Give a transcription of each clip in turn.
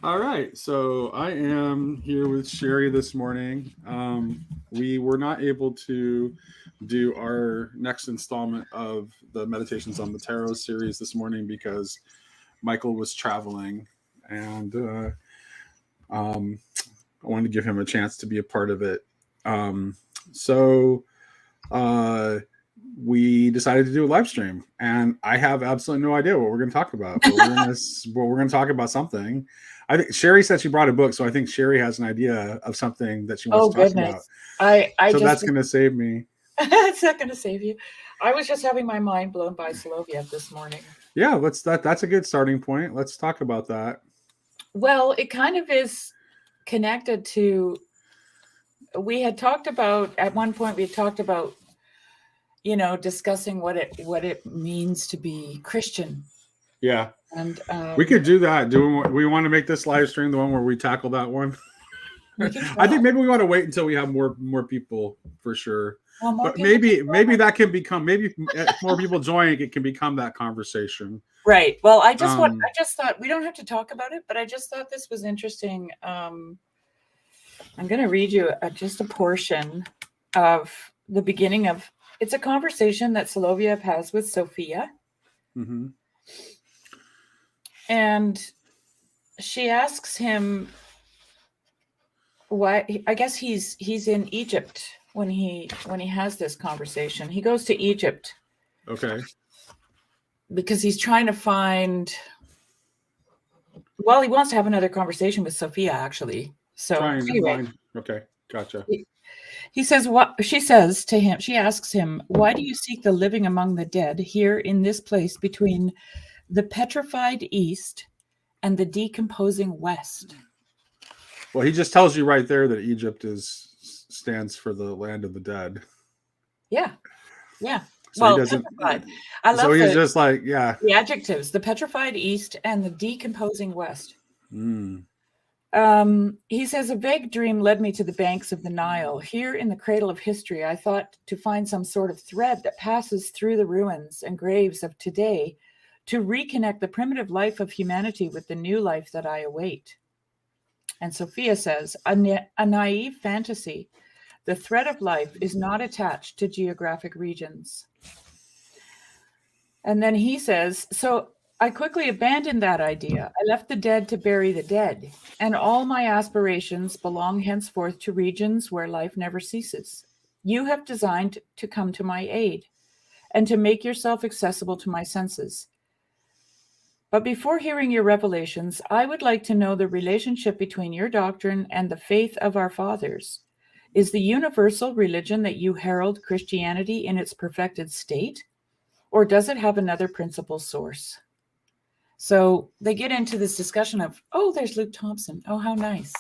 All right, so I am here with Sherry this morning. We were not able to do our next installment of the Meditations on the Tarot series this morning because Michael was traveling, and um, I wanted to give him a chance to be a part of it. Um, so uh, we decided to do a live stream, and I have absolutely no idea what we're going to talk about. But we're going to talk about something. I think Sherry said she brought a book, so I think Sherry has an idea of something that she wants Oh to talk about. goodness. I So just that's going to save me. it's not going to save you. I was just having my mind blown by Soloviev this morning. Yeah, that's a good starting point. Let's talk about that. Well, it kind of is connected to we had talked about at one point we had talked about discussing what it means to be Christian. Yeah, And we could do that. Do we want to make this live stream the one where we tackle that one? we can I think try. maybe we want to wait until we have more people for sure. Well, more But people can maybe join. that can become, maybe if more people join, it can become that conversation. Right. Well, I Um, just thought we don't have to talk about it, but I just thought this was interesting. I'm going to read you just a portion of the beginning of it's a conversation that Soloviev has with Sophia. mm-hmm. And she asks him why. I guess he's in Egypt when he has this conversation. He goes to Egypt Okay. because he's trying to find. Well, he wants to have another conversation with Sophia, actually. So Trying to anyway, find. Okay. Gotcha. he says what she says to him. She asks him, "Why do you seek the living among the dead here in this place between the petrified East and the decomposing West?" Well, he just tells you right there that Egypt stands for the land of the dead. Yeah, yeah. So he Well, doesn't. petrified. I So love he's just like, yeah. the adjectives: the petrified East and the decomposing West. Mm. He says, a vague dream led me to the banks of the Nile. Here in the cradle of history, I thought to find some sort of thread that passes through the ruins and graves of today to reconnect the primitive life of humanity with the new life that I await. And Sophia says, a naive fantasy. The thread of life is not attached to geographic regions. And then he says, so I quickly abandoned that idea. I left the dead to bury the dead, and all my aspirations belong henceforth to regions where life never ceases. You have designed to come to my aid and to make yourself accessible to my senses. But before hearing your revelations, I would like to know the relationship between your doctrine and the faith of our fathers. Is the universal religion that you herald Christianity in its perfected state, or does it have another principal source? So they get into this discussion of, oh, there's Luke Thompson. Oh, how nice.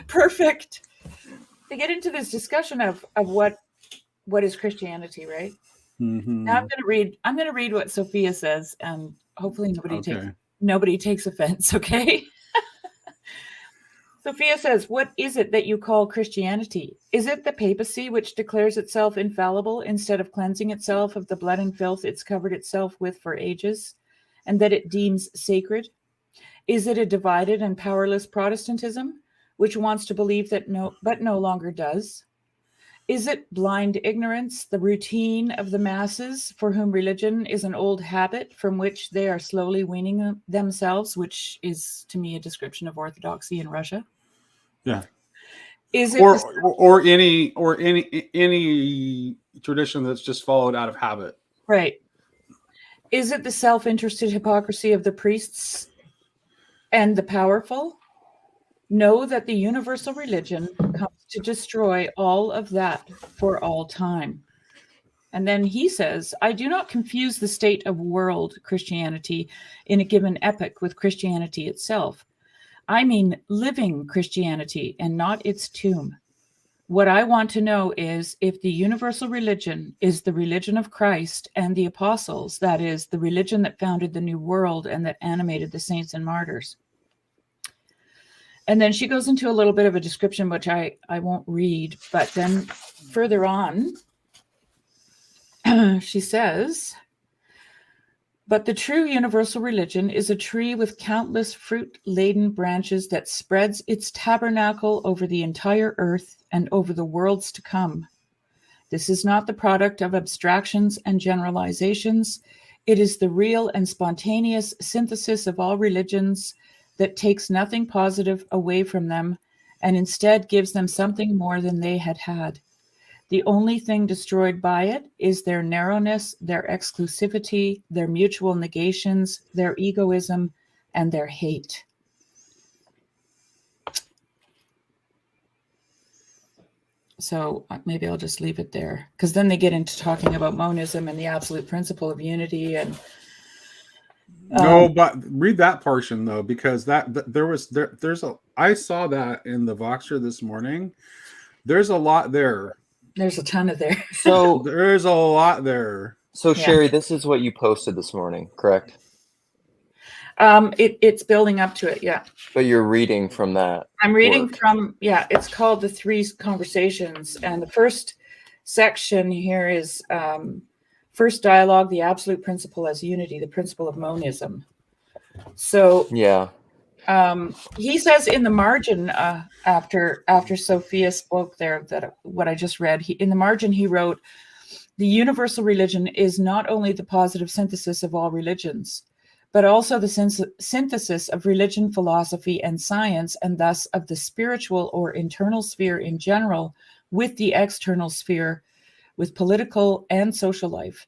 Perfect. They get into this discussion of what is Christianity, right? Mm-hmm. Now I'm going to read what Sophia says, and hopefully Okay. nobody takes offense, okay? Sophia says, what is it that you call Christianity? Is it the papacy which declares itself infallible instead of cleansing itself of the blood and filth it's covered itself with for ages, and that it deems sacred? Is it a divided and powerless Protestantism which wants to believe that no longer does? Is it blind ignorance, the routine of the masses for whom religion is an old habit from which they are slowly weaning themselves, which is to me a description of orthodoxy in Russia? Yeah. Is it or any tradition that's just followed out of habit. right? Is it the self-interested hypocrisy of the priests and the powerful? Know that the universal religion comes to destroy all of that for all time. And then he says, I do not confuse the state of world Christianity in a given epoch with Christianity itself. I mean living Christianity and not its tomb. What I want to know is if the universal religion is the religion of Christ and the apostles, that is, the religion that founded the new world and that animated the saints and martyrs. And then she goes into a little bit of a description, which I won't read, but then further on, she says, But the true universal religion is a tree with countless fruit-laden branches that spreads its tabernacle over the entire earth and over the worlds to come. This is not the product of abstractions and generalizations. It is the real and spontaneous synthesis of all religions that takes nothing positive away from them and instead gives them something more than they had had. The only thing destroyed by it is their narrowness, their exclusivity, their mutual negations, their egoism, and their hate. So maybe I'll just leave it there, because then they get into talking about monism and the absolute principle of unity. And no, but read that portion though, because there's I saw that in the Voxer this morning. There's a lot there. There's a ton of there. So there's a lot there. So Sherry, this is what you posted this morning, correct? It's building up to it, yeah. But you're reading from that. I'm reading from, it's called The Three Conversations. And the first section here is first dialogue, the absolute principle as unity, the principle of monism. So yeah. He says in the margin after Sophia spoke there, that what I just read, in the margin he wrote, the universal religion is not only the positive synthesis of all religions, but also the synthesis of religion, philosophy, and science, and thus of the spiritual or internal sphere in general with the external sphere, with political and social life.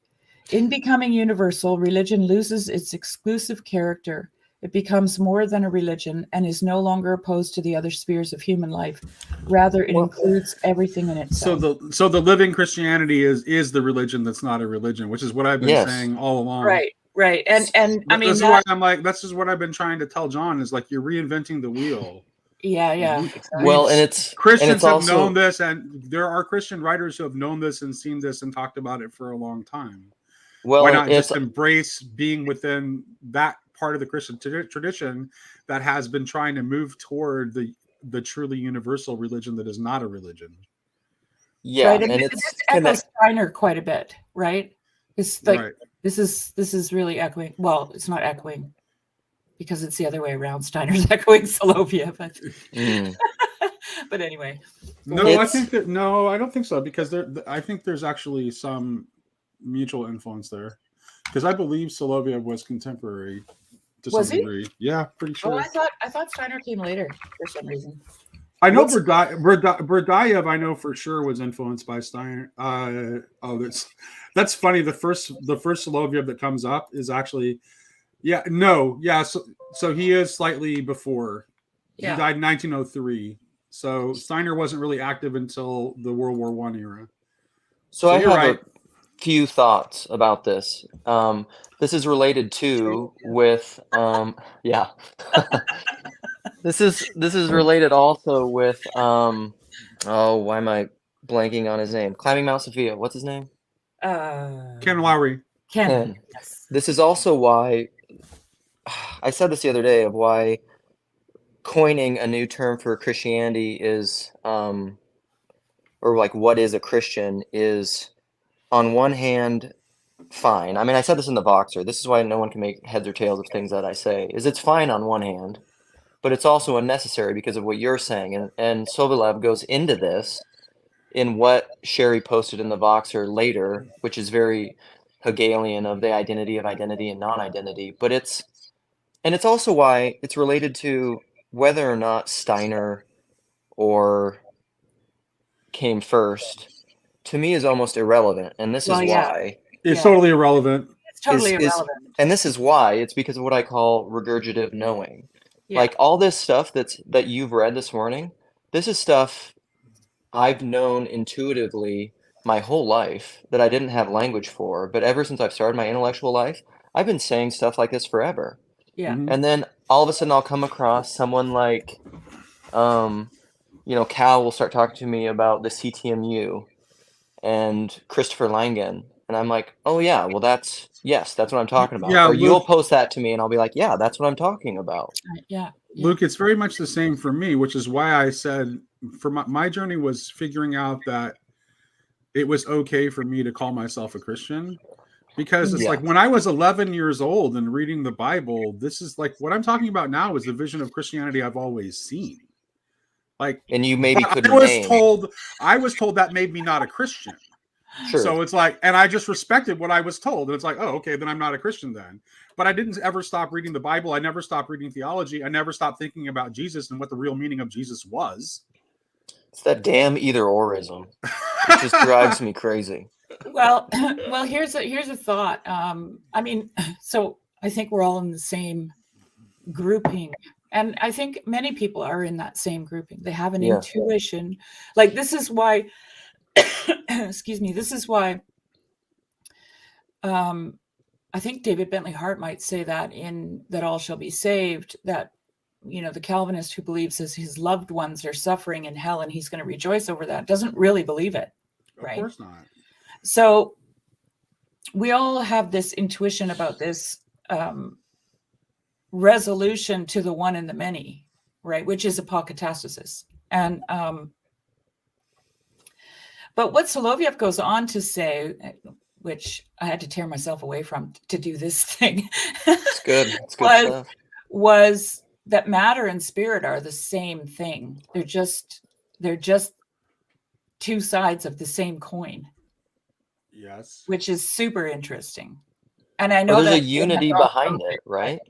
In becoming universal, religion loses its exclusive character. It becomes more than a religion and is no longer opposed to the other spheres of human life. Rather, it includes everything in itself. So the living Christianity is the religion that's not a religion, which is what I've been saying all along. Right. And I mean, that's why I'm like, that's just what I've been trying to tell John, is like, you're reinventing the wheel. Yeah. Well, and Christians have also known this, and there are Christian writers who have known this and seen this and talked about it for a long time. Well, why not just embrace being within that part of the Christian tradition that has been trying to move toward the truly universal religion that is not a religion? Yeah, right. And it's echoes Steiner quite a bit, right? It's like this is really echoing. Well, it's not echoing because it's the other way around. Steiner's echoing Soloviev, but anyway. No, I don't think so, because I think there's actually some mutual influence there, because I believe Soloviev was contemporary to some degree. Yeah, pretty sure. Oh, I thought Steiner came later for some reason. I know Berdyaev, I know for sure, was influenced by Steiner. That's funny. The first Soloviev that comes up is actually, so he is slightly before. Yeah. He died in 1903. So Steiner wasn't really active until the World War I era. So I have a few thoughts about this. This is related to with This is related also with why am I blanking on his name? Climbing Mount Sophia. What's his name? Ken Lowry. Ken. Yes. This is also why I said this the other day, of why coining a new term for Christianity is or like what is a Christian is, on one hand, fine. I mean, I said this in the Voxer. This is why no one can make heads or tails of things that I say. Is it's fine on one hand, but it's also unnecessary because of what you're saying. And Soloviev goes into this in what Sherry posted in the Voxer later, which is very Hegelian of the identity of identity and non-identity. But it's also why it's related to whether or not Steiner or came first, to me, is almost irrelevant. And this is why. It's totally irrelevant. It's totally irrelevant. And this is why. It's because of what I call regurgitative knowing. Yeah. Like all this stuff that you've read this morning, this is stuff I've known intuitively my whole life that I didn't have language for. But ever since I've started my intellectual life, I've been saying stuff like this forever. Yeah. Mm-hmm. And then all of a sudden I'll come across someone like, Cal will start talking to me about the CTMU and Christopher Langen. And I'm like, oh yeah, well that's what I'm talking about. Yeah, or you'll post that to me and I'll be like, yeah, that's what I'm talking about. Yeah. Luke, it's very much the same for me, which is why I said for my journey was figuring out that it was okay for me to call myself a Christian, Because it's Yeah. like when I was 11 years old and reading the Bible, this is like what I'm talking about now is the vision of Christianity I've always seen. Like, And you maybe but couldn't I was name. told that made me not a Christian. Sure. So it's like, and I just respected what I was told. And it's like, oh, okay, then I'm not a Christian then. But I didn't ever stop reading the Bible. I never stopped reading theology. I never stopped thinking about Jesus and what the real meaning of Jesus was. It's that damn either-orism. It just drives me crazy. Well, well, here's a thought. I mean, so I think we're all in the same grouping, and I think many people are in that same grouping. They have an Yeah. intuition. Like this is why, excuse me. This is why. I think David Bentley Hart might say that in that all shall be saved. That the Calvinist who believes his loved ones are suffering in hell and he's going to rejoice over that doesn't really believe it, right? Of course not. So we all have this intuition about this resolution to the one and the many, right? Which is apokatastasis. And but what Soloviev goes on to say, which I had to tear myself away from to do this thing, It's good. It's good stuff. was that matter and spirit are the same thing. They're just two sides of the same coin. Yes. Which is super interesting. And I know Well, there's that a unity behind it, right?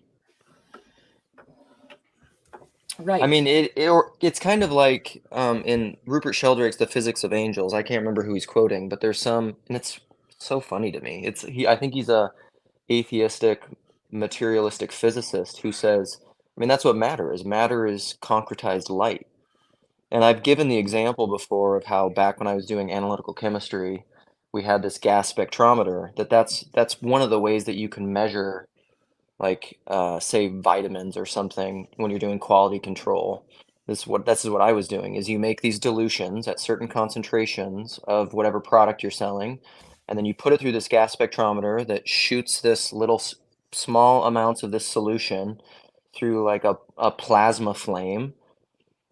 Right. I mean, it's kind of like in Rupert Sheldrake's The Physics of Angels. I can't remember who he's quoting, but there's some, and it's so funny to me. I think he's a atheistic, materialistic physicist who says, I mean, that's what matter is. Matter is concretized light. And I've given the example before of how back when I was doing analytical chemistry, we had this gas spectrometer. That's one of the ways that you can measure, like say vitamins or something when you're doing quality control. This is what I was doing. Is you make these dilutions at certain concentrations of whatever product you're selling, and then you put it through this gas spectrometer that shoots this little small amounts of this solution through like a plasma flame,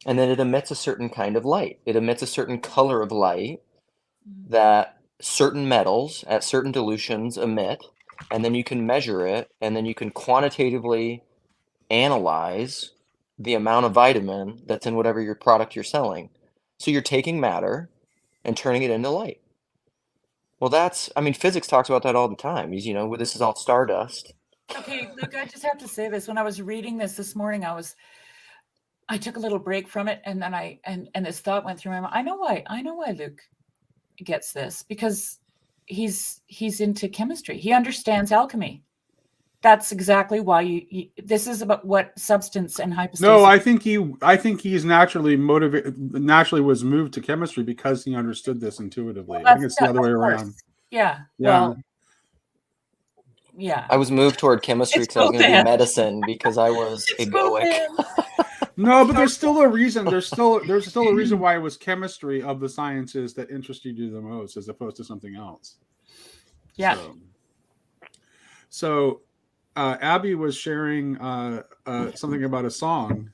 and then it emits a certain kind of light. It emits a certain color of light that certain metals at certain dilutions emit, and then you can measure it, and then you can quantitatively analyze the amount of vitamin that's in whatever your product you're selling. So you're taking matter and turning it into light. Well, I mean, physics talks about that all the time. This is all stardust. Okay, Luke, I just have to say this. When I was reading this morning, I took a little break from it, and then and this thought went through my mind. I know why Luke gets this, because he's into chemistry. He understands alchemy. That's exactly why this is about what substance and hypostasis. No, I think he's naturally was moved to chemistry because he understood this intuitively. I think it's the other way around. Yeah. Yeah. Well, yeah. I was moved toward chemistry because I was going to do medicine because I was egoic. No, but there's still a reason. There's still a reason why it was chemistry of the sciences that interested you the most, as opposed to something else. Yeah. So Abby was sharing something about a song,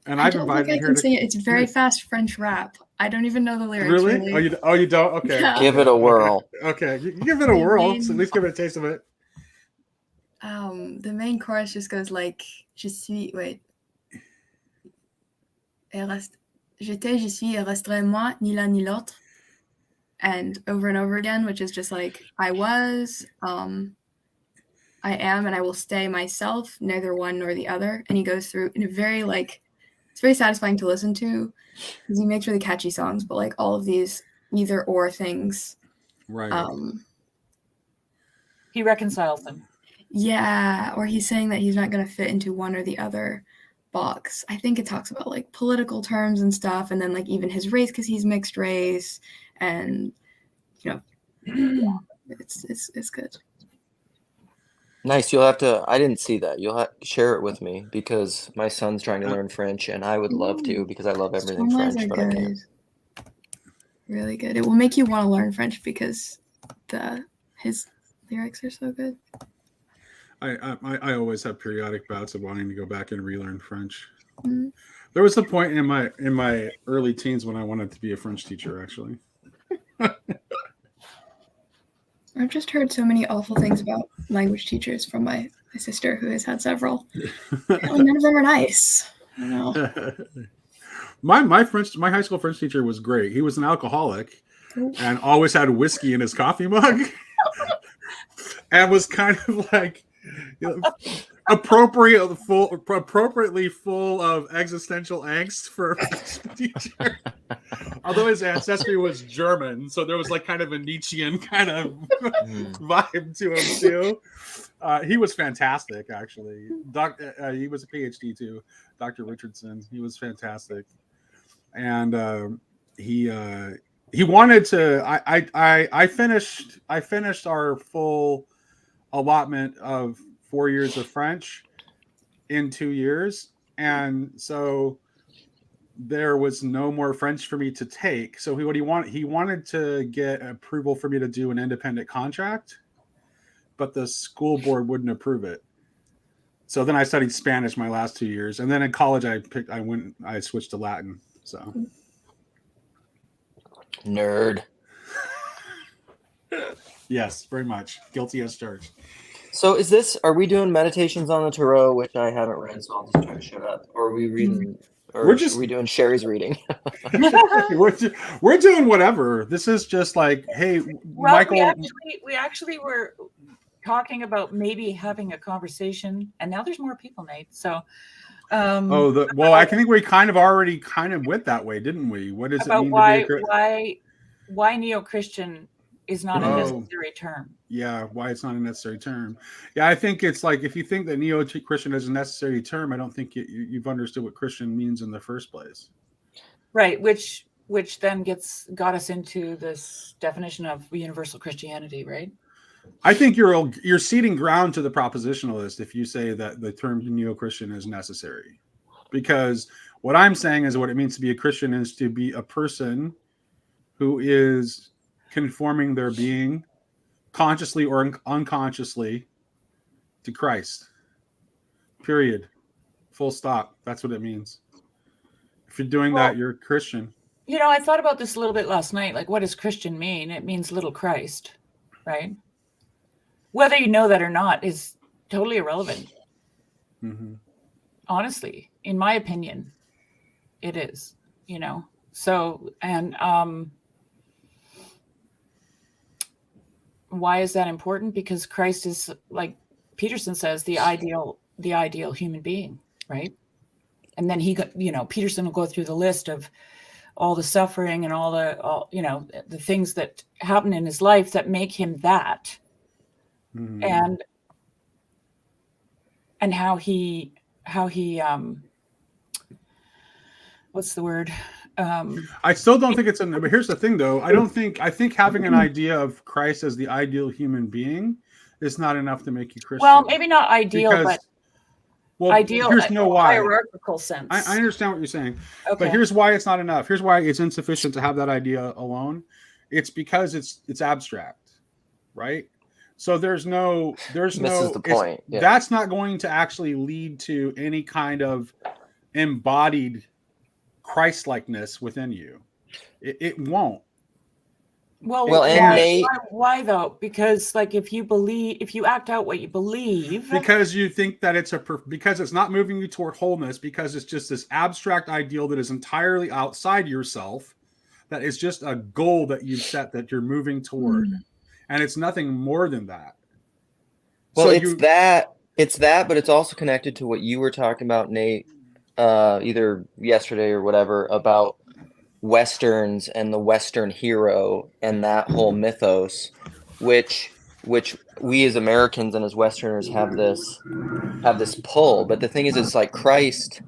and I've invited her to sing it. It's very fast French rap. I don't even know the lyrics. Really? Oh, you don't? Okay. Yeah. Give it a whirl. Okay. You give it a whirl. So at least give it a taste of it. The main chorus just goes like, je suis, j'étais, je suis, et resterai moi, ni l'un ni l'autre. And over again, which is just like, I was, I am, and I will stay myself, neither one nor the other. And he goes through in a very it's very satisfying to listen to because he makes really catchy songs, but like all of these either or things. Right. He reconciles them. Yeah, or he's saying that he's not going to fit into one or the other box. I think it talks about like political terms and stuff, and then like even his race because he's mixed race, and it's good. Nice. You'll have to. I didn't see that. You'll have to share it with me because my son's trying to learn French, and I would love to because I love everything French, but I can't. Really good. It will make you want to learn French because his lyrics are so good. I always have periodic bouts of wanting to go back and relearn French. Mm-hmm. There was a point in my early teens when I wanted to be a French teacher, actually. I've just heard so many awful things about language teachers from my sister, who has had several. Apparently none of them are nice. I don't know. My high school French teacher was great. He was an alcoholic Ooh. and always had whiskey in his coffee mug, and was kind of like, appropriately full of existential angst for a French teacher. Although his ancestry was German, so there was like kind of a Nietzschean kind of vibe to him too. He was fantastic, actually. He was a PhD too, Dr. Richardson. He was fantastic, and he wanted to. I finished our full allotment of 4 years of French in 2 years, and so there was no more French for me to take. So he wanted to get approval for me to do an independent contract, but the school board wouldn't approve it. So then I studied Spanish my last 2 years, and then in college I switched to Latin. So Nerd. yes, very much guilty as charged. So are we doing Meditations on the Tarot, which I haven't read, so I'll just try to shut up? Or are we reading, or are we doing Sherry's reading? we're doing whatever. This is just like, hey, Well, Michael. we actually were talking about maybe having a conversation, and now there's more people, Nate. So, I think we kind of already went that way, didn't we? What does it mean to be why neo-Christian is not a necessary term? Yeah, why it's not a necessary term. Yeah, I think it's like, if you think that neo-Christian is a necessary term, I don't think you've understood what Christian means in the first place. Right, which then got us into this definition of universal Christianity, right? I think you're ceding ground to the propositionalist if you say that the term neo-Christian is necessary, because what I'm saying is what it means to be a Christian is to be a person who is conforming their being, consciously or unconsciously, to Christ. Period. Full stop. That's what it means. If you're doing that, you're a Christian. You know, I thought about this a little bit last night. Like, what does Christian mean? It means little Christ, right? Whether you know that or not is totally irrelevant. Mm-hmm. Honestly, in my opinion, it is, you know. So, and why is that important? Because Christ is, like Peterson says, the ideal human being, right? And then Peterson will go through the list of all the suffering and all the things that happen in his life that make him that. Mm-hmm. And how he what's the word? I still don't think it's but here's the thing though. I think having an idea of Christ as the ideal human being is not enough to make you Christian. Well, maybe not ideal, but ideal. Here's why. Hierarchical sense. I understand what you're saying, okay. But here's why it's not enough. Here's why it's insufficient to have that idea alone. It's because it's abstract, right? So there's no. Misses the point. Yeah. That's not going to actually lead to any kind of embodied Christ-likeness within you. It won't. Well, why though? Because like if you act out what you believe, because you think that because it's not moving you toward wholeness, because it's just this abstract ideal that is entirely outside yourself, that is just a goal that you've set that you're moving toward, and it's nothing more than that. Well, it's that, but it's also connected to what you were talking about, Nate, either yesterday or whatever, about Westerns and the Western hero and that whole mythos, which we as Americans and as Westerners have this pull. But the thing is, it's like Christ,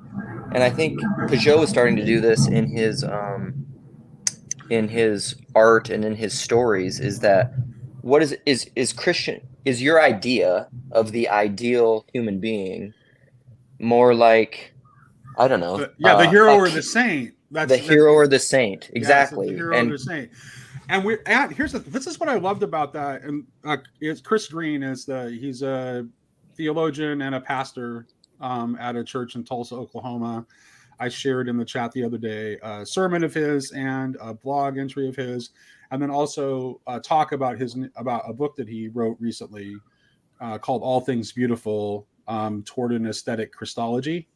and I think Peugeot was starting to do this in his art and in his stories, is that what is Christian, is your idea of the ideal human being more like, I don't know, the hero or the saint. The hero or the saint, exactly. Yeah, the hero or the saint. And this is what I loved about that. And it's Chris Green he's a theologian and a pastor at a church in Tulsa, Oklahoma. I shared in the chat the other day a sermon of his and a blog entry of his, and then also talk about a book that he wrote recently called All Things Beautiful, Toward an Aesthetic Christology.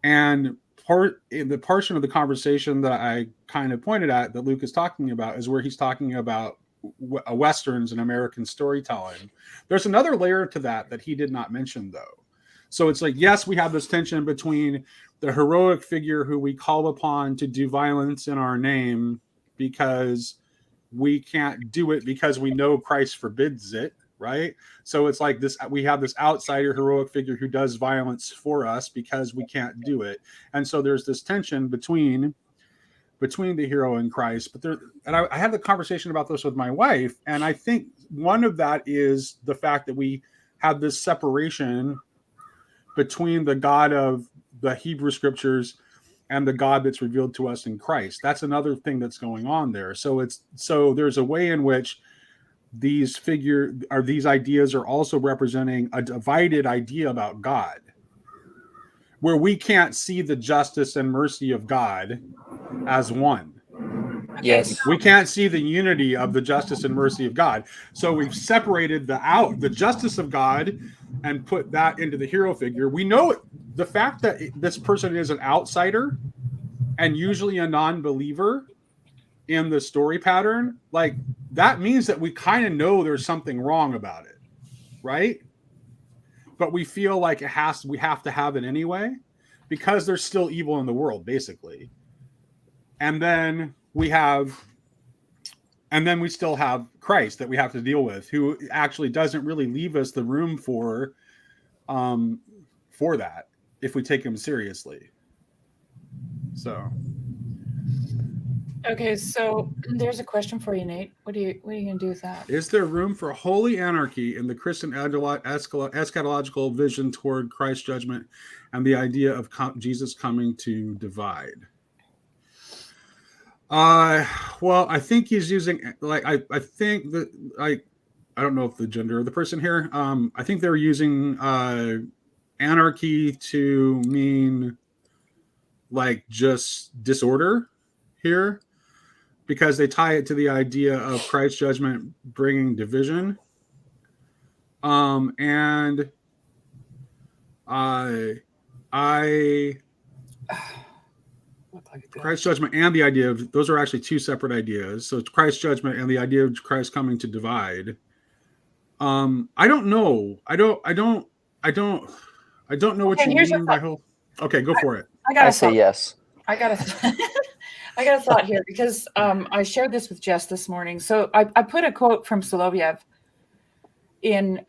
And the portion of the conversation that I kind of pointed at that Luke is talking about is where he's talking about Westerns and American storytelling. There's another layer to that he did not mention, though. So it's like, yes, we have this tension between the heroic figure who we call upon to do violence in our name because we can't do it because we know Christ forbids it, right? So it's like this, we have this outsider heroic figure who does violence for us because we can't do it. And so there's this tension between the hero and Christ. But I had the conversation about this with my wife, and I think one of that is the fact that we have this separation between the God of the Hebrew scriptures and the God that's revealed to us in Christ. That's another thing that's going on there. So there's a way in which these ideas are also representing a divided idea about God, where we can't see the justice and mercy of God as one. Yes. We can't see the unity of the justice and mercy of God. So we've separated the justice of God and put that into the hero figure. We know the fact that this person is an outsider and usually a non-believer in the story pattern, like that means that we kind of know there's something wrong about it, right? But we feel like we have to have it anyway because there's still evil in the world, basically. And then we still have Christ that we have to deal with, who actually doesn't really leave us the room for that if we take him seriously. So. Okay, so there's a question for you, Nate. What are you going to do with that? Is there room for holy anarchy in the Christian eschatological vision toward Christ's judgment and the idea of Jesus coming to divide? Well, I think he's using I think that I don't know if the gender of the person here. I think they're using anarchy to mean like just disorder here, because they tie it to the idea of Christ's judgment bringing division. And Christ's judgment and the idea of those are actually two separate ideas. So it's Christ's judgment and the idea of Christ coming to divide. I don't know. I don't know what you mean by whole. Okay, go for it. I say yes. I got a thought here because I shared this with Jess this morning. So I put a quote from Soloviev in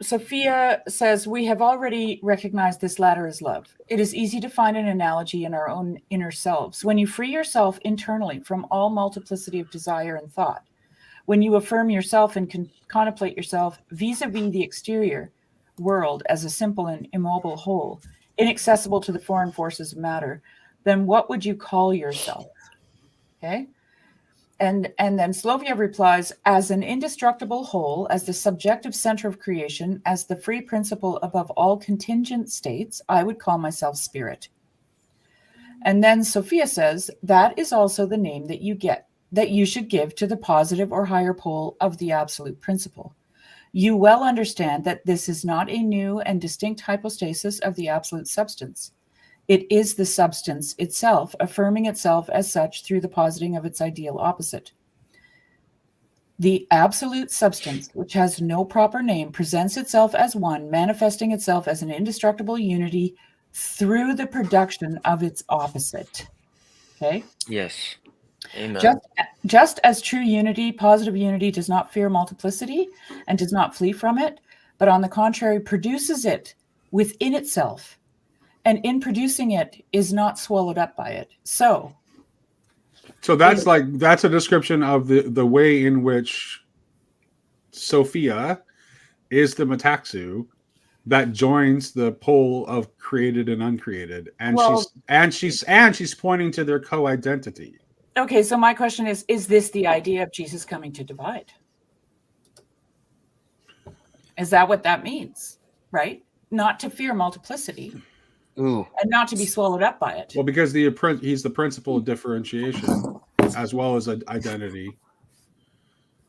Sophia says, "We have already recognized this latter as love. It is easy to find an analogy in our own inner selves. When you free yourself internally from all multiplicity of desire and thought, when you affirm yourself and contemplate yourself vis-a-vis the exterior world as a simple and immobile whole, inaccessible to the foreign forces of matter, then what would you call yourself?" Okay. And then Soloviev replies, "As an indestructible whole, as the subjective center of creation, as the free principle above all contingent states, I would call myself spirit." And then Sophia says, "That is also the name that you should give to the positive or higher pole of the absolute principle. You well understand that this is not a new and distinct hypostasis of the absolute substance. It is the substance itself, affirming itself as such through the positing of its ideal opposite. The absolute substance, which has no proper name, presents itself as one, manifesting itself as an indestructible unity through the production of its opposite." Okay? Yes. Amen. Just as true unity, positive unity, does not fear multiplicity and does not flee from it, but on the contrary produces it within itself, and in producing it is not swallowed up by it. So that's a description of the way in which Sophia is the metaxu that joins the pole of created and uncreated, and she's pointing to their co-identity. Okay, so my question is this the idea of Jesus coming to divide? Is that what that means? Right? Not to fear multiplicity, Ooh. and not to be swallowed up by it. Well, because he's the principle of differentiation as well as identity.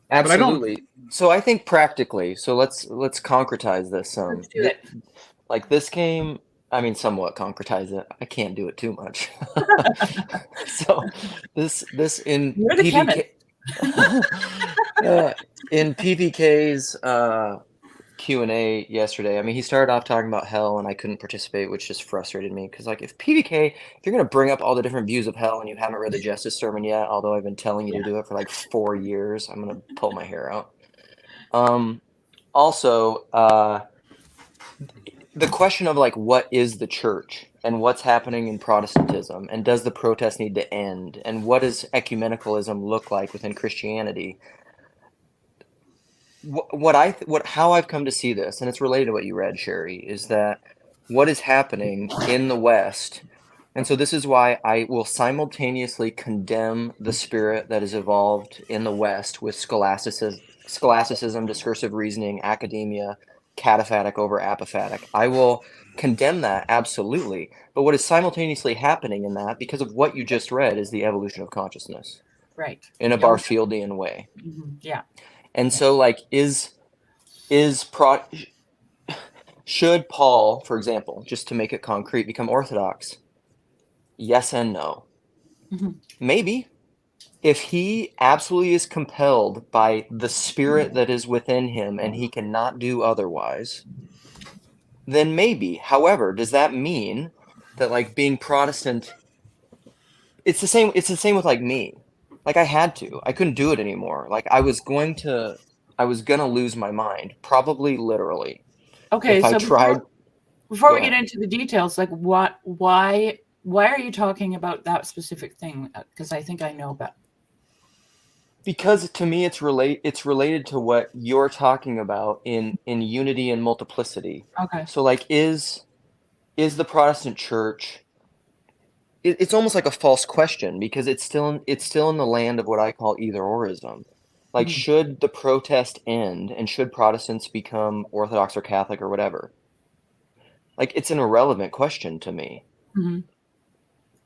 But I don't. Absolutely. So I think practically. So let's concretize this. Let's do it. Like this game. I mean, somewhat concretize it. I can't do it too much. So this in You're the chemist. In PVK's Q&A yesterday, I mean, he started off talking about hell, and I couldn't participate, which just frustrated me. Because, like, if you're going to bring up all the different views of hell and you haven't read the Justice Sermon yet, although I've been telling you to do it for like 4 years, I'm going to pull my hair out. Also, the question of, like, what is the church and what's happening in Protestantism, and does the protest need to end, and what does ecumenicalism look like within Christianity? How I've come to see this, and it's related to what you read, Sherry, is that what is happening in the West, and so this is why I will simultaneously condemn the spirit that is evolved in the West with scholasticism, discursive reasoning, academia, cataphatic over apophatic. I will condemn that, absolutely. But what is simultaneously happening in that, because of what you just read, is the evolution of consciousness. Right. In a Barfieldian way. Mm-hmm. Yeah. And so, like, should Paul, for example, just to make it concrete, become Orthodox? Yes and no. Mm-hmm. Maybe. If he absolutely is compelled by the spirit that is within him and he cannot do otherwise, then maybe. However, does that mean that, like, being Protestant, it's the same with, like, me. Like, I had to. I couldn't do it anymore. Like, I was gonna lose my mind, probably literally. Okay, if I tried. Before we get into the details, like, why are you talking about that specific thing? Because I think I know about. Because to me, it's related to what you're talking about in unity and multiplicity. Okay. So, like, is the Protestant Church? It's almost like a false question, because it's still in the land of what I call either-orism. Like, should the protest end, and should Protestants become Orthodox or Catholic or whatever? Like, it's an irrelevant question to me. Mm-hmm.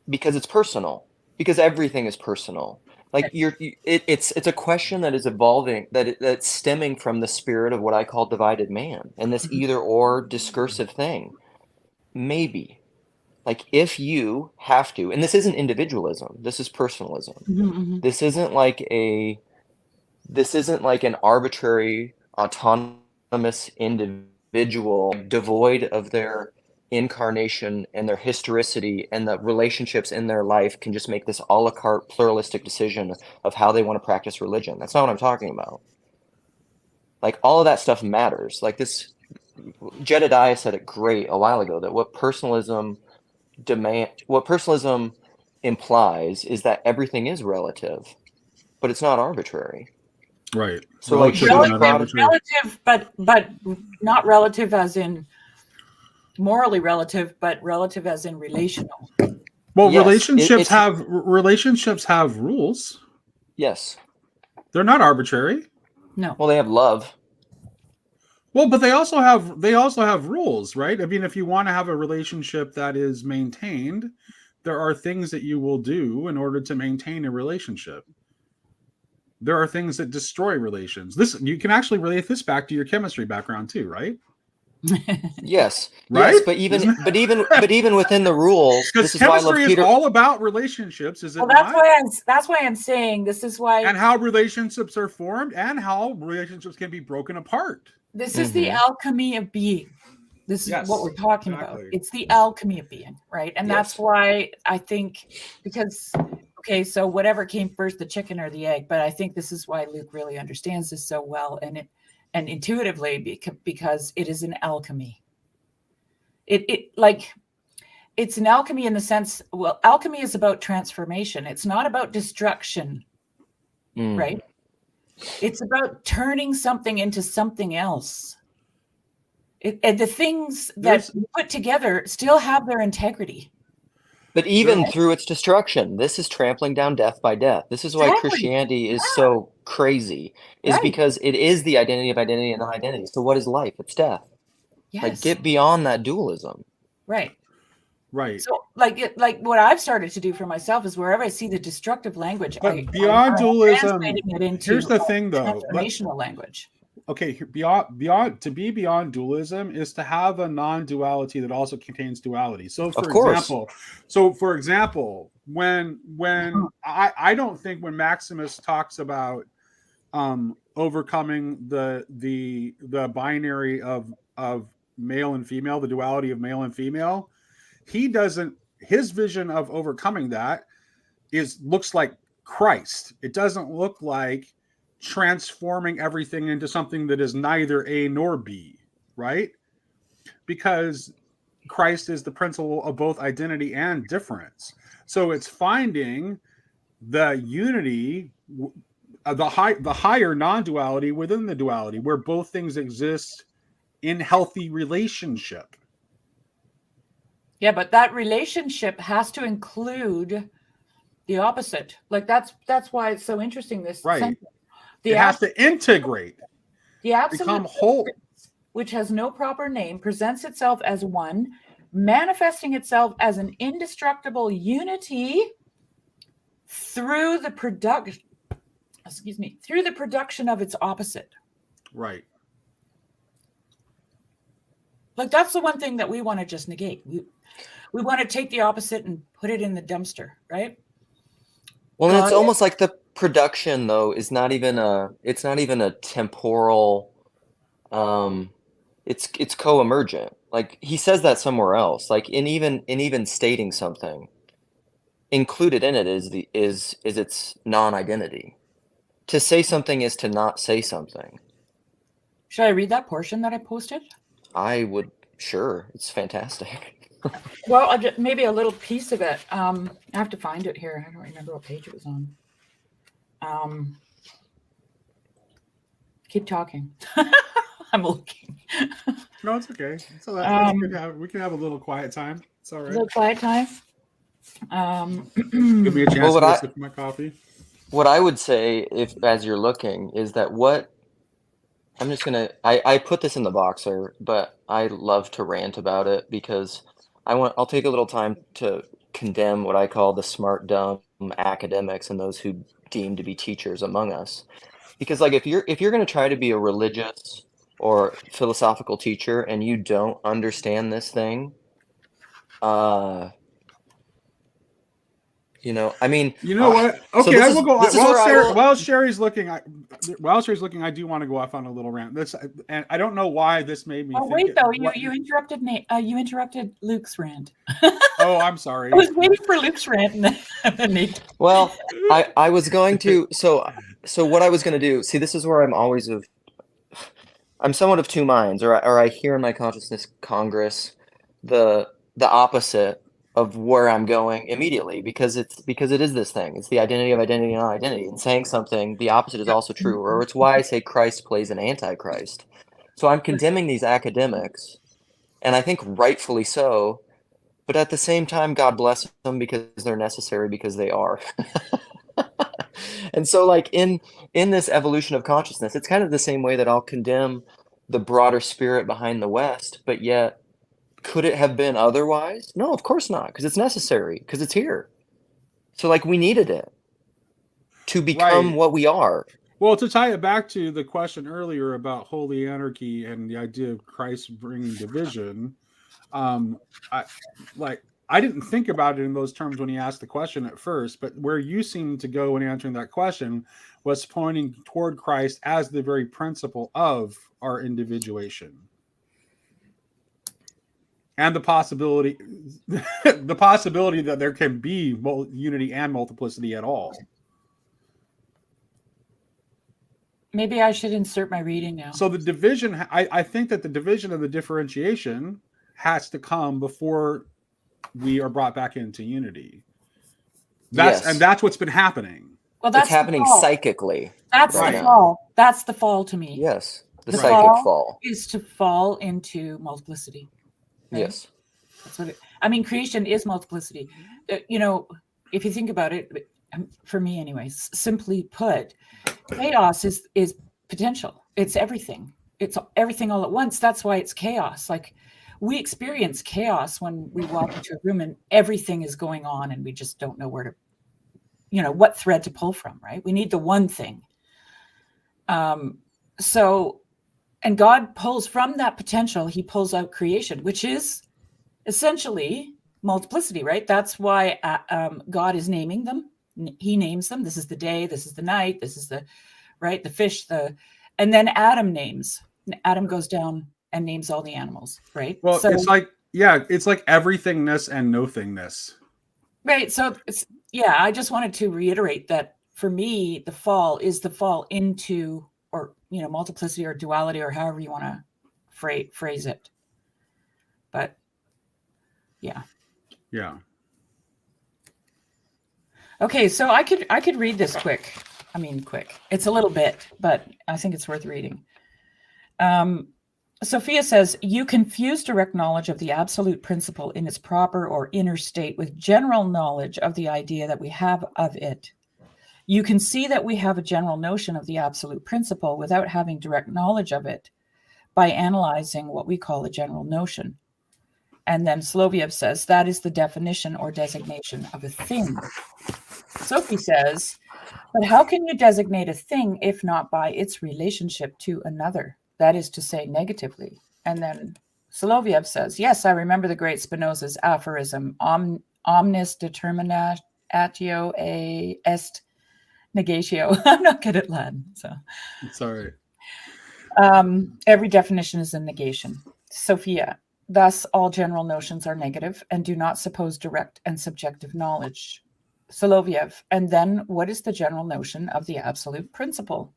Because it's personal. Because everything is personal. Like, it's a question that is evolving, that's stemming from the spirit of what I call divided man, and this either-or discursive thing. Maybe. Like, if you have to, and this isn't individualism, this is personalism. Mm-hmm. This isn't like an arbitrary, autonomous individual devoid of their incarnation and their historicity, and the relationships in their life can just make this a la carte pluralistic decision of how they want to practice religion. That's not what I'm talking about. Like, all of that stuff matters. Like, this, Jedediah said it great a while ago, that what personalism implies is that everything is relative, but it's not arbitrary. Right. So, like, relative, but not relative as in morally relative, but relative as in relational. Well, yes, relationships have rules. Yes. They're not arbitrary. No. Well, they have love. Well, but they also have rules, right? I mean, if you want to have a relationship that is maintained, there are things that you will do in order to maintain a relationship. There are things that destroy relations. You can actually relate this back to your chemistry background too, right? Yes. Right? Yes, but even within the rules, because chemistry is all about relationships, is it not? That's why I'm saying this is why, and how relationships are formed and how relationships can be broken apart. This is the alchemy of being. This is what we're talking about. It's the alchemy of being, right? And that's why I think, because, okay, so whatever came first, the chicken or the egg, but I think this is why Luke really understands this so well and intuitively, because it is an alchemy. It's an alchemy in the sense, well, alchemy is about transformation. It's not about destruction, right? It's about turning something into something else. And the things that you put together still have their integrity. But even through its destruction, this is trampling down death by death. This is why Christianity is so crazy, is because it is the identity of identity and non-identity. So what is life? It's death. Yes. Like, get beyond that dualism. Right. Right. So like what I've started to do for myself is wherever I see the destructive language, But beyond I'm dualism, translating it into here's the thing, though. transformational language. Okay, beyond to be beyond dualism is to have a non-duality that also contains duality. So Of course. for example, when I don't think when Maximus talks about overcoming the binary of male and female, the duality of male and female, his vision of overcoming that looks like Christ. It doesn't look like transforming everything into something that is neither A nor B, right? Because Christ is the principle of both identity and difference. So it's finding the unity, the higher non-duality within the duality, where both things exist in healthy relationship. Yeah, but that relationship has to include the opposite. Like that's why it's so interesting. This Right. sentence. It has to integrate, the absolute become whole, which has no proper name, presents itself as one, manifesting itself as an indestructible unity through the production of its opposite. right? Like that's the one thing that we want to just negate. We want to take the opposite and put it in the dumpster, right? Well, and it's almost like the production, though, is not even a temporal, it's co-emergent. Like he says that somewhere else. Like in even stating something, included in it is its non-identity. To say something is to not say something. Should I read that portion that I posted? I would, sure. It's fantastic. Well, maybe a little piece of it. I have to find it here. I don't remember what page it was on. Keep talking. I'm looking. No, it's okay. So we can have a little quiet time. It's all A right. little quiet time. Give me a chance to sip my coffee. What I would say, if as you're looking, is that I'm just gonna. I put this in the boxer, but I love to rant about it because I'll take a little time to condemn what I call the smart, dumb academics and those who deem to be teachers among us. Because like if you're going to try to be a religious or philosophical teacher and you don't understand this thing, I mean, you know what? Okay, so I will go. While Sherry's looking, I do want to go off on a little rant. And I don't know why this made me. Wait, though, you interrupted me. You interrupted Luke's rant. Oh, I'm sorry. I was waiting for Luke's rant, and then Nate. Well, I was going to. So what I was going to do. See, this is where I'm somewhat of two minds, or I hear in my consciousness Congress the opposite of where I'm going immediately, because it is this thing. It's the identity of identity and non-identity. And saying something, the opposite is also true. Or it's why I say Christ plays an antichrist. So I'm condemning these academics, and I think rightfully so. But at the same time, God bless them because they're necessary, because they are. And so like in this evolution of consciousness, it's kind of the same way that I'll condemn the broader spirit behind the West, but yet could it have been otherwise? No, of course not, because it's necessary, because it's here. So like we needed it to become what we are. Well, to tie it back to the question earlier about Holy Anarchy and the idea of Christ bringing division, I didn't think about it in those terms when he asked the question at first, but where you seemed to go in answering that question was pointing toward Christ as the very principle of our individuation. And the possibility that there can be unity and multiplicity at all. Maybe I should insert my reading now. So the division, I think that the division and the differentiation has to come before we are brought back into unity. And that's what's been happening. Well, that's happening psychically. That's the fall. That's the fall to me. Yes, the psychic fall is to fall into multiplicity. Right? Yes, that's what creation is multiplicity. If you think about it, for me, anyways, simply put, chaos is potential. It's everything. It's everything all at once. That's why it's chaos. Like we experience chaos when we walk into a room and everything is going on and we just don't know where to, what thread to pull from, right? We need the one thing. And God pulls from that potential, he pulls out creation, which is essentially multiplicity, right? That's why God is naming them. He names them. This is the day, this is the night, this is the fish, and then Adam names. Adam goes down and names all the animals, right? Well, it's like everythingness and nothingness. Right. So I just wanted to reiterate that for me, the fall is the fall into, or, multiplicity or duality, or however you want to phrase it. But yeah. Yeah. Okay. So I could read this quick. It's a little bit, but I think it's worth reading. Sophia says, you confuse direct knowledge of the absolute principle in its proper or inner state with general knowledge of the idea that we have of it. You can see that we have a general notion of the absolute principle without having direct knowledge of it by analyzing what we call a general notion. And then Soloviev says, that is the definition or designation of a thing. Sophie says, but how can you designate a thing if not by its relationship to another? That is to say, negatively. And then Soloviev says, yes, I remember the great Spinoza's aphorism, omnis determinatio est negatio. I'm not good at Latin, so. It's all right. Every definition is a negation. Sophia, thus all general notions are negative and do not suppose direct and subjective knowledge. Soloviev, and then what is the general notion of the absolute principle?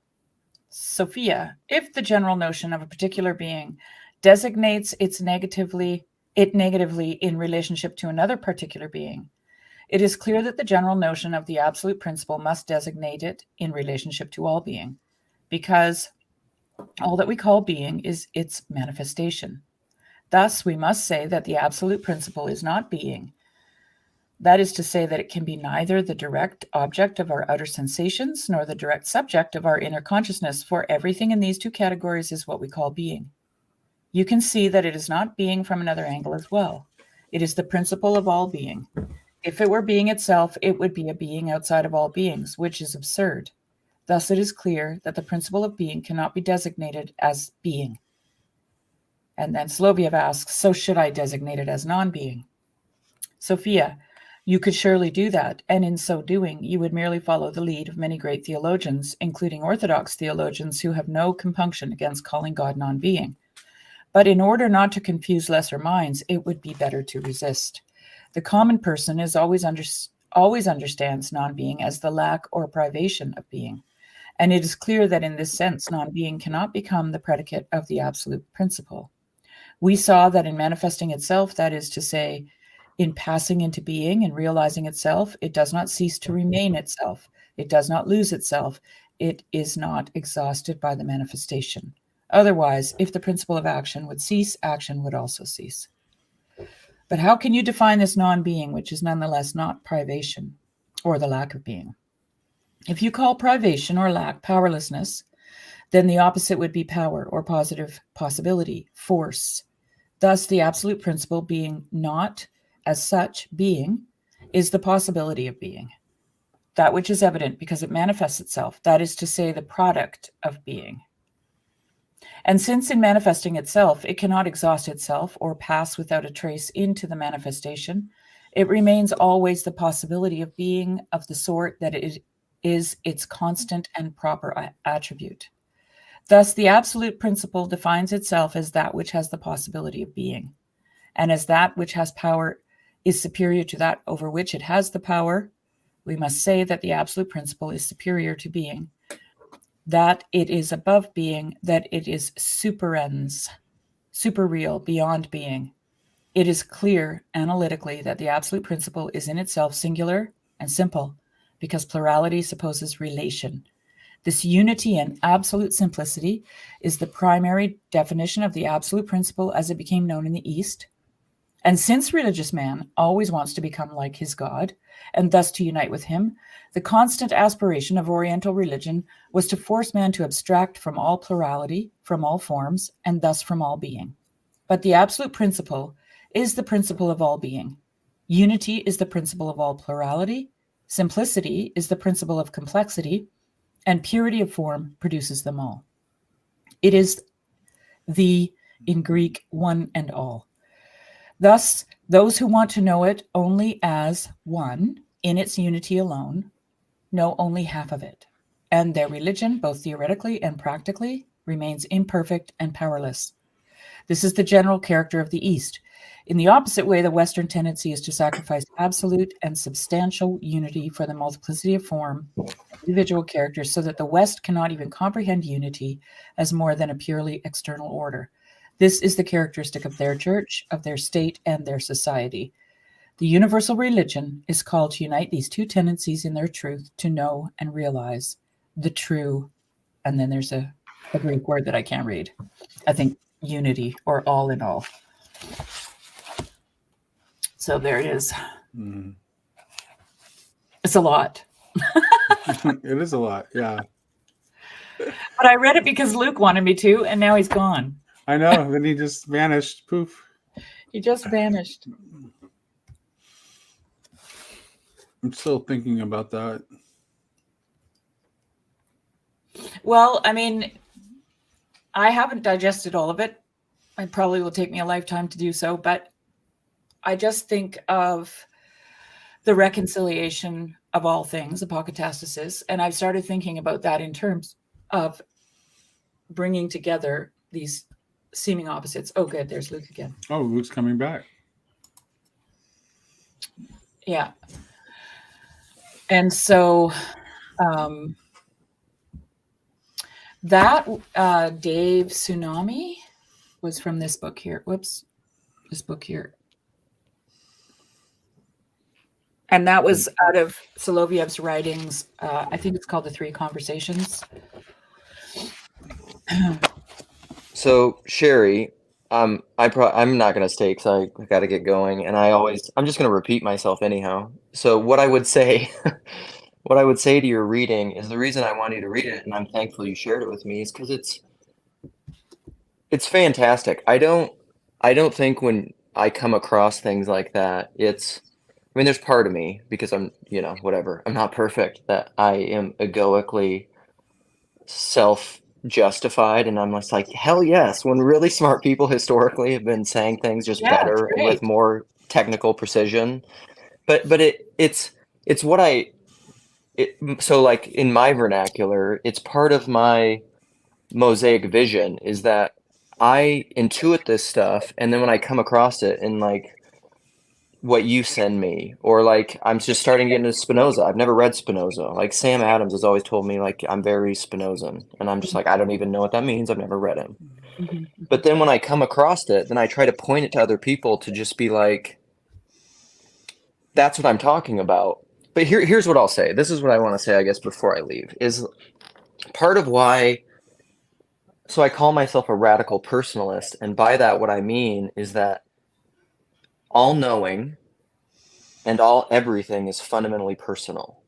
Sophia, if the general notion of a particular being designates it negatively in relationship to another particular being, it is clear that the general notion of the absolute principle must designate it in relationship to all being, because all that we call being is its manifestation. Thus, we must say that the absolute principle is not being. That is to say that it can be neither the direct object of our outer sensations nor the direct subject of our inner consciousness, for everything in these two categories is what we call being. You can see that it is not being from another angle as well. It is the principle of all being. If it were being itself, it would be a being outside of all beings, which is absurd. Thus, it is clear that the principle of being cannot be designated as being. And then Soloviev asks, so should I designate it as non-being? Sophia, you could surely do that, and in so doing, you would merely follow the lead of many great theologians, including Orthodox theologians who have no compunction against calling God non-being. But in order not to confuse lesser minds, it would be better to resist. The common person always understands non-being as the lack or privation of being, and it is clear that in this sense, non-being cannot become the predicate of the absolute principle. We saw that in manifesting itself, that is to say, in passing into being and realizing itself, it does not cease to remain itself. It does not lose itself. It is not exhausted by the manifestation. Otherwise, if the principle of action would cease, action would also cease. But how can you define this non-being, which is nonetheless not privation or the lack of being? If you call privation or lack powerlessness, then the opposite would be power or positive possibility, force. Thus, the absolute principle being not as such being is the possibility of being, that which is evident because it manifests itself, that is to say, the product of being. And since in manifesting itself, it cannot exhaust itself or pass without a trace into the manifestation, it remains always the possibility of being of the sort that it is its constant and proper attribute. Thus, the absolute principle defines itself as that which has the possibility of being, and as that which has power is superior to that over which it has the power. We must say that the absolute principle is superior to being, that it is above being, that it is superens, superreal, beyond being. It is clear analytically that the absolute principle is in itself singular and simple, because plurality supposes relation. This unity and absolute simplicity is the primary definition of the absolute principle as it became known in the East. And since religious man always wants to become like his God, and thus to unite with him, the constant aspiration of Oriental religion was to force man to abstract from all plurality, from all forms, and thus from all being. but the absolute principle is the principle of all being. Unity is the principle of all plurality. Simplicity is the principle of complexity, and purity of form produces them all. It is in Greek, one and all. Thus, those who want to know it only as one, in its unity alone, know only half of it, and their religion, both theoretically and practically, remains imperfect and powerless. This is the general character of the East. In the opposite way, the Western tendency is to sacrifice absolute and substantial unity for the multiplicity of form, individual characters, so that the West cannot even comprehend unity as more than a purely external order. This is the characteristic of their church, of their state, and their society. The universal religion is called to unite these two tendencies in their truth, to know and realize the true, and then there's a Greek word that I can't read. I think unity, or all in all. So there it is. Mm. It's a lot. It is a lot, yeah. But I read it because Luke wanted me to, and now he's gone. I know. Then he just vanished. Poof. He just vanished. I'm still thinking about that. Well, I mean, I haven't digested all of it. It probably will take me a lifetime to do so, but I just think of the reconciliation of all things, apokatastasis, and I've started thinking about that in terms of bringing together these seeming opposites. Oh, good. There's Luke again. Oh, Luke's coming back. Yeah. And so that Dave Tsunami was from this book here. Whoops. This book here. And that was out of Solovyev's writings. I think it's called The Three Conversations. So Sherry, I'm not going to stay because I got to get going, and I'm just going to repeat myself anyhow. So what I would say, what I would say to your reading is the reason I want you to read it, and I'm thankful you shared it with me, is because it's fantastic. I don't think when I come across things like that, I mean, there's part of me, because I'm, whatever, I'm not perfect, that I am egoically self-justified, and I'm just like, hell yes, when really smart people historically have been saying things just better and with more technical precision. But it's what so like in my vernacular, it's part of my mosaic vision is that I intuit this stuff, and then when I come across it in like what you send me, or like I'm just starting to get into Spinoza. I've never read Spinoza. Like Sam Adams has always told me like I'm very Spinozan, and I'm just like, I don't even know what that means. I've never read him. Mm-hmm. But then when I come across it, then I try to point it to other people to just be like, that's what I'm talking about. But here's what I'll say. This is what I want to say, I guess, before I leave, is part of why. So I call myself a radical personalist, and by that what I mean is that all-knowing and everything is fundamentally personal.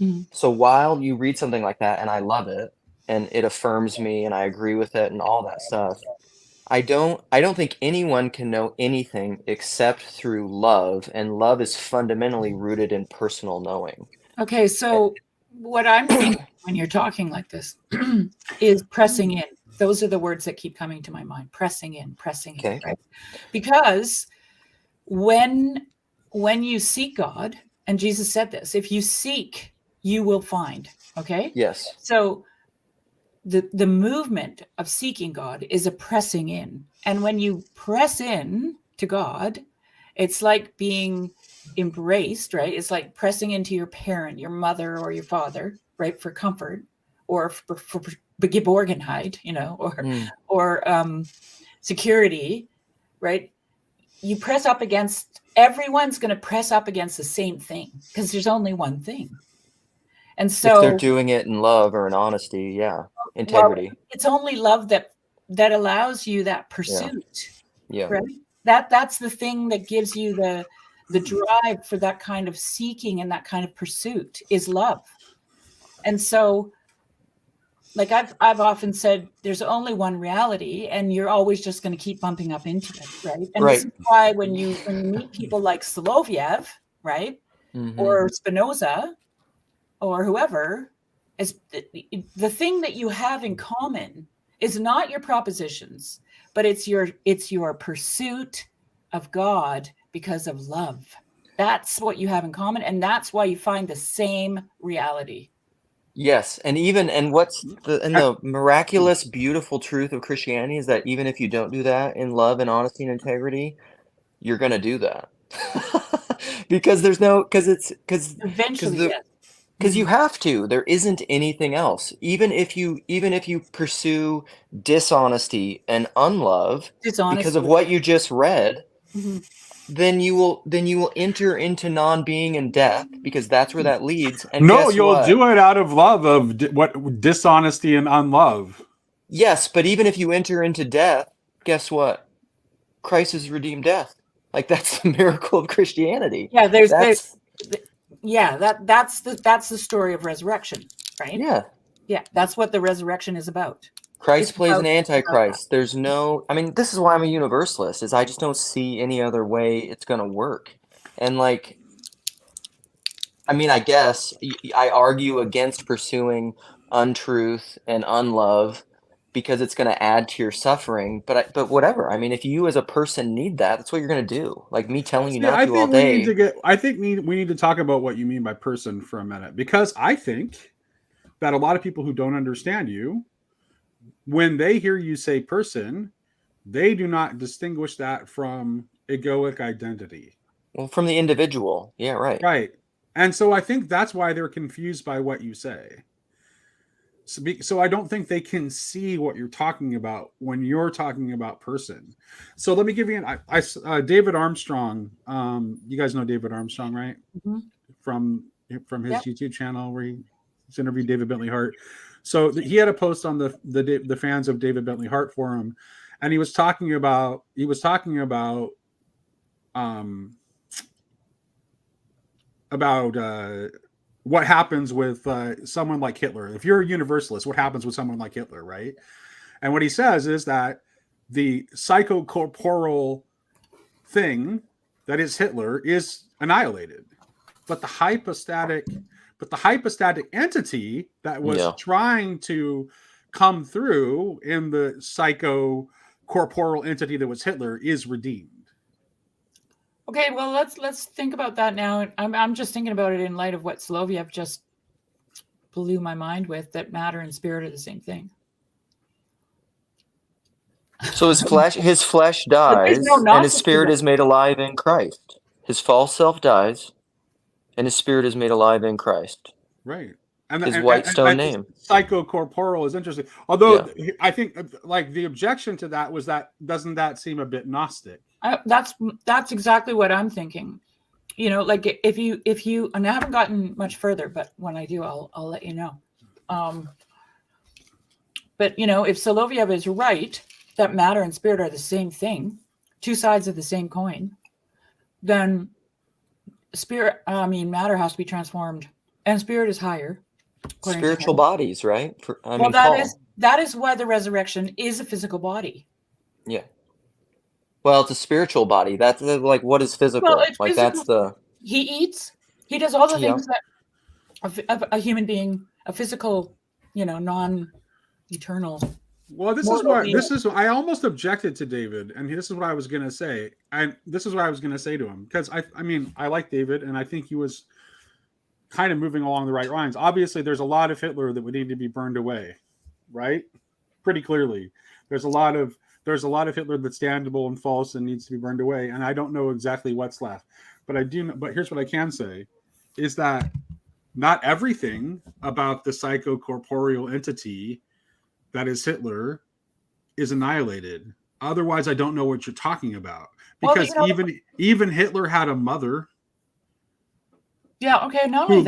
Mm-hmm. So while you read something like that and I love it and it affirms me and I agree with it and all that stuff, I don't think anyone can know anything except through love, and love is fundamentally rooted in personal knowing. Okay, so what I'm thinking when you're talking like this is pressing in. Those are the words that keep coming to my mind. Pressing in, Okay. right? Because when you seek God, and Jesus said this, if you seek, you will find. Okay? Yes. So the movement of seeking God is a pressing in. And when you press in to God, it's like being embraced, right? It's like pressing into your parent, your mother or your father, right? For comfort or for Geborgenheit, or security, right? You press up against, everyone's going to press up against the same thing because there's only one thing. And so if they're doing it in love or in honesty, integrity. Well, it's only love that allows you that pursuit. Yeah. Right? That's the thing that gives you the drive for that kind of seeking and that kind of pursuit is love. And so like I've often said, there's only one reality, and you're always just going to keep bumping up into it, right? And this is why when you meet people like Soloviev, right, or Spinoza, or whoever, is the thing that you have in common is not your propositions, but it's your pursuit of God because of love. That's what you have in common, and that's why you find the same reality. Yes, and what's the miraculous, beautiful truth of Christianity is that even if you don't do that in love and honesty and integrity, you're gonna do that. Because Eventually, yes. because you have to. There isn't anything else. Even if you pursue dishonesty and unlove because of what you just read, then you will enter into non-being and death, because that's where that leads. And no, guess you'll what? do it out of love of what dishonesty and unlove. Yes, but even if you enter into death, guess what? Christ has redeemed death. Like, that's the miracle of Christianity. Yeah, that's the story of resurrection, right? Yeah, that's what the resurrection is about. Christ plays an antichrist. There's no, I mean, this is why I'm a universalist, is I just don't see any other way it's going to work. And like, I mean, I guess I argue against pursuing untruth and unlove because it's going to add to your suffering. But whatever. I mean, if you as a person need that, that's what you're going to do. Like me telling you not to all day. I think we need to talk about what you mean by person for a minute, because I think that a lot of people who don't understand you, when they hear you say person, they do not distinguish that from egoic identity. Well, from the individual. Yeah, right. Right. And so I think that's why they're confused by what you say. So I don't think they can see what you're talking about when you're talking about person. So let me give you David Armstrong. You guys know David Armstrong, right? Mm-hmm. From his YouTube channel where he's interviewed David Bentley Hart. So he had a post on the fans of David Bentley Hart forum, and he was talking about what happens with someone like Hitler. If you're a universalist, what happens with someone like Hitler, right? And what he says is that the psychocorporal thing that is Hitler is annihilated, but the hypostatic entity that was trying to come through in the psychocorporal entity that was Hitler is redeemed. Okay, well, let's think about that now. I'm just thinking about it in light of what Soloviev just blew my mind with, that matter and spirit are the same thing. So his flesh dies, and his spirit is made alive in Christ. His false self dies, and his spirit is made alive in Christ. Right. His white stone name. Psychocorporal is interesting. Although I think like the objection to that was that doesn't that seem a bit Gnostic? That's exactly what I'm thinking. You know, like if you and I haven't gotten much further, but when I do, I'll let you know. But you know, if Soloviev is right that matter and spirit are the same thing, two sides of the same coin, then matter has to be transformed, and spirit is higher. Spiritual bodies, right? That is why the resurrection is a physical body. Yeah. Well, it's a spiritual body. That's like, what is physical? Well, it's like physical. He eats. He does all the things that a human being, a physical, non-eternal. Well, I almost objected to David, and this is what I was going to say. And this is what I was going to say to him, because I like David, and I think he was kind of moving along the right lines. Obviously, there's a lot of Hitler that would need to be burned away, right? Pretty clearly. There's a lot of Hitler that's damnable and false and needs to be burned away, and I don't know exactly what's left. But here's what I can say, is that not everything about the psychocorporeal entity that is Hitler is annihilated. Otherwise, I don't know what you're talking about. Because even Hitler had a mother. Yeah, okay, who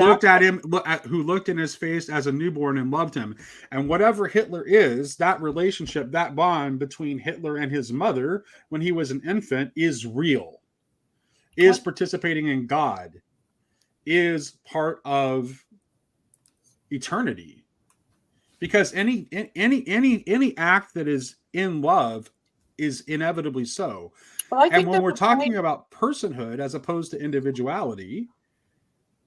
looked in his face as a newborn and loved him. And whatever Hitler is, that relationship, that bond between Hitler and his mother when he was an infant is real, is participating in God, is part of eternity. because any act that is in love is inevitably so. Well, I And think when that we're the talking point- about personhood as opposed to individuality,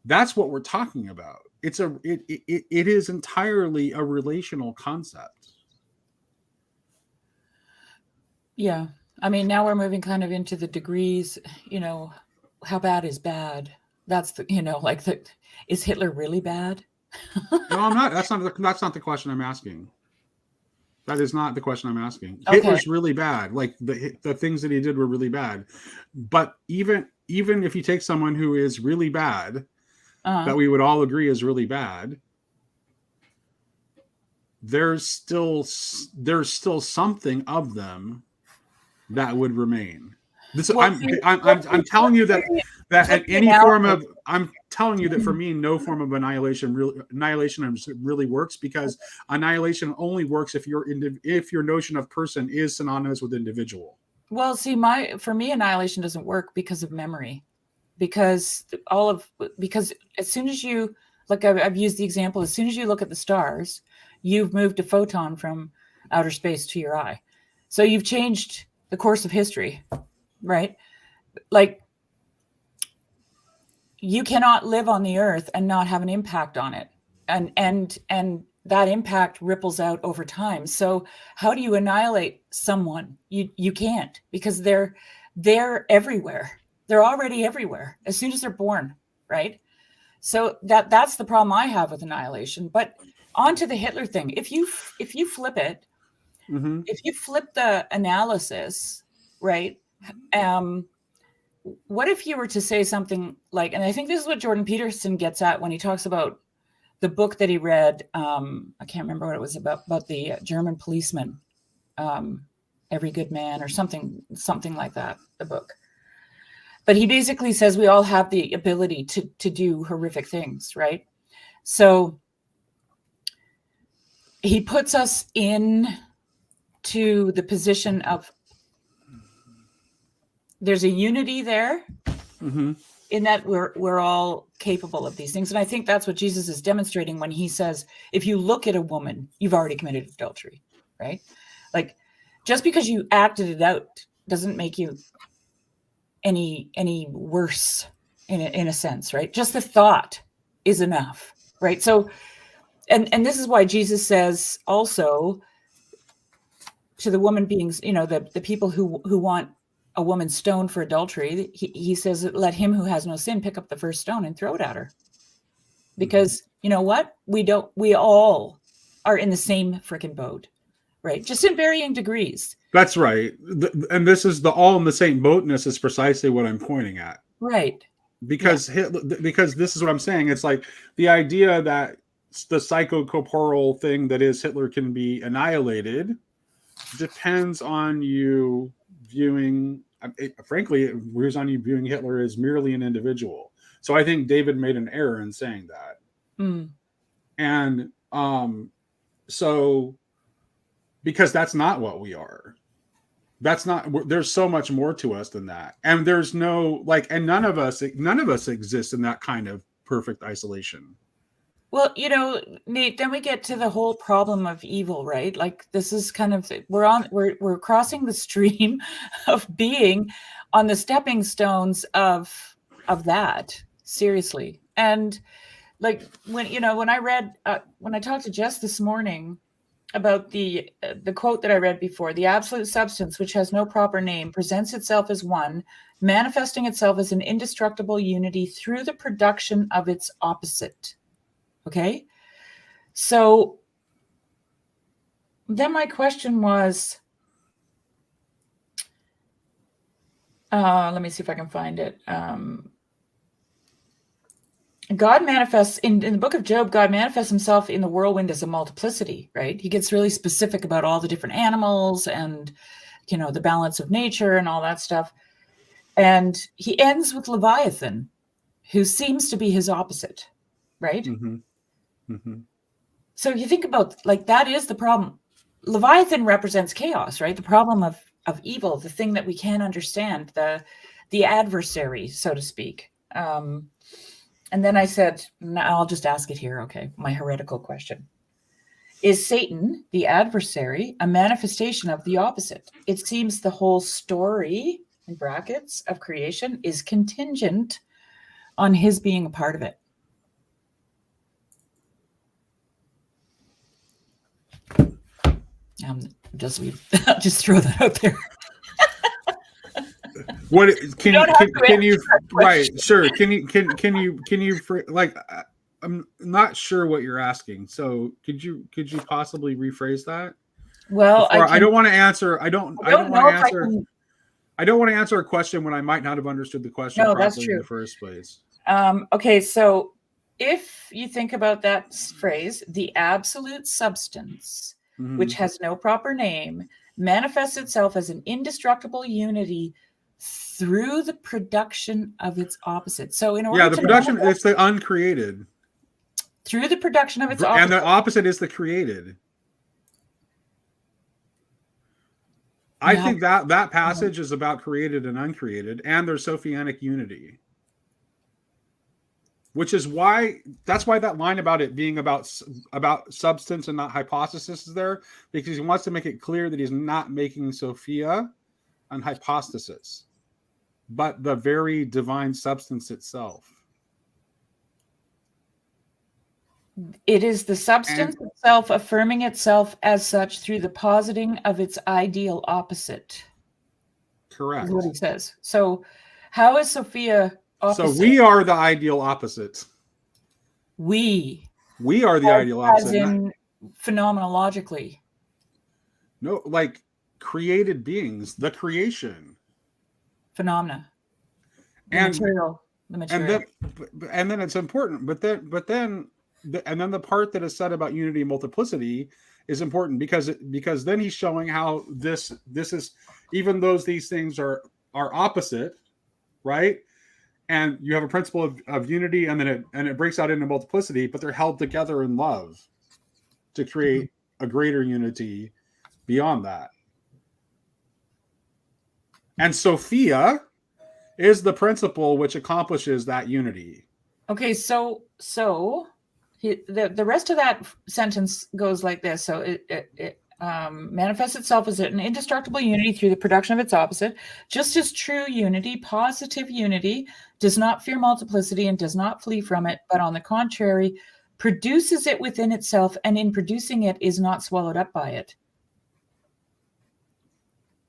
that's what we're talking about. It is entirely a relational concept. Yeah. I mean, now we're moving kind of into the degrees, you know, how bad is bad? That's the, you know, like is Hitler really bad? No, I'm not. That's not the question I'm asking. That is not the question I'm asking. Okay. Hitler's really bad. Like the things that he did were really bad. But even if you take someone who is really bad, that we would all agree is really bad, there's still something of them that would remain. I'm telling you that at any form of I'm telling you that for me, no form of annihilation really works, because annihilation only works if your notion of person is synonymous with individual. Well, see, for me, annihilation doesn't work because of memory, because as soon as you, like I've used the example, as soon as you look at the stars, you've moved a photon from outer space to your eye. So you've changed the course of history, right? Like, you cannot live on the earth and not have an impact on it. And that impact ripples out over time. So how do you annihilate someone? You can't, because they're everywhere. They're already everywhere as soon as they're born, right? So that's the problem I have with annihilation. But on to the Hitler thing. If you flip it, Mm-hmm. if you flip the analysis, right? What if you were to say something like, and I think this is what Jordan Peterson gets at when he talks about the book that he read. I can't remember what it was about the German policeman, Every Good Man, or something like that, the book. But he basically says we all have the ability to do horrific things, right? So he puts us in to the position of, there's a unity there, Mm-hmm. in that we're all capable of these things. And I think that's what Jesus is demonstrating when he says, if you look at a woman, you've already committed adultery, right? Like, just because you acted it out doesn't make you any worse in a sense, right? Just the thought is enough, right? So, and this is why Jesus says also to the woman beings, you know, the people who want a woman stoned for adultery, he says, let him who has no sin pick up the first stone and throw it at her. Because you know what? We all are in the same freaking boat, right? Just in varying degrees. That's right. And this is the all in the same boatness is precisely what I'm pointing at. Right. Because because this is what I'm saying. It's like the idea that the psychocorporeal thing that is Hitler can be annihilated depends on you viewing, frankly, it was on you viewing Hitler as merely an individual. So I think David made an error in saying that. And so, because that's not what we are. That's not, there's so much more to us than that. And there's no, like, and none of us exist in that kind of perfect isolation. Well, you know, Nate, then we get to the whole problem of evil, right? Like, this is kind of, we're crossing the stream of being on the stepping stones of that, seriously. And like, when I talked to Jess this morning about the quote that I read before, the absolute substance, which has no proper name, presents itself as one, manifesting itself as an indestructible unity through the production of its opposite. Okay, so then my question was, let me see if I can find it. God manifests in the book of Job, God manifests himself in the whirlwind as a multiplicity, right? He gets really specific about all the different animals and, you know, the balance of nature and all that stuff. And he ends with Leviathan, who seems to be his opposite, right? Mm-hmm. Mm-hmm. So you think about, like, that is the problem. Leviathan represents chaos, right? The problem of evil, the thing that we can't understand, the adversary, so to speak. And then I said, no, I'll just ask it here. Okay, my heretical question. Is Satan, the adversary, a manifestation of the opposite? It seems the whole story, in brackets, of creation is contingent on his being a part of it. Just throw that out there. What can don't have to can you answer that right? question. Sure. Can you like? I'm not sure what you're asking. So could you possibly rephrase that? Well, I don't want to answer. I don't want to know if I answer. can. I don't want to answer a question when I might not have understood the question No, that's properly in true. the first place. Okay, so if you think about that phrase, the absolute substance, Mhm. which has no proper name, manifests itself as an indestructible unity through the production of its opposite. So in order Yeah, the to production manifest it's the uncreated, through the production of its and opposite, the opposite is the created. I Yeah. think that passage is about created and uncreated, and their Sophianic unity, which is why that line about it being about substance and not hypostasis is there, because he wants to make it clear that he's not making Sophia an hypostasis, but the very divine substance itself. it is the substance itself affirming itself as such through the positing of its ideal opposite. Correct. Is what he says. So how is Sophia opposite? So we are the ideal opposite. We are the ideal as opposite. in phenomenologically. No, like created beings, the creation. Phenomena. The And material. and then it's important, but then the part that is said about unity and multiplicity is important because then he's showing how this is, even though these things are opposite, right? And you have a principle of unity, and then it breaks out into multiplicity, but they're held together in love to create a greater unity beyond that. And Sophia is the principle which accomplishes that unity. Okay, so the rest of that sentence goes like this. So it manifests itself as an indestructible unity through the production of its opposite, just as true unity, positive unity, does not fear multiplicity and does not flee from it, but on the contrary, produces it within itself, and in producing it is not swallowed up by it.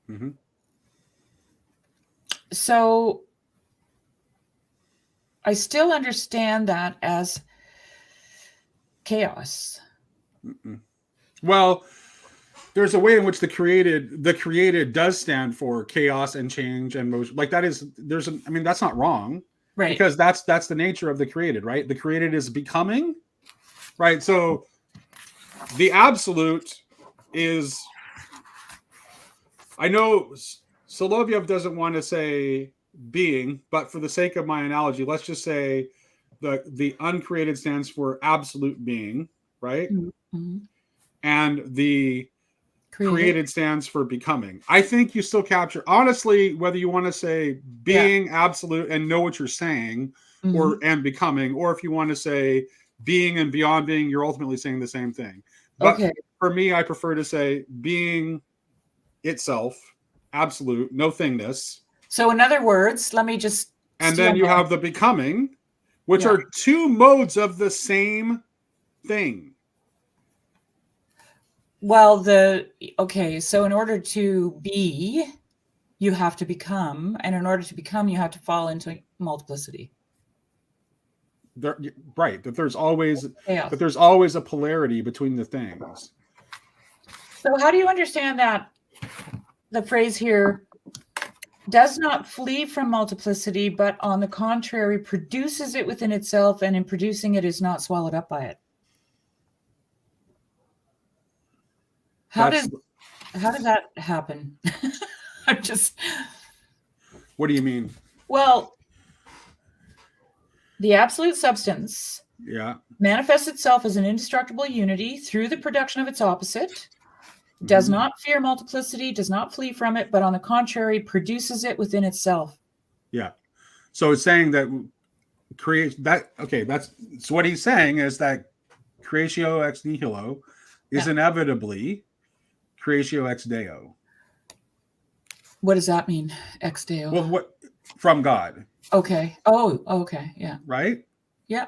Mm-hmm. So I still understand that as chaos. Mm-mm. Well, there's a way in which the created does stand for chaos and change and motion. Like that's not wrong, Right? Because that's the nature of the created, right? The created is becoming, right? So the absolute is, I know Soloviev doesn't want to say being, but for the sake of my analogy, let's just say the uncreated stands for absolute being, right? Mm-hmm. And the created stands for becoming. I think you still capture, honestly, whether you want to say being, absolute, and know what you're saying, and becoming, or if you want to say being and beyond being, you're ultimately saying the same thing. But for me, I prefer to say being itself, absolute, no thingness. So in other words, let me just... And then you have the becoming, which are two modes of the same thing. Well, so in order to be, you have to become, and in order to become, you have to fall into multiplicity. Right, that there's always a polarity between the things. So how do you understand that the phrase here does not flee from multiplicity, but on the contrary, produces it within itself, and in producing it is not swallowed up by it? How does that happen? I'm just... What do you mean? Well, the absolute substance manifests itself as an indestructible unity through the production of its opposite, does not fear multiplicity, does not flee from it, but on the contrary, produces it within itself. Yeah. So it's saying that create that. Okay, that's what he's saying is that creatio ex nihilo, is inevitably creatio ex deo. What does that mean? Ex deo. Well, what from God, Okay. Oh, okay. Yeah. right? Yeah.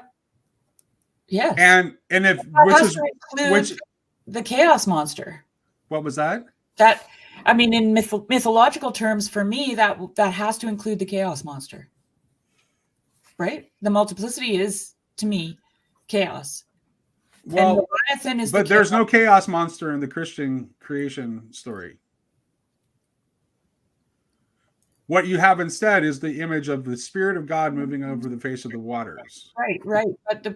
Yes. And if That which has is to include which the chaos monster. what was that? That, I mean, in mythological terms, for me, that has to include the chaos monster, right? The multiplicity is, to me, chaos. And Well, Leviathan is but there's no chaos monster in the Christian creation story. What you have instead is the image of the Spirit of God moving over the face of the waters. right.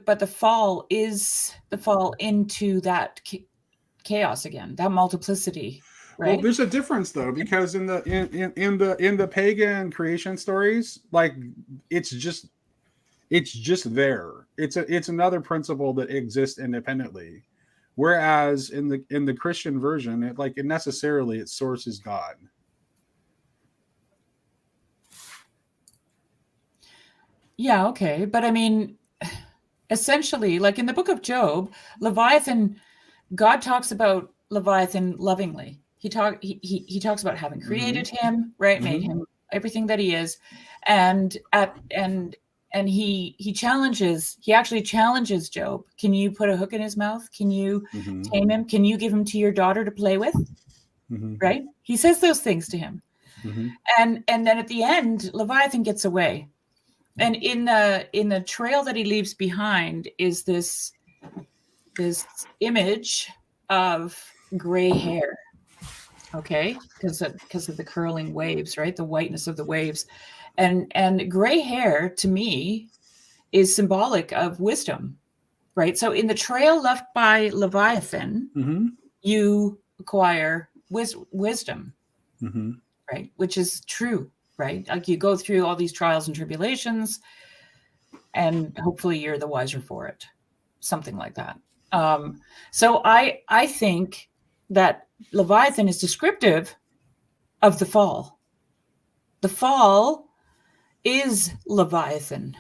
But the fall is the fall into that chaos again, that multiplicity. Right? Well, there's a difference though, because in the pagan creation stories, like it's just there. It's another principle that exists independently. Whereas in the Christian version, it necessarily its source is God. Yeah, okay. But I mean, essentially, like in the book of Job, Leviathan, God talks about Leviathan lovingly. He talks about having created him, right? Made him everything that he is. And he actually challenges Job. Can you put a hook in his mouth? Can you tame him? Can you give him to your daughter to play with? Right? He says those things to him. And then at the end, Leviathan gets away. And in the trail that he leaves behind is this image of gray hair. Okay, because of the curling waves, right? The whiteness of the waves. And gray hair to me is symbolic of wisdom, right? So in the trail left by Leviathan, you acquire wisdom, right? Which is true, right? Like you go through all these trials and tribulations, and hopefully you're the wiser for it, something like that. So I think that Leviathan is descriptive of the fall. The fall is Leviathan.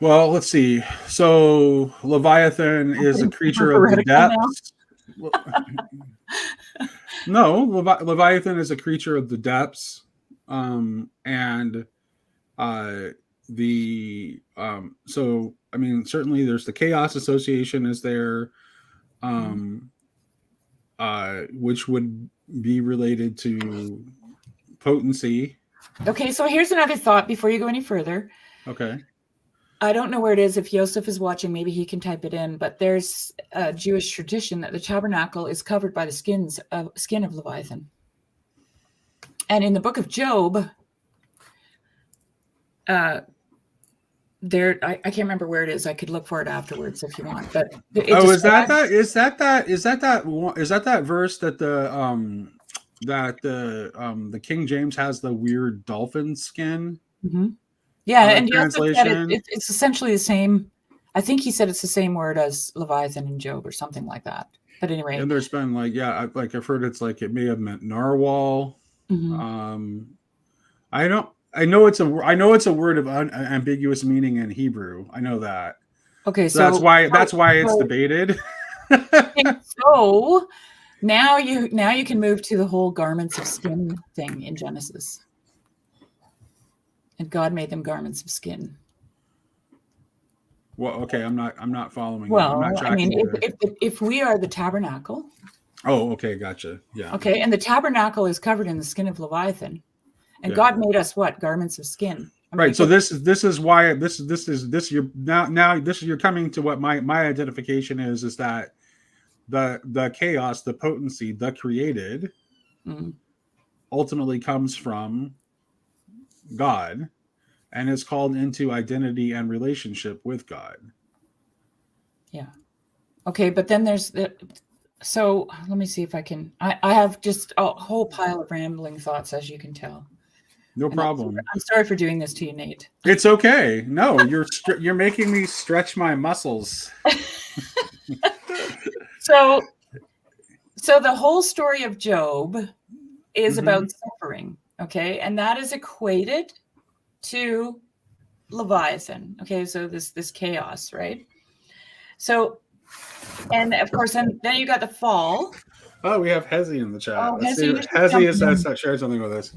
Well, let's see. So Leviathan is a creature of the depths. No, Leviathan is a creature of the depths, and so I mean, certainly there's the chaos association is there, which would be related to potency. Okay, so here's another thought before you go any further. Okay. I don't know where it is. If Yosef is watching, maybe he can type it in. But there's a Jewish tradition that the tabernacle is covered by the skin of Leviathan. And in the book of Job, I can't remember where it is. I could look for it afterwards if you want. But is that verse that the King James has the weird dolphin skin? Yeah, and Yosef said it's essentially the same. I think he said it's the same word as Leviathan and Job or something like that. But anyway, and there's been I've heard it's like it may have meant narwhal. I know it's a word of ambiguous meaning in Hebrew. I know that. Okay, so that's why it's debated. So now you can move to the whole garments of skin thing in Genesis. And God made them garments of skin. Well, okay, I'm not following. Well, I'm not I mean, if we are the tabernacle. Oh, okay, gotcha. Yeah. Okay, and the tabernacle is covered in the skin of Leviathan, and God made us what? Garments of skin. Right. So this is why you're coming to what my identification is that the chaos, the potency, the created, ultimately comes from God, and is called into identity and relationship with God. Yeah. Okay, but then there's so let me see if I can. I have just a whole pile of rambling thoughts, as you can tell. No problem. I'm sorry for doing this to you, Nate. It's okay. No, you're making me stretch my muscles. So the whole story of Job is about suffering, okay? And that is equated to Leviathan, okay? So this chaos, right? So And of course, then you got the fall. Oh, we have Hezi in the chat. Oh, Let's Hezi, see you what should Hezi jump has in. shared something with us.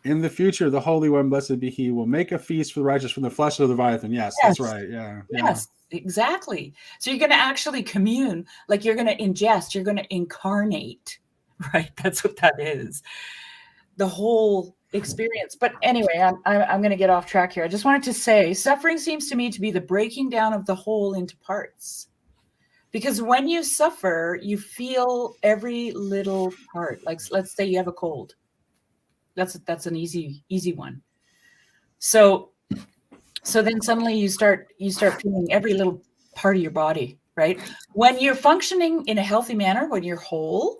In the future, the Holy One, blessed be He, will make a feast for the righteous from the flesh of the Leviathan. Yes, that's right. Yeah. Yes, exactly. So you're going to actually commune, like you're going to ingest, you're going to incarnate, right? That's what that is. The whole experience. But anyway, I'm going to get off track here. I just wanted to say, suffering seems to me to be the breaking down of the whole into parts. Because when you suffer, you feel every little part. Like, let's say you have a cold. That's an easy one. So then suddenly you start feeling every little part of your body, right? When you're functioning in a healthy manner, when you're whole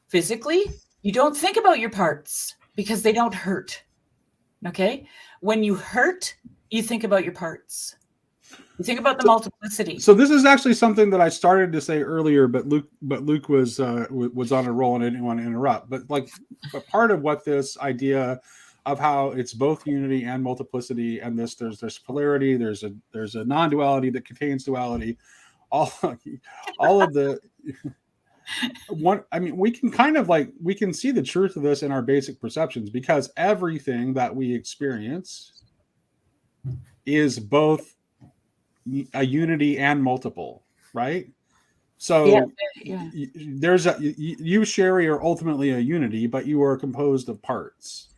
physically, you don't think about your parts because they don't hurt. Okay? When you hurt, you think about your parts. You think about the multiplicity. So this is actually something that I started to say earlier, but Luke was on a roll and I didn't want to interrupt. But part of what this idea of how it's both unity and multiplicity, and there's polarity, there's a non-duality that contains duality, all of the one. I mean, we can kind of we can see the truth of this in our basic perceptions, because everything that we experience is both a unity and multiple, right? So there's you, Sherry, are ultimately a unity, but you are composed of parts,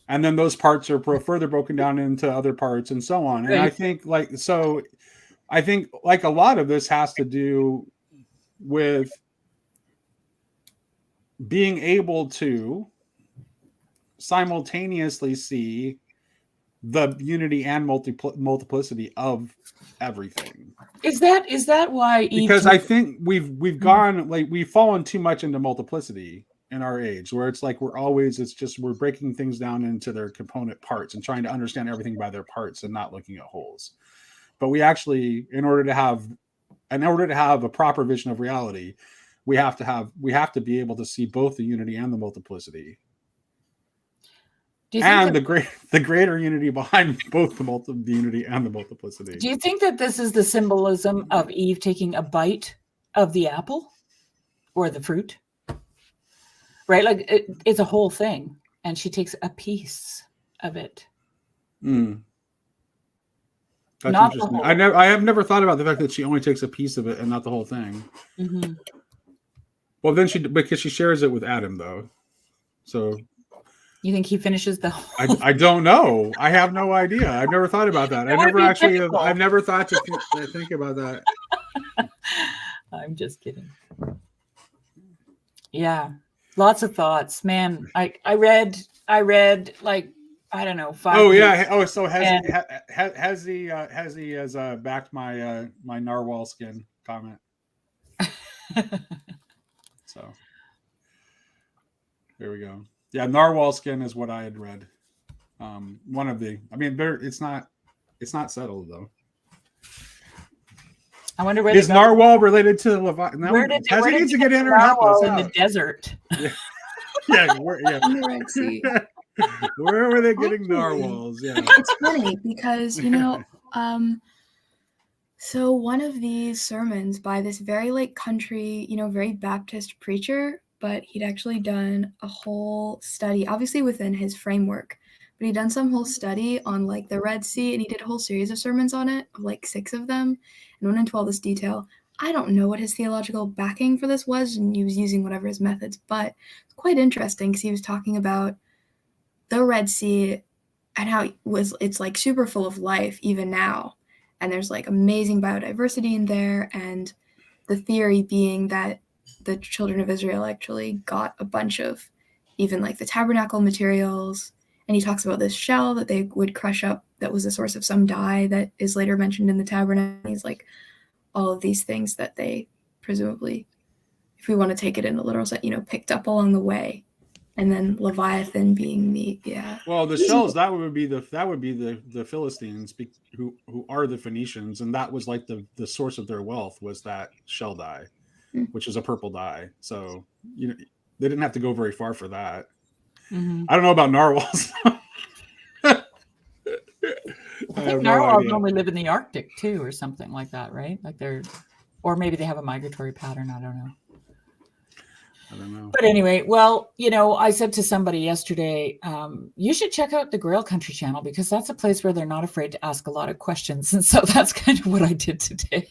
and then those parts are further broken down into other parts and so on. And I think I think a lot of this has to do with being able to simultaneously see the unity and multiplicity of everything. Is that why Eve? Because I think we've gone we've fallen too much into multiplicity in our age, where it's we're breaking things down into their component parts and trying to understand everything by their parts and not looking at wholes. But we actually, in order to have a proper vision of reality, we have to be able to see both the unity and the multiplicity. And the greater unity behind both the unity and the multiplicity. Do you think that this is the symbolism of Eve taking a bite of the apple or the fruit? Right? Like it's a whole thing, and she takes a piece of it. That's not interesting. I have never thought about the fact that she only takes a piece of it and not the whole thing. Mm-hmm. Well, because she shares it with Adam, though. So you think he finishes the whole I don't know. I have no idea. I've never thought about that. I've never thought to think about that. I'm just kidding. Yeah. Lots of thoughts, man. I read like, I don't know, 5 Oh yeah. Oh, so Hezi has backed my my narwhal skin comment. So there we go. Yeah, narwhal skin is what I had read. One of the. I mean, it's not settled though. I wonder where is narwhal related to the Leviathan? Where did he needs to get in there and help us in out. The desert? Yeah, in the Red Sea. Where were they getting narwhals? Yeah, it's funny because so one of these sermons by this very country, very Baptist preacher, but he'd actually done a whole study, obviously within his framework, but he'd done some whole study on the Red Sea, and he did a whole series of sermons on it, of 6 of them, and went into all this detail. I don't know what his theological backing for this was, and he was using whatever his methods, but it's quite interesting because he was talking about the Red Sea and how it's super full of life even now, and there's amazing biodiversity in there, and the theory being that the children of Israel actually got a bunch of even the tabernacle materials, and he talks about this shell that they would crush up that was the source of some dye that is later mentioned in the tabernacle. He's all of these things that they presumably, if we want to take it in the literal sense, picked up along the way. And then Leviathan being Well, the shells that would be the Philistines who are the Phoenicians, and that was the source of their wealth was that shell dye, which is a purple dye. So they didn't have to go very far for that. Mm-hmm. I don't know about narwhals. Well, think no narwhals idea. only live in the Arctic too, or something like that, right? Like or maybe they have a migratory pattern. I don't know. I don't know. But anyway, well, I said to somebody yesterday, you should check out the Grail Country channel because that's a place where they're not afraid to ask a lot of questions. And so that's kind of what I did today.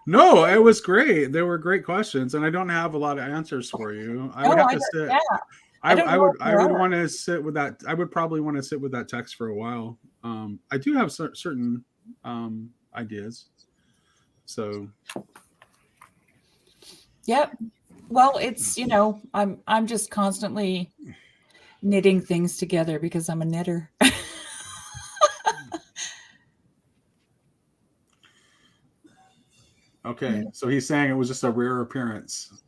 No, it was great. There were great questions, and I don't have a lot of answers for you. I would have to sit. Yeah. I would forever. want to sit with that. I would probably want to sit with that text for a while. I do have certain ideas. So. Yep. Well, it's, I'm just constantly knitting things together because I'm a knitter. Okay, so he's saying it was just a rare appearance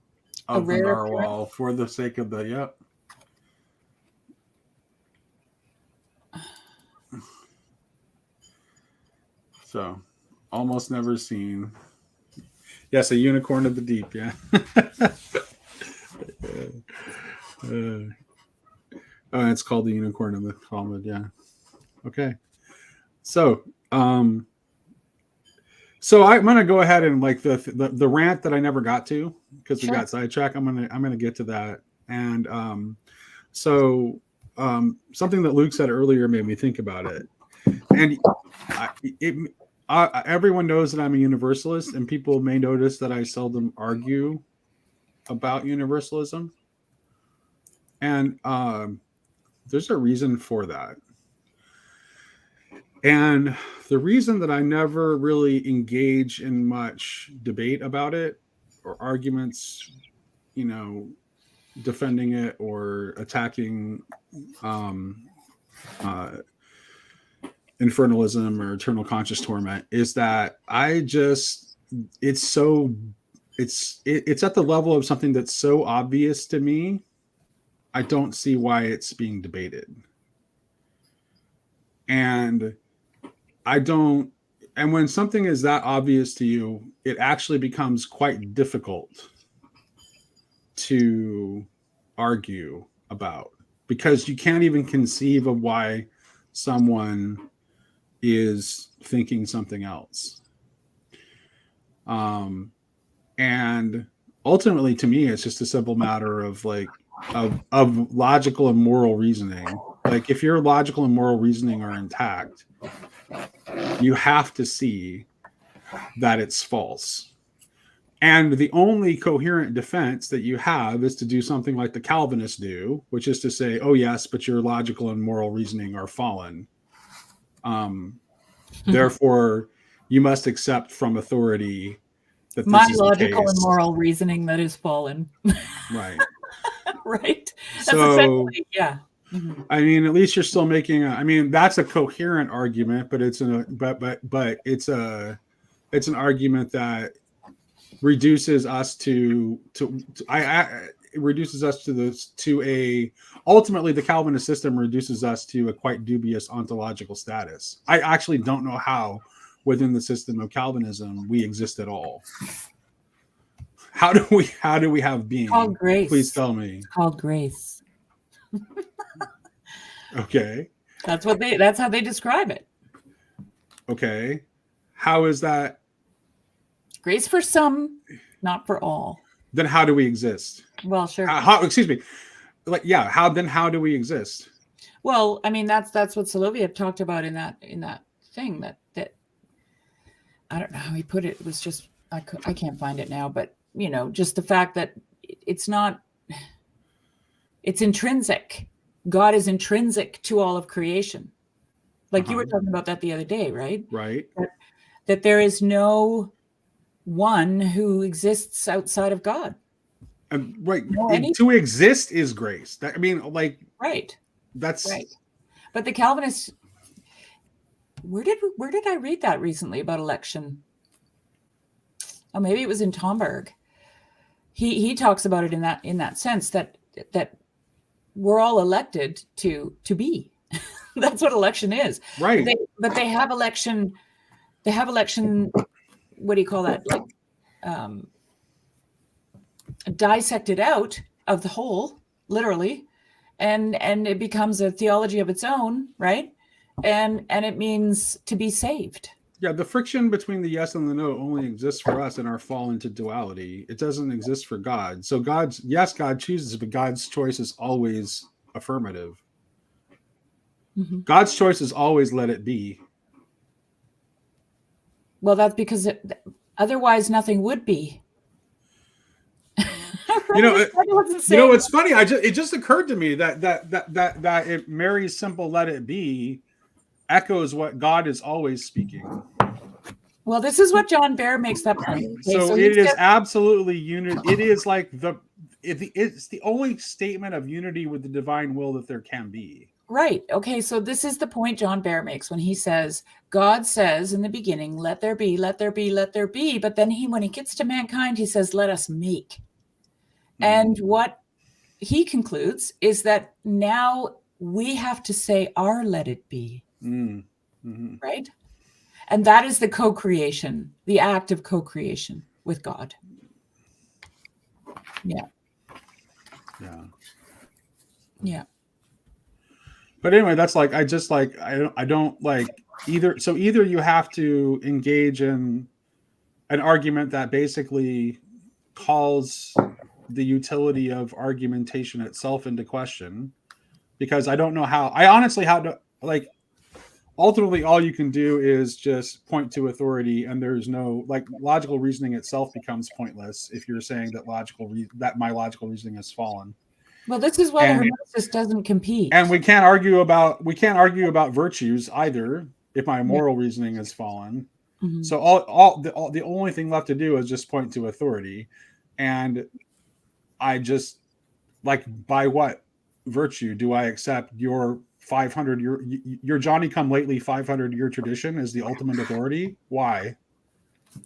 of the narwhal for the sake of the, yep. So, almost never seen. Yes, a unicorn of the deep, yeah. It's called the unicorn of the Talmud, yeah. Okay. So, so I'm gonna go ahead and like the rant that I never got to because we got sidetracked. I'm gonna get to that. And something that Luke said earlier made me think about it. And everyone knows that I'm a universalist, and people may notice that I seldom argue about universalism. And there's a reason for that. And the reason that I never really engage in much debate about it or arguments, defending it or attacking infernalism or eternal conscious torment is that it's at the level of something that's so obvious to me. I don't see why it's being debated. And when something is that obvious to you, it actually becomes quite difficult to argue about because you can't even conceive of why someone is thinking something else. And ultimately to me, it's just a simple matter of of logical and moral reasoning. Like if your logical and moral reasoning are intact, you have to see that it's false. And the only coherent defense that you have is to do something like the Calvinists do, which is to say, oh yes, but your logical and moral reasoning are fallen. Therefore, you must accept from authority that my this is logical the case. and moral reasoning that is fallen. Right. Right. That's So, essentially, yeah. Mm-hmm. I mean, at least you're still making that's a coherent argument, but it's it's an argument that reduces us ultimately the Calvinist system reduces us to a quite dubious ontological status. I actually don't know how within the system of Calvinism we exist at all. How do we have being? It's called grace. Please tell me. It's called grace. Okay. That's how they describe it. Okay. How is that? Grace for some, not for all. Then how do we exist? Well, sure. Excuse me. How do we exist? Well, I mean, that's what Soloviev talked about in that thing that I don't know how he put it. It was just, I can't find it now, but just the fact that it's intrinsic. God is intrinsic to all of creation. Like you were talking about that the other day, right? Right. That there is no one who exists outside of God. Right. To exist is grace. Right. That's right. But the Calvinists, where did I read that recently about election? Oh, maybe it was in Tomberg. He talks about it in that sense that we're all elected to be. That's what election is. Right. But they have election. What do you call that? Like dissected out of the whole, literally, and it becomes a theology of its own, right? and it means to be saved. Yeah, the friction between the yes and the no only exists for us in our fall into duality. It doesn't exist for God. So God chooses, but God's choice is always affirmative. God's choice is always let it be. Well, that's because otherwise nothing would be. You know, it's funny. It just occurred to me that it Mary's simple "let it be" echoes what God is always speaking. Well, this is what John Bear makes that point. Okay, so it is absolutely unity. It is like it's the only statement of unity with the divine will that there can be. Right. Okay. So this is the point John Bear makes when he says, God says in the beginning, let there be, let there be, let there be. But then when he gets to mankind, he says, let us make. And what he concludes is that now we have to say our let it be. Right. And that is the co-creation, the act of co-creation with God. Yeah. Yeah. Yeah. But anyway, that's like, I don't like either. So either you have to engage in an argument that basically calls the utility of argumentation itself into question, because I don't know how, I honestly how to, like, ultimately all you can do is just point to authority, and there's no, like, logical reasoning itself becomes pointless if you're saying that my logical reasoning has fallen. Well, this is why the hermeticist doesn't compete. And we can't argue about virtues either if my moral reasoning has fallen. So the only thing left to do is just point to authority. And I just, like, by what virtue do I accept your 500 your Johnny come lately 500 year tradition as the ultimate authority? Why?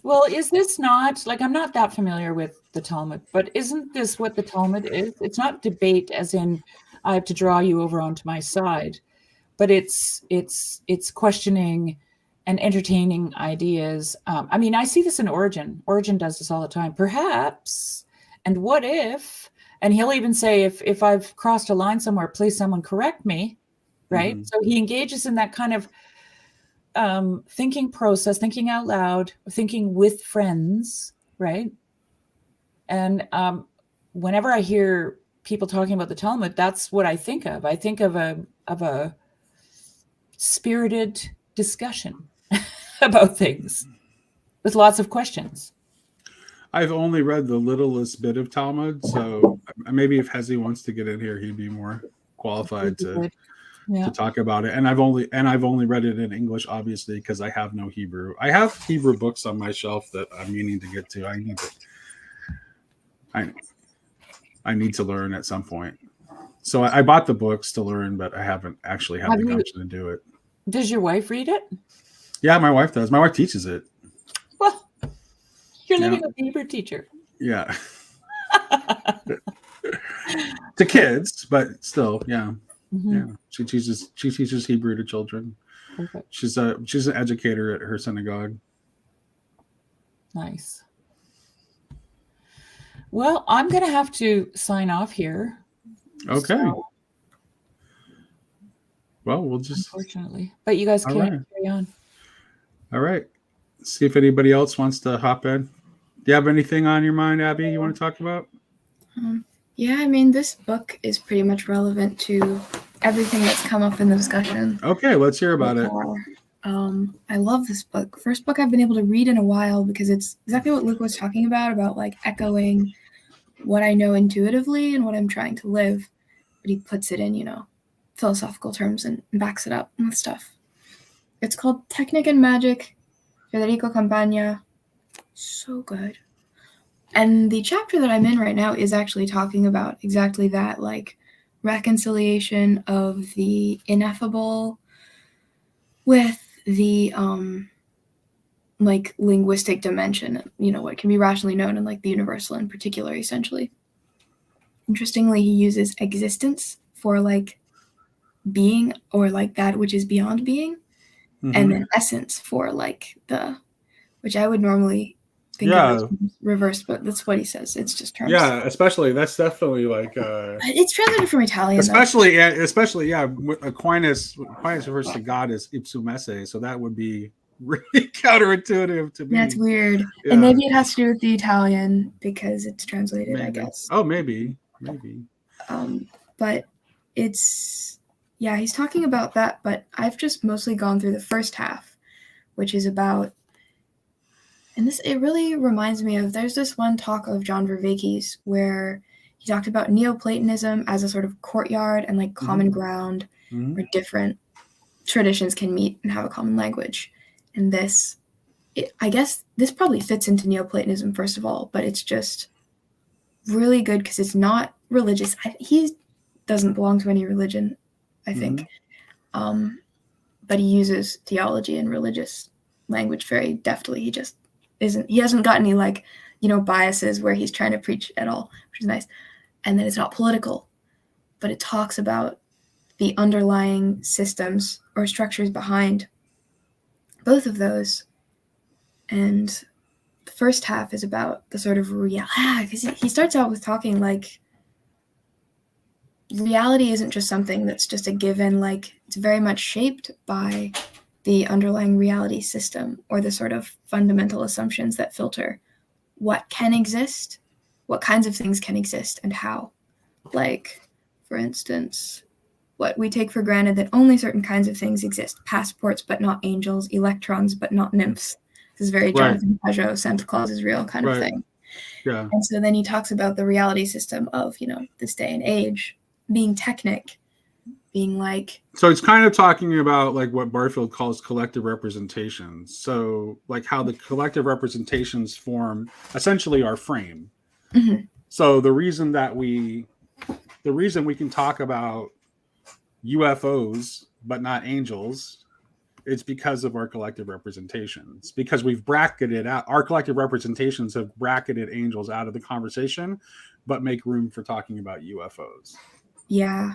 Well, is this not, like, I'm not that familiar with the Talmud, but isn't this what the Talmud is? It's not debate as in I have to draw you over onto my side, but it's questioning and entertaining ideas. I mean, I see this in Origen. Origen does this all the time. Perhaps, and what if, and he'll even say, if I've crossed a line somewhere, please someone correct me, right? So he engages in that kind of thinking process, thinking out loud, thinking with friends, right? And whenever I hear people talking about the Talmud, that's what I think of. I think of a spirited discussion about things with lots of questions. I've only read the littlest bit of Talmud, so maybe if Hezi wants to get in here, he'd be more qualified to talk about it. And I've only read it in English, obviously, because I have no Hebrew. I have Hebrew books on my shelf that I'm meaning to get to. I need to learn at some point. So I bought the books to learn, but I haven't actually had the gumption to do it. Does your wife read it? Yeah, my wife does. My wife teaches it. Well, you're living with a Hebrew teacher. Yeah. To kids, but still, yeah. Yeah, she teaches Hebrew to children. Perfect. She's an educator at her synagogue. Nice. Well, I'm going to have to sign off here. Okay. So, well, we'll just, unfortunately, but you guys can carry on. All right. See if anybody else wants to hop in. Do you have anything on your mind, Abby, you want to talk about? Yeah, I mean, this book is pretty much relevant to everything that's come up in the discussion. Okay, let's hear about it. I love this book. First book I've been able to read in a while because it's exactly what Luke was talking about like echoing what I know intuitively and what I'm trying to live. But he puts it in, philosophical terms and backs it up with stuff. It's called Technic and Magic, Federico Campagna. So good. And the chapter that I'm in right now is actually talking about exactly that, like reconciliation of the ineffable with the like linguistic dimension, what can be rationally known and like the universal in particular, essentially. Interestingly, he uses existence for like being or like that which is beyond being, and then essence for like which I would normally think Yeah. of it as reversed, but that's what he says. It's just terms. Yeah, especially that's definitely like It's translated from Italian, especially yeah, Aquinas refers to God as ipsum esse, so that would be really counterintuitive to me. Yeah, it's weird. Yeah. And maybe it has to do with the Italian because it's translated, I guess. Oh, maybe. But it's, yeah, he's talking about that, but I've just mostly gone through the first half, which is about, and this, it really reminds me of, there's this one talk of John Vervaeke's where he talked about Neoplatonism as a sort of courtyard and like common ground where different traditions can meet and have a common language. And this, I guess this probably fits into Neoplatonism first of all, but it's just really good because it's not religious. He doesn't belong to any religion, I think. But he uses theology and religious language very deftly. He hasn't got any like, biases where he's trying to preach at all, which is nice. And then it's not political, but it talks about the underlying systems or structures behind both of those. And the first half is about the sort of reality, because he starts out with talking like reality isn't just something that's just a given, like it's very much shaped by the underlying reality system or the sort of fundamental assumptions that filter what can exist, what kinds of things can exist, and how. Like, for instance, what we take for granted that only certain kinds of things exist: passports but not angels, electrons but not nymphs. This is very Jonathan Peugeot, Santa Claus is real kind of thing. Yeah. And so then he talks about the reality system of, this day and age being technic, being like... So it's kind of talking about like what Barfield calls collective representations. So like how the collective representations form essentially our frame. So the reason we can talk about UFOs but not angels, it's because of our collective representations, because we've bracketed out, our collective representations have bracketed angels out of the conversation, but make room for talking about UFOs. Yeah.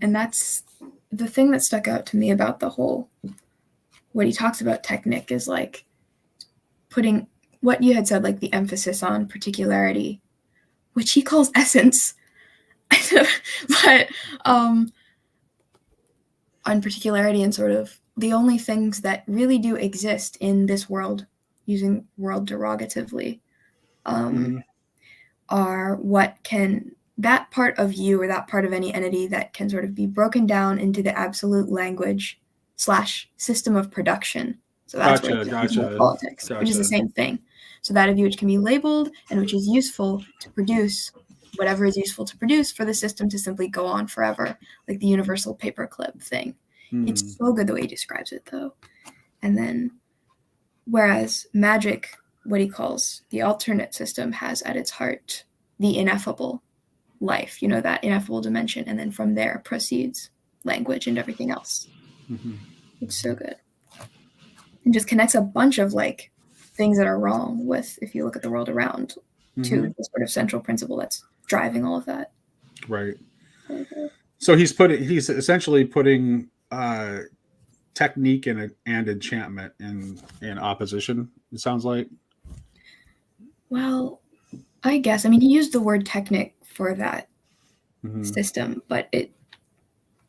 And that's the thing that stuck out to me about the whole, what he talks about technic is like putting what you had said, like the emphasis on particularity, which he calls essence, but on particularity and sort of the only things that really do exist in this world, using world derogatively, are what can, that part of you or that part of any entity that can sort of be broken down into the absolute language / system of production. So that's gotcha. Politics, which is the same thing. So that of you which can be labeled and which is useful to produce whatever is useful to produce for the system to simply go on forever, like the universal paperclip thing. It's so good the way he describes it, though. And then, whereas magic, what he calls the alternate system, has at its heart the ineffable life, that ineffable dimension, and then from there proceeds language and everything else. It's so good. And just connects a bunch of like things that are wrong with, if you look at the world around, to the sort of central principle that's driving all of that. Right. So he's essentially putting technique and enchantment in opposition, it sounds like. Well, I guess. I mean, he used the word technic for that system, but it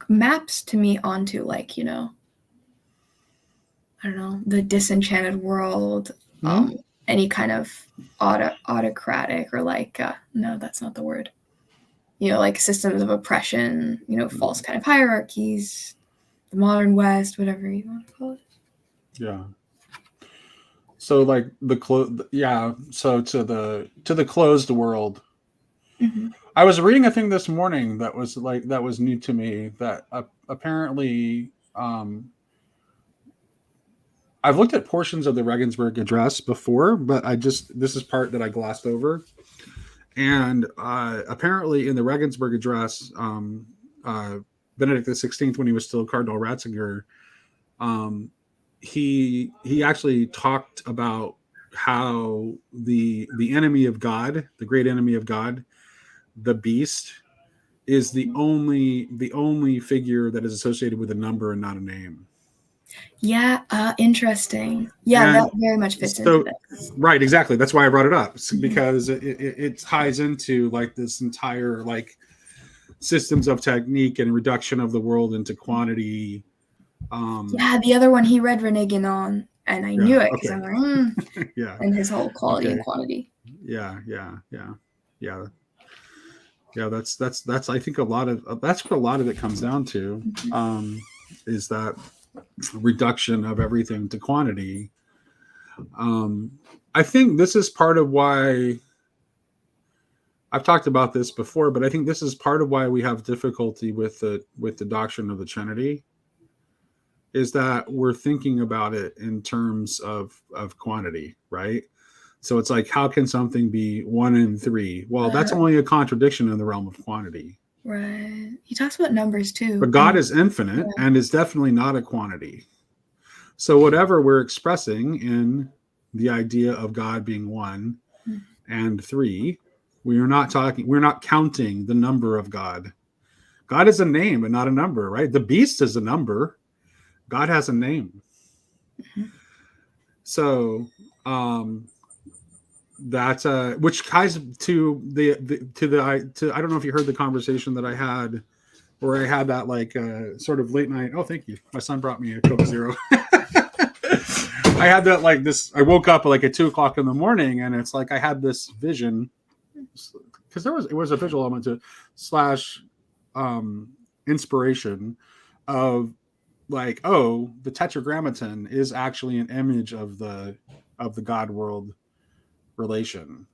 maps to me onto like, I don't know, the disenchanted world, any kind of autocratic or like, no, that's not the word. Like systems of oppression, false kind of hierarchies, the modern West, whatever you want to call it. Yeah. So like so to the closed world. I was reading a thing this morning that was new to me, that apparently I've looked at portions of the Regensburg Address before, but this is part that I glossed over. And apparently in the Regensburg Address, Benedict XVI, when he was still Cardinal Ratzinger, he actually talked about how the enemy of God, the great enemy of God, the beast, is the only figure that is associated with a number and not a name. Yeah, interesting. Yeah, And that very much fits into this. Right, exactly. That's why I brought it up, because it ties into like this entire like systems of technique and reduction of the world into quantity. Yeah, the other one he read Rene Guénon, and I knew it because okay. I'm like, Yeah. and his whole quality and Okay. quantity. Yeah. That's I think a lot of that's what a lot of it comes down to, is that reduction of everything to quantity. I think this is part of why I've talked about this before, but I think this is part of why we have difficulty with the doctrine of the Trinity, is that we're thinking about it in terms of quantity, right? So it's like, how can something be 1 and 3? Well, that's only a contradiction in the realm of quantity. Right. He talks about numbers too. But God is infinite and is definitely not a quantity. So whatever we're expressing in the idea of God being 1 and 3, we're not counting the number of God. God is a name and not a number, right? The beast is a number. God has a name. So that's which ties to I don't know if you heard the conversation that I had, where I had that like sort of late night. Oh, thank you. My son brought me a Coke Zero. I had that like this. I woke up like at 2:00 in the morning, and it's like I had this vision, because it was a visual element to / inspiration of like, oh, the Tetragrammaton is actually an image of the God world relation,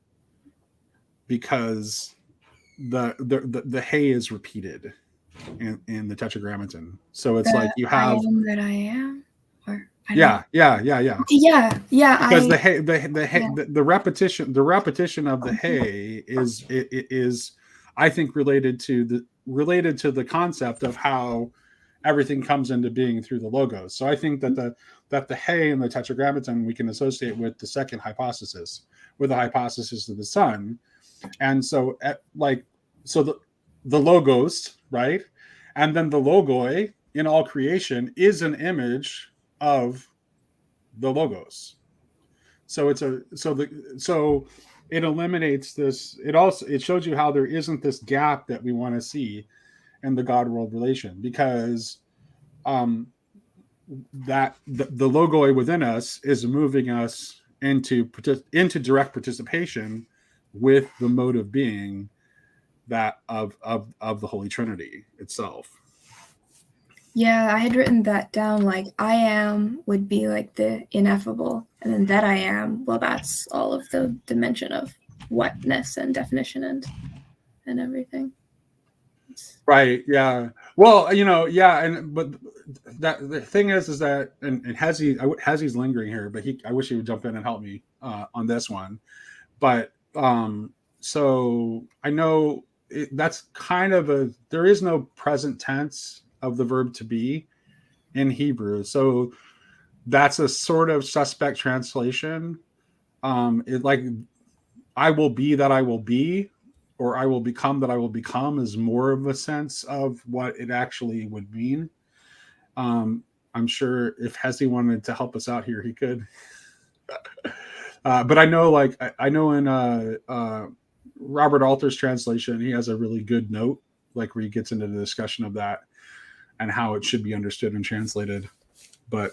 because the hey is repeated in the Tetragrammaton. So it's like you have I am that I am, or I yeah. Because the repetition of the hey is I think related to the concept of how everything comes into being through the logos. So I think that the hey and the Tetragrammaton we can associate with the second hypothesis, with the hypothesis of the Son. And so the logos, right? And then the logoi in all creation is an image of the logos. So it eliminates this. It shows you how there isn't this gap that we want to see in the God world relation, because that the logoi within us is moving us into direct participation with the mode of being that of the Holy Trinity itself. Yeah, I had written that down, like I am would be like the ineffable, and then that I am, well, that's all of the dimension of whatness and definition and everything. Right. Yeah. Well, yeah. But that the thing is that, and Hezzy's lingering here, but I wish he would jump in and help me on this one. But so I know that's kind of there is no present tense of the verb to be in Hebrew. So that's a sort of suspect translation. Like, I will be that I will be, or I will become that I will become, is more of a sense of what it actually would mean. I'm sure if Hezzy wanted to help us out here, he could. But I know, I know in Robert Alter's translation, he has a really good note, like where he gets into the discussion of that and how it should be understood and translated. But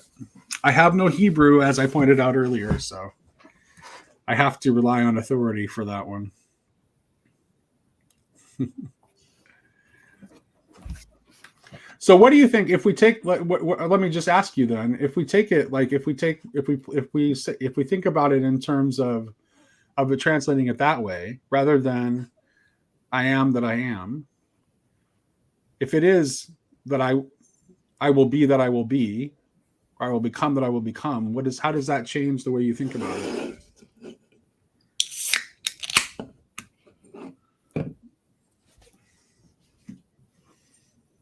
I have no Hebrew, as I pointed out earlier, so I have to rely on authority for that one. So what do you think if we take let me just ask you then, if we take it like if we think about it in terms of it translating it that way, rather than I am that I am, if it is that I will be that I will be, or I will become that I will become, how does that change the way you think about it?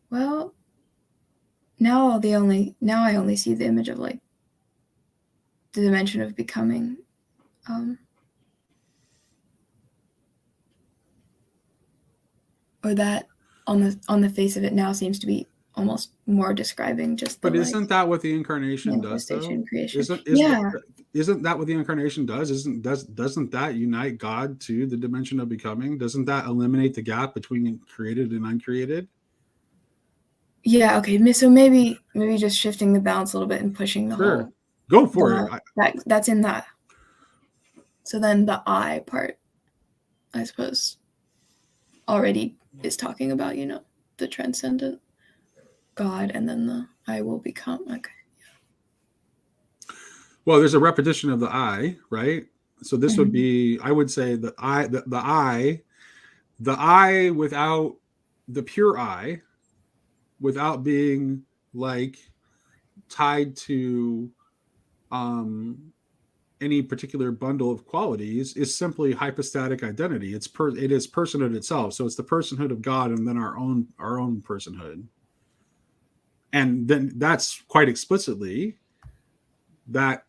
Well, now I only see the image of like the dimension of becoming. Or that on the face of it now seems to be almost more describing just the But isn't that what the incarnation does, though? manifestation, creation. Isn't that what the incarnation does? Doesn't that unite God to the dimension of becoming? Doesn't that eliminate the gap between created and uncreated? Yeah, okay. So maybe just shifting the balance a little bit and pushing the whole. Go for it. That's in that. So then the I part, I suppose, already is talking about, the transcendent God, and then the I will become. Okay. Well, there's a repetition of the I, right? So this would be, I would say, the I without the pure I, without being like tied to any particular bundle of qualities, is simply hypostatic identity. It is personhood itself. So it's the personhood of God, and then our own personhood. And then that's quite explicitly that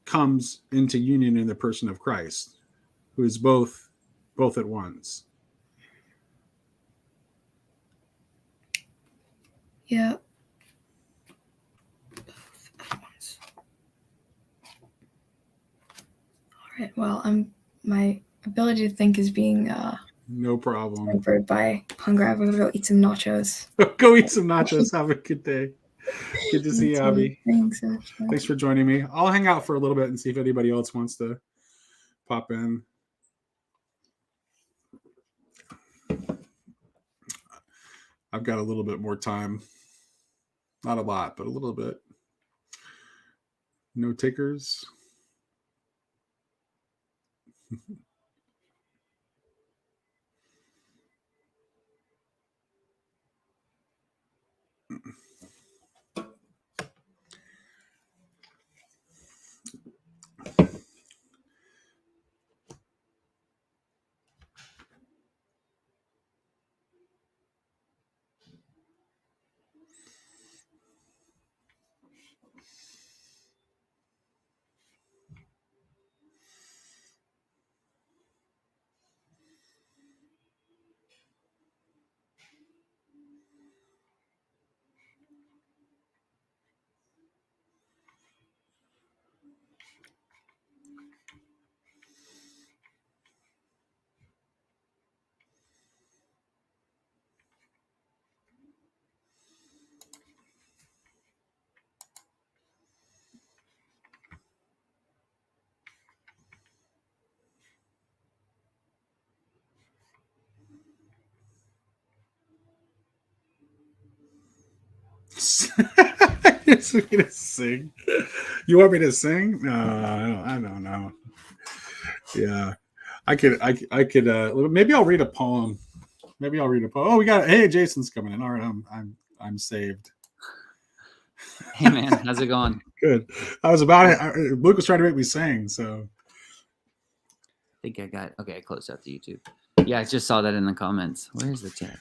comes into union in the person of Christ, who is both at once. Yeah. All right. Well, my ability to think is being no problem tempered by hunger. I'm gonna go eat some nachos. Go eat some nachos. Have a good day. Good to see you, Abby. Thanks. Thanks for joining me. I'll hang out for a little bit and see if anybody else wants to pop in. I've got a little bit more time. Not a lot, but a little bit. No takers. You're gonna sing? You want me to sing? No, I don't know. Yeah, I could. Maybe I'll read a poem. Oh, hey, Jason's coming in. All right, I'm saved. Hey man, how's it going? Good. I was about it. Luke was trying to make me sing, so. I think I got okay. I closed out the YouTube. Yeah, I just saw that in the comments. Where's the chat?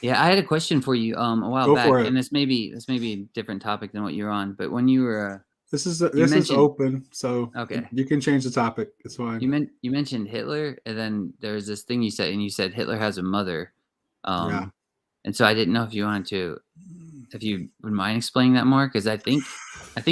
Yeah, I had a question for you a while back, and this may be a different topic than what you're on. But when you were this is open, so okay, you can change the topic. It's fine. You mentioned Hitler, and then there's this thing you said Hitler has a mother, yeah. And so I didn't know if you would mind explaining that more, because I think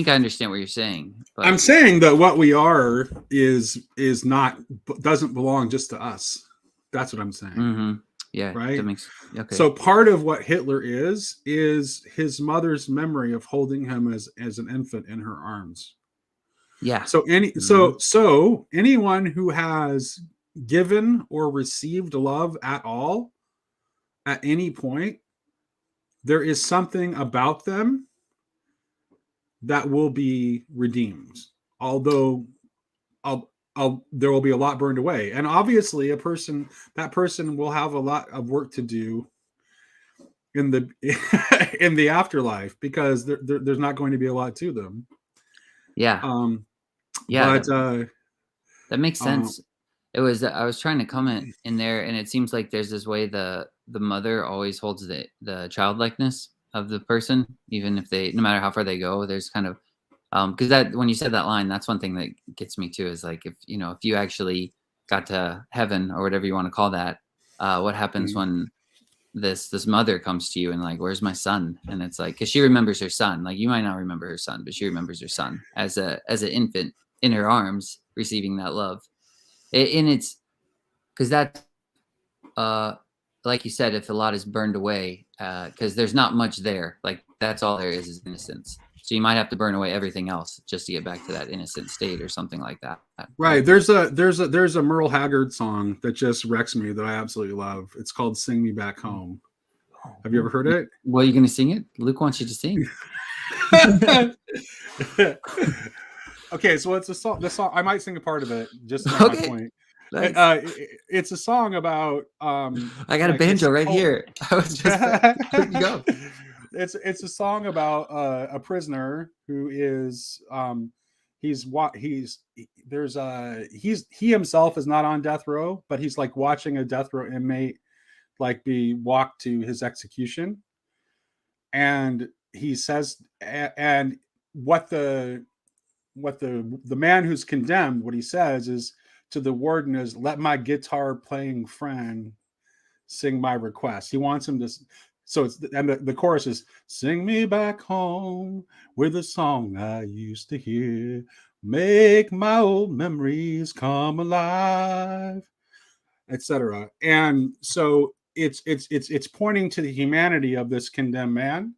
I understand what you're saying. But I'm saying that what we are doesn't belong just to us. That's what I'm saying. Mm-hmm. Yeah. Right. That makes, okay. So part of what Hitler is his mother's memory of holding him as an infant in her arms. Yeah. So so anyone who has given or received love at all, at any point, there is something about them that will be redeemed. Although there will be a lot burned away, and obviously that person will have a lot of work to do in the afterlife, because there's not going to be a lot to them. Yeah. But that makes sense. I was trying to comment in there, and it seems like there's this way the mother always holds the childlikeness of the person, even if no matter how far they go. There's kind of because that when you said that line, that's one thing that gets me too, is like if you actually got to heaven or whatever you want to call that, what happens when this mother comes to you and like, where's my son? And it's like, because she remembers her son. Like, you might not remember her son, but she remembers her son as an infant in her arms receiving that love. And it's because that's like you said, if a lot is burned away, because there's not much there, like that's all there is innocence. So you might have to burn away everything else just to get back to that innocent state or something like that. Right. There's a Merle Haggard song that just wrecks me that I absolutely love. It's called "Sing Me Back Home." Have you ever heard it? Well, you going to sing it? Luke wants you to sing. Okay, so it's a song. The song I might sing a part of it just to make my point. Nice. It's a song about. I got a banjo right here. I was just go. It's a song about a prisoner who is he himself is not on death row, but he's like watching a death row inmate like be walked to his execution, and he says, and what the man who's condemned, what he says is to the warden is, "Let my guitar playing friend sing my request." He wants him to. So it's, and the chorus is, "Sing me back home with a song I used to hear, make my old memories come alive," etc. And so it's pointing to the humanity of this condemned man.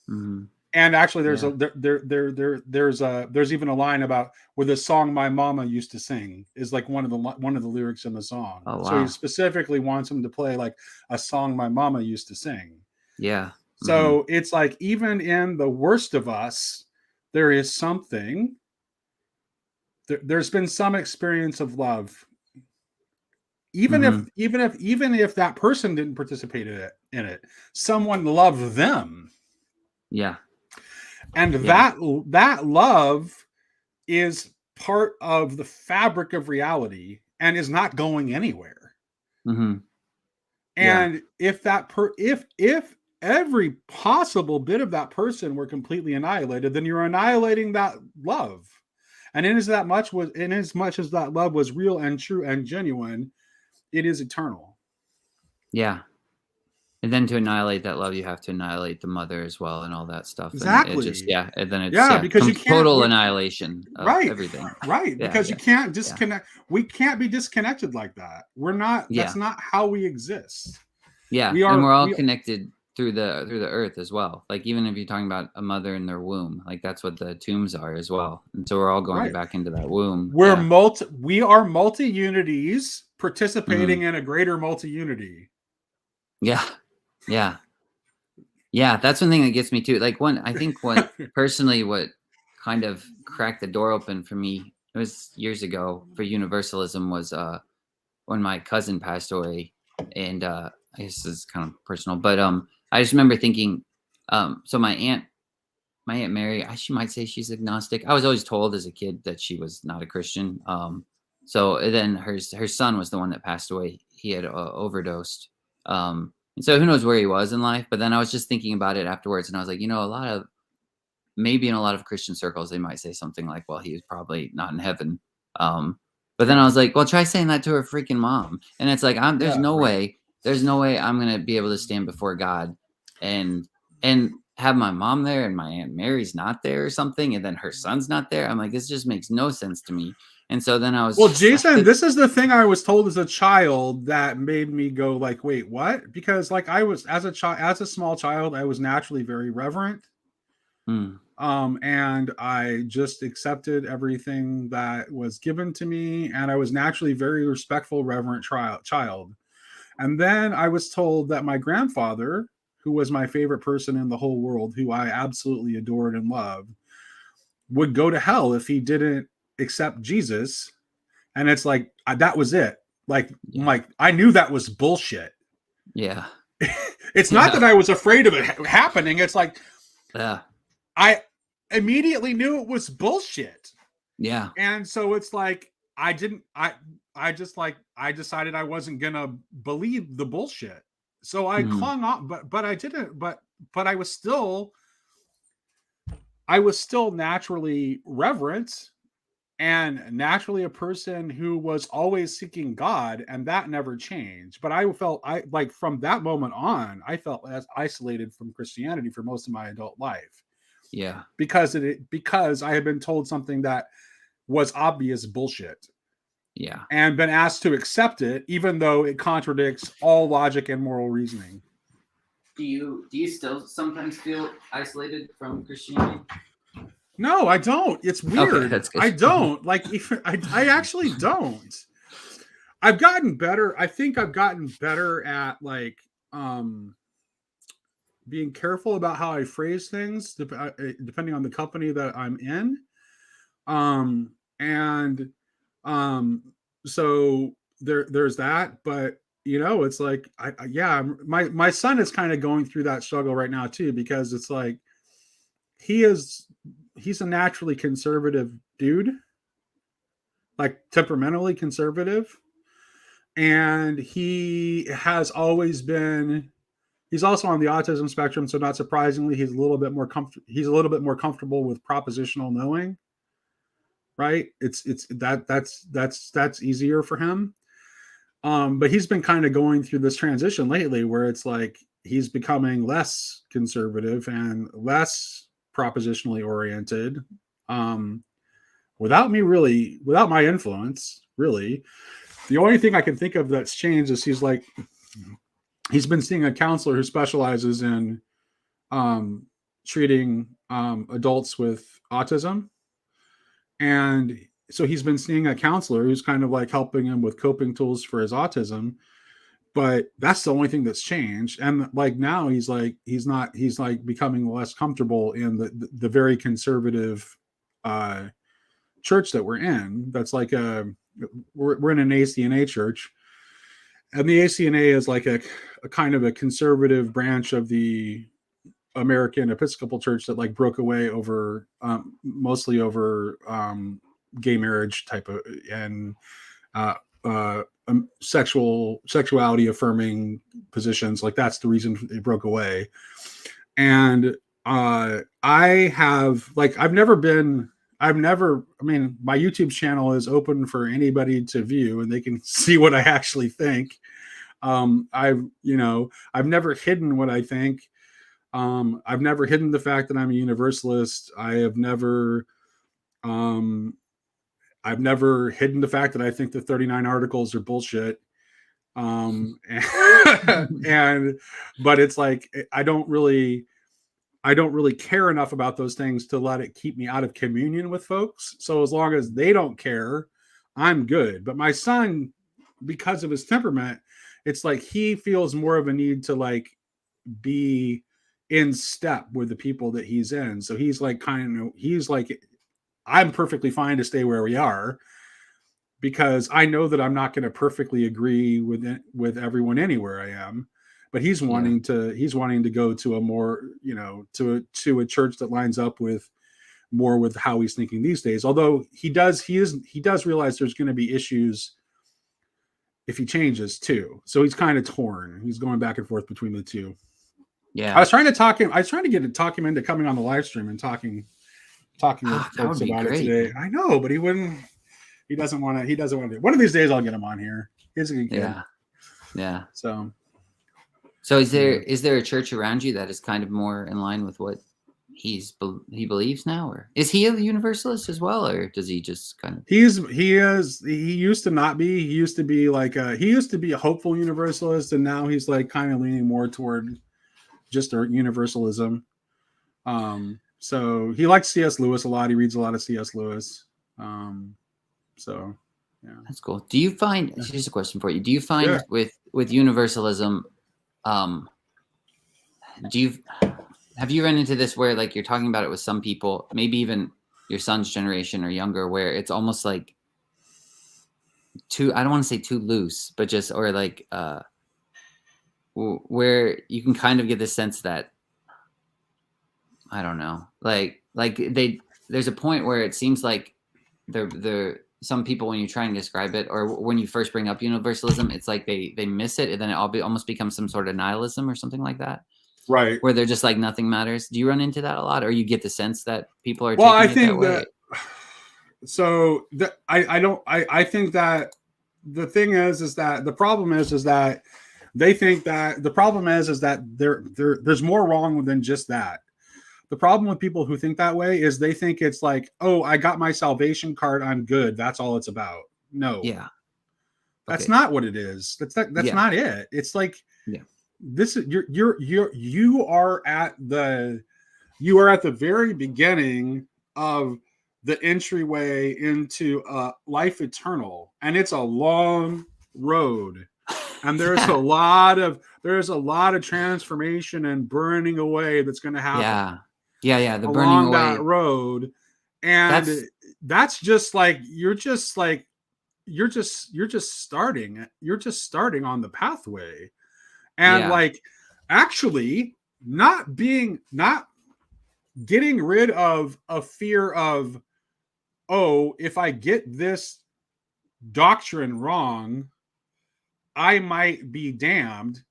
Mm-hmm. And actually, there's there's even a line about with the song my mama used to sing is like one of the lyrics in the song. Oh, wow. So he specifically wants him to play like a song my mama used to sing. Yeah. So it's like even in the worst of us, there is something. There's been some experience of love. Even if that person didn't participate in it, someone loved them. Yeah. And that love is part of the fabric of reality and is not going anywhere. Mm-hmm. And if every possible bit of that person were completely annihilated, then you're annihilating that love. And in as much as that love was real and true and genuine, it is eternal. Yeah. And then to annihilate that love, you have to annihilate the mother as well and all that stuff. Exactly. And it just, and then it's because you can't, total annihilation of everything. Right. Because you can't disconnect. We can't be disconnected like that. We're not. That's not how we exist. Yeah. And we're all connected through the earth as well. Like even if you're talking about a mother in their womb, like that's what the tombs are as well. And so we're all going back into that womb. We are multi-unities participating in a greater multi-unity. Yeah. Yeah. Yeah. That's one thing that gets me too. Like what personally, what kind of cracked the door open for me, it was years ago for universalism was when my cousin passed away. And I guess this is kind of personal, but I just remember thinking, so my aunt Mary, she might say she's agnostic. I was always told as a kid that she was not a Christian. So then her son was the one that passed away. He had overdosed. And so who knows where he was in life, but then I was just thinking about it afterwards and I was like, in a lot of Christian circles, they might say something like, well, he was probably not in heaven. But then I was like, well, try saying that to her freaking mom. And it's like, there's no way I'm going to be able to stand before God and have my mom there and my Aunt Mary's not there or something. And then her son's not there. I'm like, this just makes no sense to me. And so then I was, well, Jason, this is the thing I was told as a child that made me go like, wait, what? Because like I was as a small child, I was naturally very reverent. And I just accepted everything that was given to me. And I was naturally very respectful, reverent child. And then I was told that my grandfather, who was my favorite person in the whole world, who I absolutely adored and loved, would go to hell if he didn't accept Jesus. And it's like, that was it. Like I knew that was bullshit. Yeah. It's not that I was afraid of it happening. It's like, I immediately knew it was bullshit. Yeah. And so it's like, I decided I wasn't going to believe the bullshit. So I clung on, but I didn't, but I was still naturally reverent and naturally a person who was always seeking God, and that never changed. But I felt from that moment on, I felt as isolated from Christianity for most of my adult life. Yeah. Because I had been told something that was obvious bullshit. Yeah. And been asked to accept it, even though it contradicts all logic and moral reasoning. Do you still sometimes feel isolated from Christianity? No, I don't. It's weird. Okay, that's good. I don't. I actually don't. I've gotten better. I think I've gotten better at being careful about how I phrase things, depending on the company that I'm in. So there's that. But it's like, my son is kind of going through that struggle right now too, because it's like he's a naturally conservative dude, like temperamentally conservative. And he has always been, he's also on the autism spectrum. So not surprisingly, he's a little bit more comfortable with propositional knowing, right? That's easier for him. But he's been kind of going through this transition lately where it's like, he's becoming less conservative and less propositionally oriented, without my influence, really. The only thing I can think of that's changed is he's been seeing a counselor who specializes in treating adults with autism. And so he's been seeing a counselor who's kind of like helping him with coping tools for his autism. But that's the only thing that's changed. And like now he's becoming less comfortable in the very conservative church that we're in. That's like we're in an ACNA church, and the ACNA is like a kind of a conservative branch of the American Episcopal Church that like broke away over mostly over gay marriage type of and sexuality affirming positions. Like that's the reason it broke away. And my YouTube channel is open for anybody to view and they can see what I actually think. I've never hidden what I think. I've never hidden the fact that I'm a universalist. I've never hidden the fact that I think the 39 articles are bullshit. But it's like, I don't really care enough about those things to let it keep me out of communion with folks. So as long as they don't care, I'm good. But my son, because of his temperament, it's like he feels more of a need to like be in step with the people that he's in. So he's like I'm perfectly fine to stay where we are because I know that I'm not going to perfectly agree with everyone anywhere I am. But he's wanting to go to a more, to a church that lines up with more with how he's thinking these days. Although he does realize there's going to be issues if he changes too. So he's kind of torn. He's going back and forth between the two. Yeah. I was trying to talk him into coming on the live stream and talking with folks about it today. I know, but he wouldn't. He doesn't want to. One of these days I'll get him on here. He's a good kid. Yeah. So is there a church around you that is kind of more in line with what he believes now, or is he a universalist as well, or does he just kind of? He used to not be. He used to be a hopeful universalist, and now he's like kind of leaning more toward just a universalism. So he likes C.S. Lewis a lot. He reads a lot of C.S. Lewis. So yeah, that's cool. Do you find? Here's a question for you. Do you find with universalism? Have you run into this where like you're talking about it with some people, maybe even your son's generation or younger, where it's almost like I don't want to say too loose, but just, or like, where you can kind of get the sense that, I don't know, like there's a point where it seems like some people, when you try and describe it, or when you first bring up universalism, it's like they miss it, and then it almost becomes some sort of nihilism or something like that. Right. Where they're just like nothing matters. Do you run into that a lot, or you get the sense that people are? Well, I taking it think that way? So I think that the thing is that the problem is that they think that the problem is that there's more wrong than just that. The problem with people who think that way is they think it's like, oh, I got my salvation card, I'm good. That's all it's about. No, Yeah. that's Okay. not what it is. That's Yeah. not it. It's like, Yeah. this is you are at the very beginning of the entryway into life eternal, and it's a long road, and there's a lot of transformation and burning away that's going to happen Yeah. The burning along away. that road, and that's just like you're just starting on the pathway, and like actually not getting rid of a fear of, oh, if I get this doctrine wrong, I might be damned.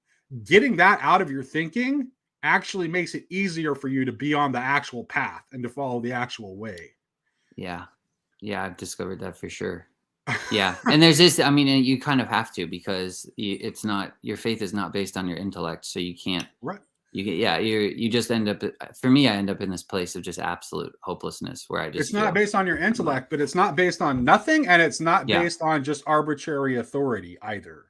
Getting that out of your thinking actually makes it easier for you to be on the actual path and to follow the actual way. Yeah, I've discovered that for sure. Yeah, and there's this. I mean, you kind of have to, because it's not, your faith is not based on your intellect, so you can't. Right. You just end up. For me, I end up in this place of just absolute hopelessness where I just. It's not based on your intellect, but it's not based on nothing, and it's not Yeah. based on just arbitrary authority either.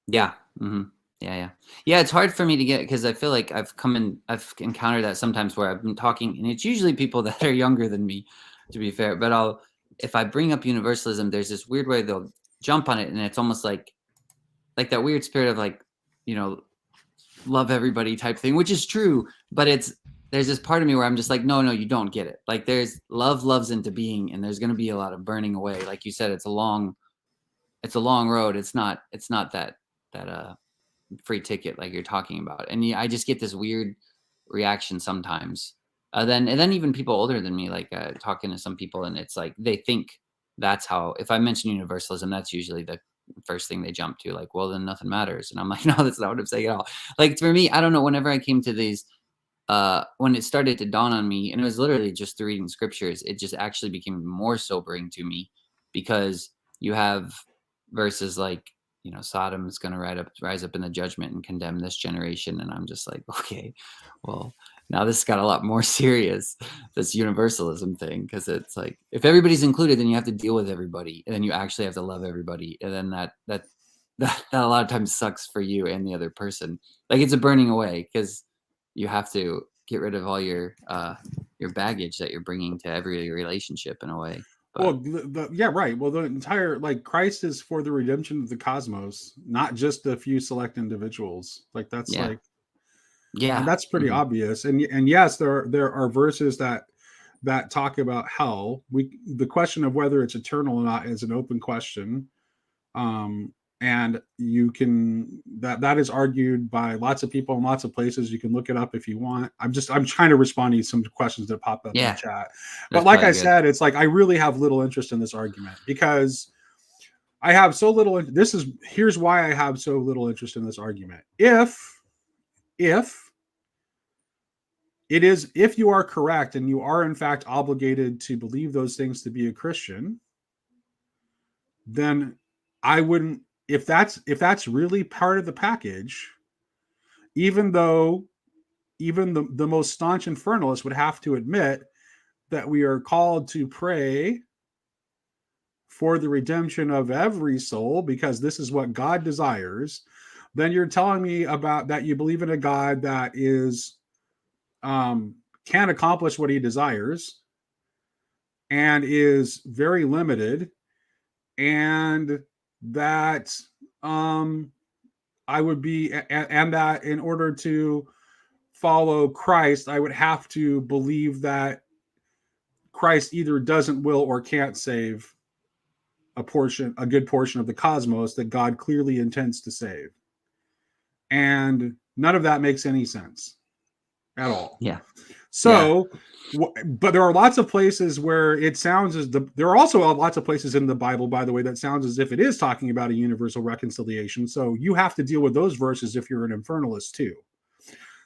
Yeah. Mm-hmm. Yeah. It's hard for me to get, because I feel like I've encountered that sometimes where I've been talking, and it's usually people that are younger than me, to be fair. But if I bring up universalism, there's this weird way they'll jump on it, and it's almost like that weird spirit of like, love everybody type thing, which is true, but there's this part of me where I'm just like, no, you don't get it. Like, there's loves into being, and there's going to be a lot of burning away. Like you said, it's a long road. It's not that free ticket like you're talking about. And I just get this weird reaction sometimes. Then even people older than me, like talking to some people, and it's like they think that's how, if I mention universalism, that's usually the first thing they jump to, like, well, then nothing matters. And I'm like, no, that's not what I'm saying at all. Like, for me, I don't know, whenever I came to these, when it started to dawn on me, and it was literally just through reading scriptures, it just actually became more sobering to me, because you have verses like, Sodom is going to rise up in the judgment and condemn this generation. And I'm just like, okay, well, now this got a lot more serious, this universalism thing, because it's like, if everybody's included, then you have to deal with everybody, and then you actually have to love everybody, and then that a lot of times sucks for you and the other person. Like, it's a burning away, because you have to get rid of all your baggage that you're bringing to every relationship in a way. But, well, yeah, right. Well, the entire, like, Christ is for the redemption of the cosmos, not just a few select individuals. Like, that's like. Yeah, and that's pretty obvious, and yes, there are verses that talk about hell. The question of whether it's eternal or not is an open question, and you can that is argued by lots of people in lots of places. You can look it up if you want. I'm trying to respond to some questions that pop up in the chat, but like I said, it's like I really have little interest in this argument, because I have so little. Here's why I have so little interest in this argument. If you are correct and you are in fact obligated to believe those things to be a Christian, then I wouldn't, if that's really part of the package, even the most staunch infernalists would have to admit that we are called to pray for the redemption of every soul, because this is what God desires, then you're telling me about that you believe in a God that is can accomplish what he desires and is very limited, and that I would be, and that in order to follow Christ, I would have to believe that Christ either doesn't, will, or can't save a good portion of the cosmos that God clearly intends to save. And none of that makes any sense at all. Yeah. So, but there are lots of places where it sounds as there are also lots of places in the Bible, by the way, that sounds as if it is talking about a universal reconciliation. So you have to deal with those verses if you're an infernalist too.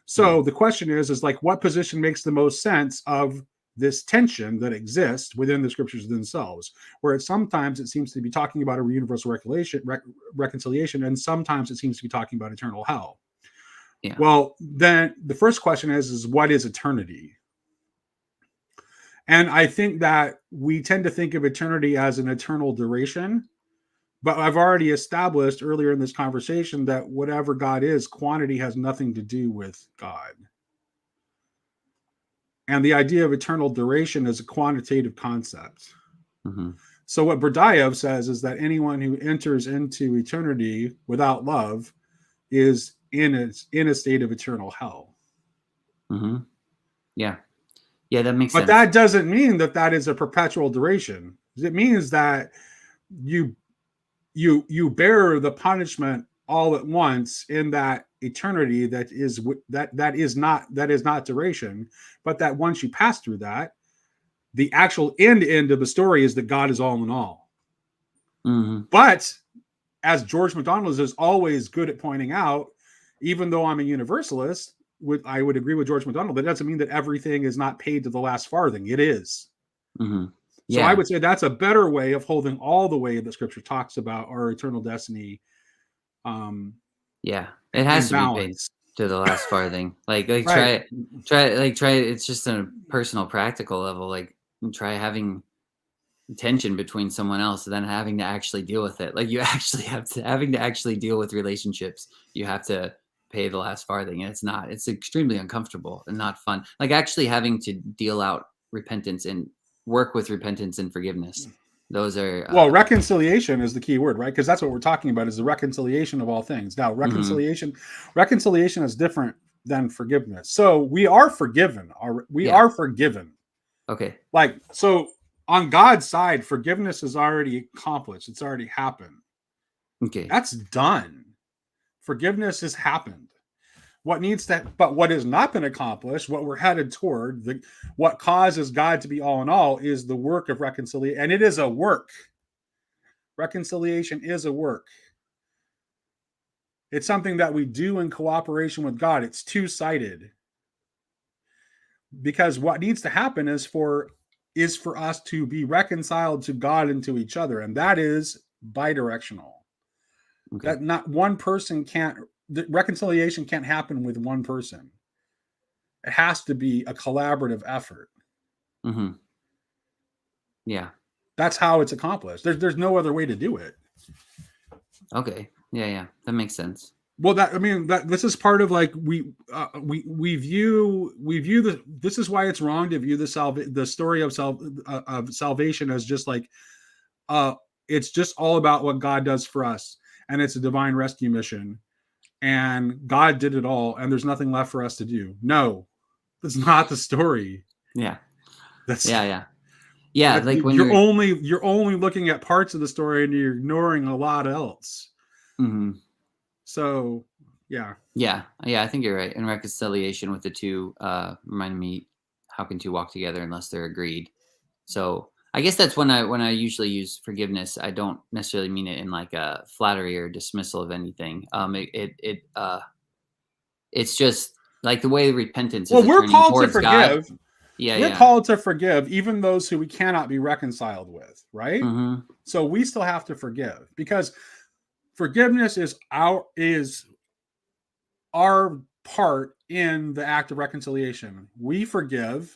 So the question is like, what position makes the most sense of this tension that exists within the scriptures themselves, where sometimes it seems to be talking about a universal reconciliation, and sometimes it seems to be talking about eternal hell. Yeah. Well, then the first question is what is eternity? And I think that we tend to think of eternity as an eternal duration, but I've already established earlier in this conversation that whatever God is, quantity has nothing to do with God. And the idea of eternal duration is a quantitative concept. Mm-hmm. So what Berdyaev says is that anyone who enters into eternity without love is in a state of eternal hell. Mm-hmm. Yeah. Yeah, that makes But sense. that doesn't mean that is a perpetual duration. It means that you bear the punishment all at once in that eternity that is not duration, but that once you pass through that, the actual end of the story is that God is all in all. Mm-hmm. But as George MacDonald is always good at pointing out, even though I'm a universalist, I would agree with George MacDonald, that doesn't mean that everything is not paid to the last farthing. It is. Mm-hmm. So I would say that's a better way of holding all the way that Scripture talks about our eternal destiny. Yeah, it has to be paid to the last farthing. Like right. try it. It's just on a personal, practical level. Like try having tension between someone else, and then having to actually deal with it. Like you actually having to actually deal with relationships. You have to pay the last farthing, and it's extremely uncomfortable and not fun. Like actually having to deal out repentance and work with repentance and forgiveness. Those are reconciliation is the key word, right? Because that's what we're talking about, is the reconciliation of all things. Now, reconciliation is different than forgiveness. So we are forgiven. We are forgiven. Okay. Like, so on God's side, forgiveness is already accomplished. It's already happened. Okay. That's done. Forgiveness has happened. But what has not been accomplished, what we're headed toward, what causes God to be all in all, is the work of reconciliation. And it is a work. Reconciliation is a work. It's something that we do in cooperation with God. It's two-sided. Because what needs to happen is for us to be reconciled to God and to each other. And that is bidirectional. Okay. That not one person the reconciliation can't happen with one person. It has to be a collaborative effort. Mm-hmm. Yeah. That's how it's accomplished. There's no other way to do it. Okay. Yeah. That makes sense. Well, this is part of like we view this is why it's wrong to view the story of salvation as just like it's just all about what God does for us, and it's a divine rescue mission. And God did it all, and there's nothing left for us to do. No, that's not the story. Yeah. Yeah. Like when you're only looking at parts of the story, and you're ignoring a lot else. Mm-hmm. So, yeah. I think you're right. And reconciliation with the two reminded me, how can two walk together unless they're agreed? So I guess that's when I usually use forgiveness. I don't necessarily mean it in like a flattery or dismissal of anything. It's just like the way repentance is. Well, we're called to forgive. God. We're called to forgive even those who we cannot be reconciled with, right? Mm-hmm. So we still have to forgive, because forgiveness is our part in the act of reconciliation. We forgive,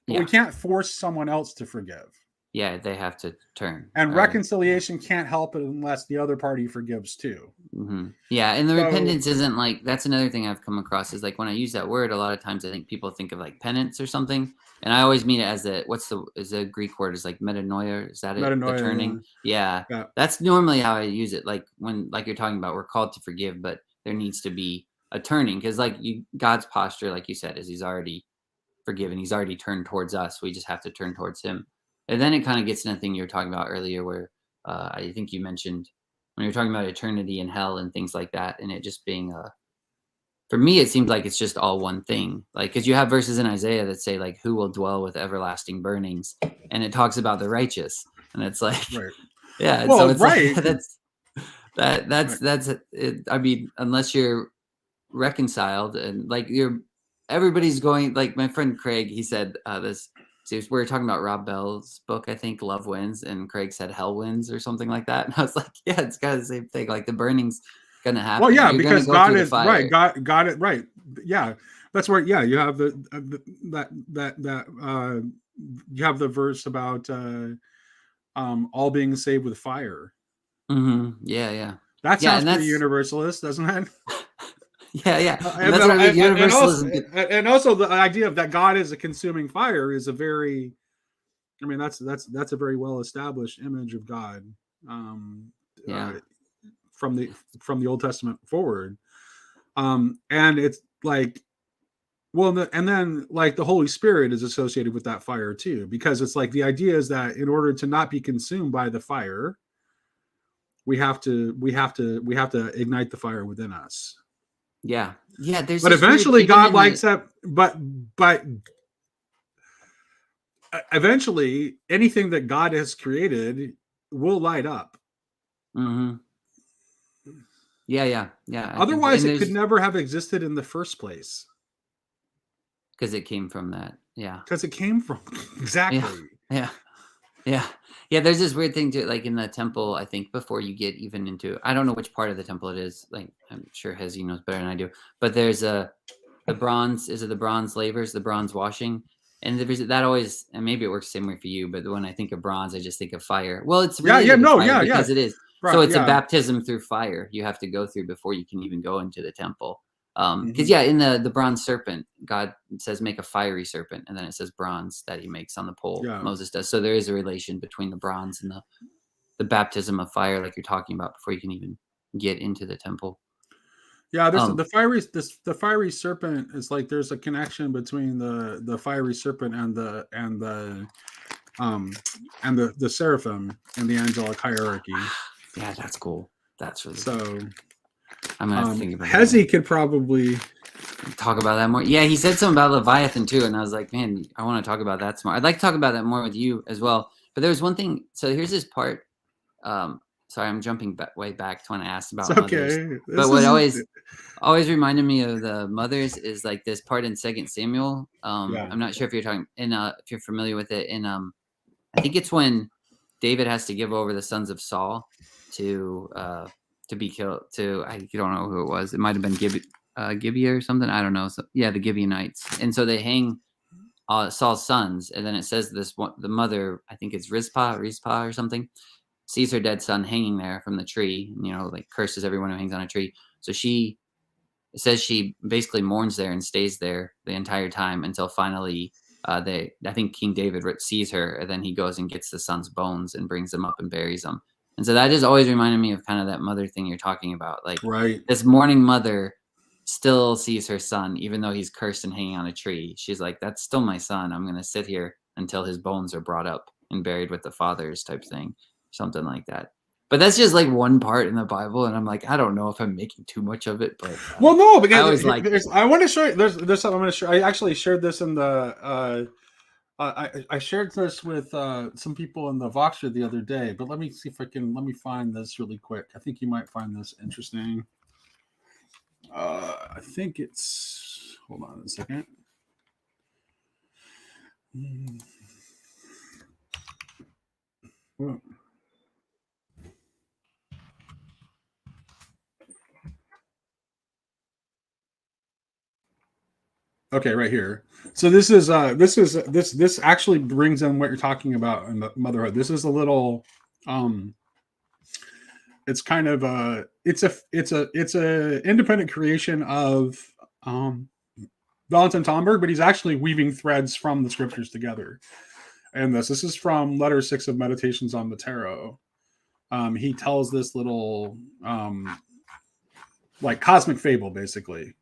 but we can't force someone else to forgive. Yeah, they have to turn. And reconciliation can't help it unless the other party forgives too. Mm-hmm. Yeah, and the repentance isn't like, that's another thing I've come across, is like when I use that word, a lot of times I think people think of like penance or something, and I always mean it as is a Greek word, is like metanoia. Is that metanoia, the turning? Yeah, that's normally how I use it. Like when, like you're talking about, we're called to forgive, but there needs to be a turning, because like God's posture, like you said, is He's already forgiven. He's already turned towards us. We just have to turn towards Him. And then it kind of gets into the thing you were talking about earlier, where I think you mentioned when you're talking about eternity and hell and things like that, and it just being for me, it seems like it's just all one thing. Like, because you have verses in Isaiah that say like, "Who will dwell with everlasting burnings?" and it talks about the righteous, and it's like, yeah. Well, so it's right. Like, that's it. I mean, unless you're reconciled and like everybody's going, like my friend Craig, he said this. So we were talking about Rob Bell's book, I think, Love Wins, and Craig said Hell Wins or something like that. And I was like, yeah, it's kind of the same thing. Like the burning's gonna happen. Well, yeah, You're because gonna go God through the is fire. right. God got it right. Yeah, that's where. Yeah, you have you have the verse about all being saved with fire. Yeah. That Yeah, sounds and pretty that's universalist, doesn't it? yeah. And that's what I mean. Universalism. And also the idea of that God is a consuming fire is a very, I mean, that's a very well established image of God. From the Old Testament forward, and it's like, well, and then like the Holy Spirit is associated with that fire too, because it's like the idea is that in order to not be consumed by the fire, we have to ignite the fire within us. Yeah. There's But eventually God likes that, but eventually anything that God has created will light up. Yeah. Otherwise, it could never have existed in the first place. Because it came from that. Yeah. Because it came from exactly. Yeah. There's this weird thing too, like in the temple. I think before you get even into, I don't know which part of the temple it is. Like I'm sure Hezi knows better than I do. But there's the bronze. Is it the bronze lavers, the bronze washing? And that always, and maybe it works the same way for you. But when I think of bronze, I just think of fire. Well, it's really because it is. Right, so it's a baptism through fire you have to go through before you can even go into the temple. Because in the bronze serpent, God says make a fiery serpent, and then it says bronze that he makes on the pole. Yeah. Moses does. So there is a relation between the bronze and the baptism of fire, like you're talking about, before you can even get into the temple. Yeah, the fiery serpent is like there's a connection between the fiery serpent and the seraphim in the angelic hierarchy. Yeah, that's cool. That's really so. Cool. I'm gonna have to think about Hezi could probably talk about that more. Yeah, he said something about Leviathan too, and I was like, man, I want to talk about that some more. I'd like to talk about that more with you as well. But there was one thing. So here's this part. Sorry, I'm jumping way back to when I asked about mothers. But what always reminded me of the mothers is like this part in 2 Samuel. I'm not sure if you're talking if you're familiar with it. In I think it's when David has to give over the sons of Saul to be killed to you don't know who it was. It might have been Gibeah or something. I don't know. So, yeah, the Gibeonites. And so they hang Saul's sons, and then it says the mother, I think it's Rizpah or something, sees her dead son hanging there from the tree, like curses everyone who hangs on a tree. So it says she basically mourns there and stays there the entire time until finally I think King David sees her, and then he goes and gets the son's bones and brings them up and buries them. And so that just always reminded me of kind of that mother thing you're talking about. Like this mourning mother still sees her son, even though he's cursed and hanging on a tree. She's like, that's still my son. I'm going to sit here until his bones are brought up and buried with the fathers type thing, something like that. But that's just like one part in the Bible. And I'm like, I don't know if I'm making too much of it, but well, no, because I want to show you, there's something I'm going to show. I actually shared this in the, I shared this with some people in the Voxer the other day, but let me see if let me find this really quick. I think you might find this interesting. I think it's, hold on a second. Okay, right here. So this actually brings in what you're talking about in the motherhood. This is a little it's kind of it's a independent creation of Valentin Tomberg, but he's actually weaving threads from the scriptures together. And this is from letter 6 of Meditations on the Tarot. He tells this little like cosmic fable, basically.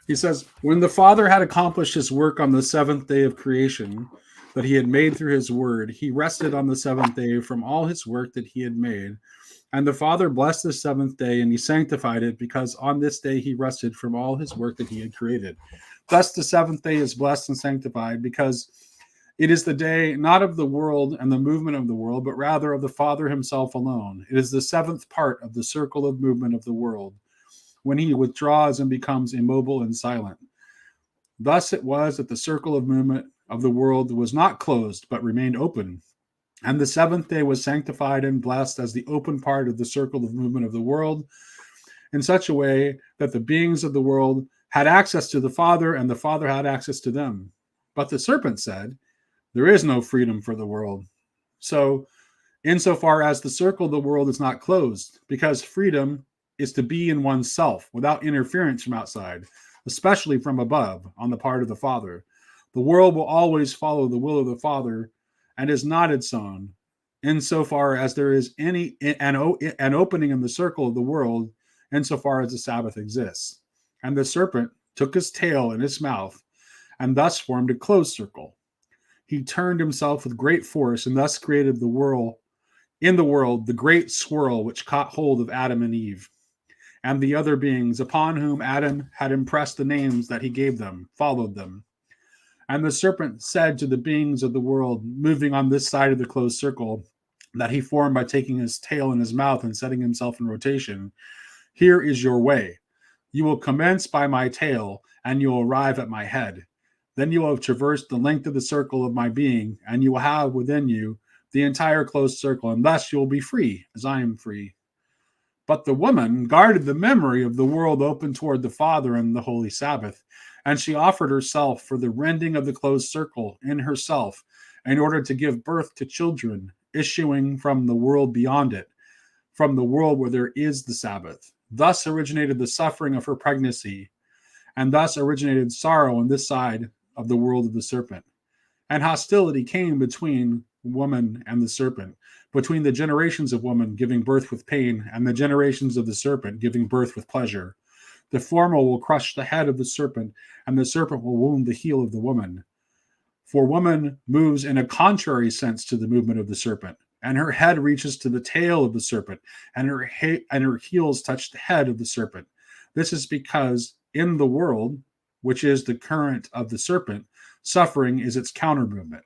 He says, when the Father had accomplished his work on the 7th day of creation that he had made through his word, he rested on the 7th day from all his work that he had made. And the Father blessed the 7th day, and he sanctified it, because on this day he rested from all his work that he had created. Thus the 7th day is blessed and sanctified, because it is the day not of the world and the movement of the world, but rather of the Father himself alone. It is the 7th part of the circle of movement of the world, when he withdraws and becomes immobile and silent. Thus it was that the circle of movement of the world was not closed, but remained open. And the seventh day was sanctified and blessed as the open part of the circle of movement of the world, in such a way that the beings of the world had access to the Father, and the Father had access to them. But the serpent said, there is no freedom for the world. So, insofar as the circle of the world is not closed, because freedom is to be in oneself without interference from outside, especially from above on the part of the Father, the world will always follow the will of the Father and is not its own, insofar as there is an opening in the circle of the world, insofar as the Sabbath exists. And the serpent took his tail in his mouth and thus formed a closed circle. He turned himself with great force and thus created in the world the great swirl which caught hold of Adam and Eve and the other beings upon whom Adam had impressed the names that he gave them, followed them. And the serpent said to the beings of the world, moving on this side of the closed circle that he formed by taking his tail in his mouth and setting himself in rotation, here is your way. You will commence by my tail, and you will arrive at my head. Then you will have traversed the length of the circle of my being, and you will have within you the entire closed circle, and thus you will be free, as I am free. But the woman guarded the memory of the world open toward the Father and the holy Sabbath, and she offered herself for the rending of the closed circle in herself, in order to give birth to children, issuing from the world beyond it, from the world where there is the Sabbath. Thus originated the suffering of her pregnancy, and thus originated sorrow on this side of the world of the serpent. And hostility came between woman and the serpent, between the generations of woman giving birth with pain and the generations of the serpent giving birth with pleasure. The former will crush the head of the serpent, and the serpent will wound the heel of the woman. For woman moves in a contrary sense to the movement of the serpent, and her head reaches to the tail of the serpent, and her heels touch the head of the serpent. This is because in the world, which is the current of the serpent, suffering is its counter movement.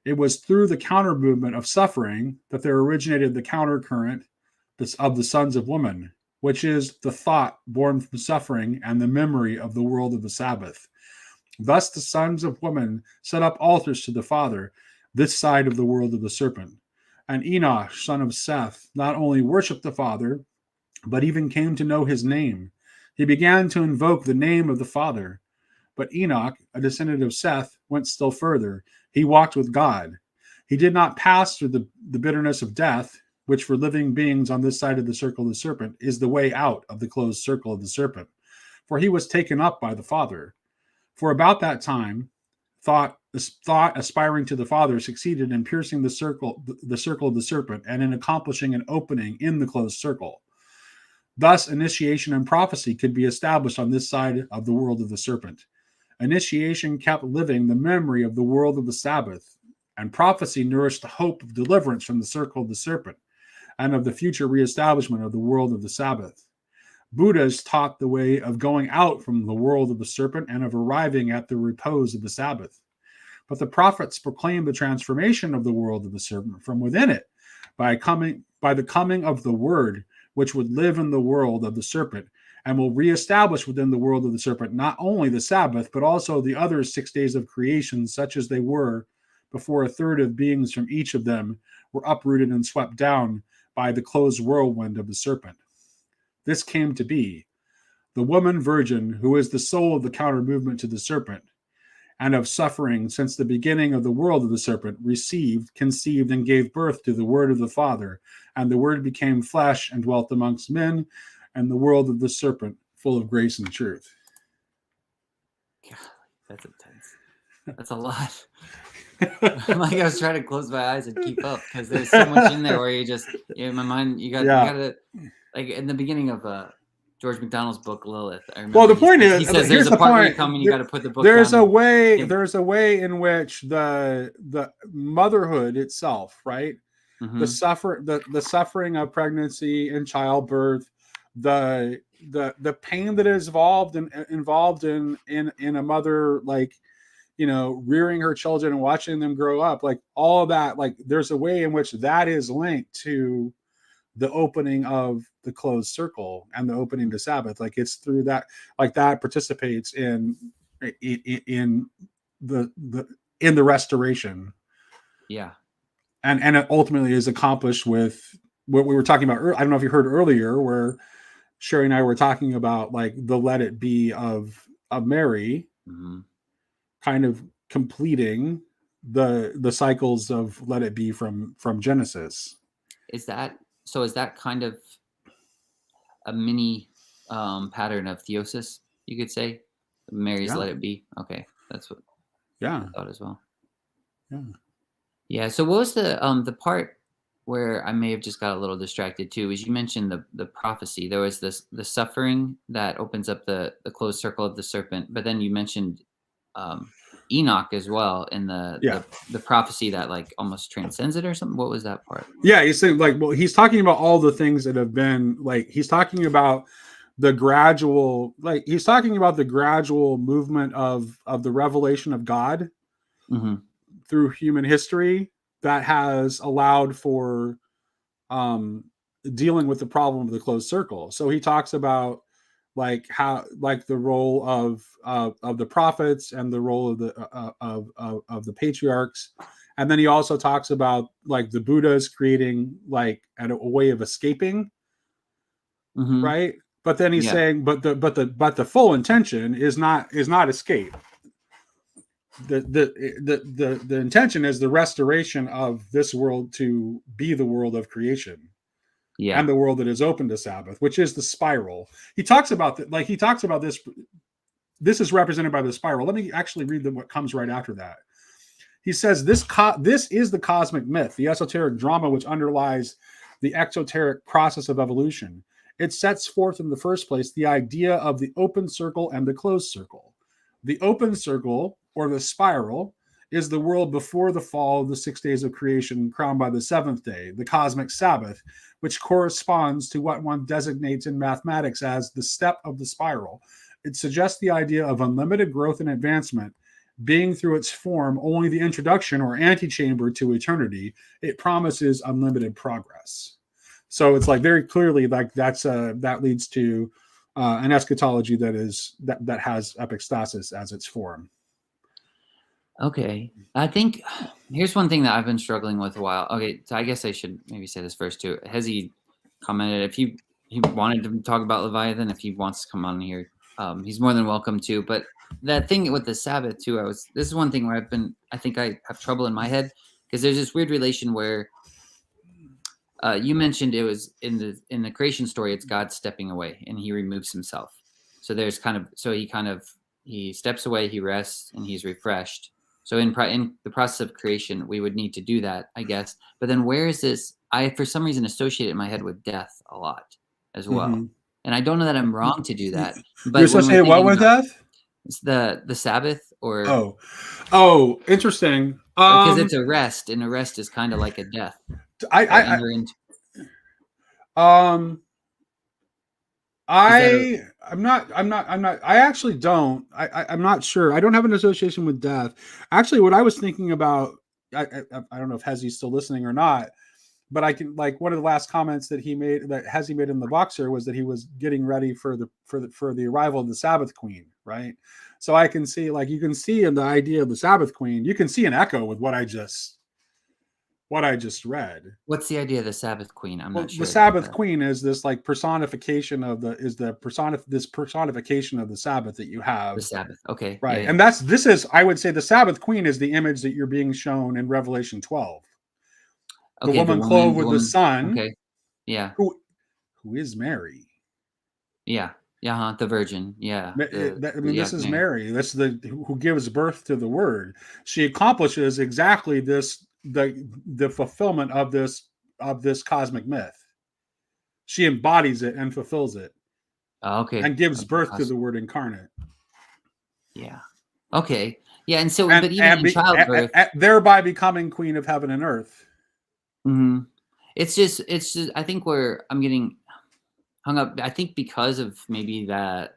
It was through the counter movement of suffering that there originated the counter current of the sons of woman, which is the thought born from suffering and the memory of the world of the Sabbath. Thus the sons of woman set up altars to the Father, this side of the world of the serpent. And Enosh, son of Seth, not only worshipped the Father, but even came to know his name. He began to invoke the name of the Father. But Enoch, a descendant of Seth, went still further. He walked with God. He did not pass through the bitterness of death, which for living beings on this side of the circle of the serpent is the way out of the closed circle of the serpent. For he was taken up by the Father. For about that time, thought aspiring to the Father succeeded in piercing the circle of the serpent and in accomplishing an opening in the closed circle. Thus, initiation and prophecy could be established on this side of the world of the serpent. Initiation kept living the memory of the world of the Sabbath, and prophecy nourished the hope of deliverance from the circle of the serpent and of the future reestablishment of the world of the Sabbath. Buddhas taught the way of going out from the world of the serpent and of arriving at the repose of the Sabbath. But the prophets proclaimed the transformation of the world of the serpent from within it by the coming of the Word, which would live in the world of the serpent and will reestablish within the world of the serpent not only the Sabbath, but also the other 6 days of creation, such as they were before a third of beings from each of them were uprooted and swept down by the closed whirlwind of the serpent. This came to be. The woman virgin, who is the soul of the counter movement to the serpent, and of suffering since the beginning of the world of the serpent, received, conceived, and gave birth to the Word of the Father, and the Word became flesh and dwelt amongst men, and the world of the serpent full of grace and truth. God, that's intense. That's a lot. Like I was trying to close my eyes and keep up because there's so much in there where you just in my mind you gotta like in the beginning of George MacDonald's book Lilith. I remember Well, the point is, he says there's a part where you come and you got to put the book there's down. There's a way in which the motherhood itself, right? Mm-hmm. The suffering of pregnancy and childbirth, the pain that is involved in a mother, like, you know, rearing her children and watching them grow up, like all of that, like there's a way in which that is linked to the opening of the closed circle and the opening to Sabbath. Like it's through that, like that participates in the in the restoration. Yeah. And it ultimately is accomplished with what we were talking about. I don't know if you heard earlier where Sherry and I were talking about like the let it be of Mary, kind of completing the cycles of let it be from Genesis. Is that kind of a mini pattern of theosis, you could say? Mary's let it be. Okay. That's what I thought as well. Yeah. Yeah. So what was the part where I may have just got a little distracted too, is you mentioned the prophecy. There was the suffering that opens up the closed circle of the serpent, but then you mentioned Enoch as well in the prophecy that like almost transcends it or something. What was that part? Yeah, he's saying like, well, he's talking about all the things that have been like, he's talking about the gradual movement of the revelation of God through human history that has allowed for dealing with the problem of the closed circle. So he talks about like how like the role of the prophets and the role of the patriarchs, and then he also talks about like the Buddhas creating like a way of escaping, right? But then he's saying, but the full intention is not escape. The intention is the restoration of this world to be the world of creation. Yeah. And the world that is open to Sabbath, which is the spiral. He talks about that, like he talks about this. This is represented by the spiral. Let me actually read what comes right after that. He says, this is the cosmic myth, the esoteric drama which underlies the exoteric process of evolution. It sets forth in the first place the idea of the open circle and the closed circle. The open circle, or the spiral, is the world before the fall of the 6 days of creation, crowned by the seventh day, the cosmic Sabbath, which corresponds to what one designates in mathematics as the step of the spiral. It suggests the idea of unlimited growth and advancement, being through its form only the introduction or antechamber to eternity. It promises unlimited progress. So it's like very clearly like that leads to an eschatology that has epistasis as its form. Okay. I think here's one thing that I've been struggling with a while. Okay, so I guess I should maybe say this first too. Hezi commented if he wanted to talk about Leviathan, if he wants to come on here, he's more than welcome to. But that thing with the Sabbath too, this is one thing where I think I have trouble in my head, because there's this weird relation where you mentioned it was in the creation story, it's God stepping away and he removes himself. So there's he steps away, he rests, and he's refreshed. So in the process of creation, we would need to do that, I guess. But then where is this? I, for some reason, associate it in my head with death a lot as well. And I don't know that I'm wrong to do that. But you associate what with death? It's the Sabbath or... Oh, interesting. Because it's a rest, and a rest is kind of like a death. I'm not sure. I don't have an association with death. Actually, what I was thinking about, I don't know if Hezi's still listening or not, but I can, like, one of the last comments that Hezi made in the Voxer was that he was getting ready for the arrival of the Sabbath Queen, right? So I can see, like, you can see in the idea of the Sabbath Queen, you can see an echo with what I just read. What's the idea of the Sabbath Queen? I'm not sure. The Sabbath Queen is this like personification of this personification of the Sabbath that you have. The Sabbath. Okay. Right. Yeah. And I would say the Sabbath Queen is the image that you're being shown in Revelation 12. The woman clothed with the sun. Okay. Yeah. Who is Mary? Yeah. Yeah, the Virgin. Yeah. This is Mary. That's who gives birth to the Word. She accomplishes exactly this, the fulfillment of this cosmic myth. She embodies it and fulfills it. Okay. And gives birth to the Word incarnate. Yeah. Okay. Yeah, and so, but even in childbirth, thereby becoming Queen of Heaven and Earth. Mm-hmm. It's just. I think I'm getting hung up. I think because of maybe that.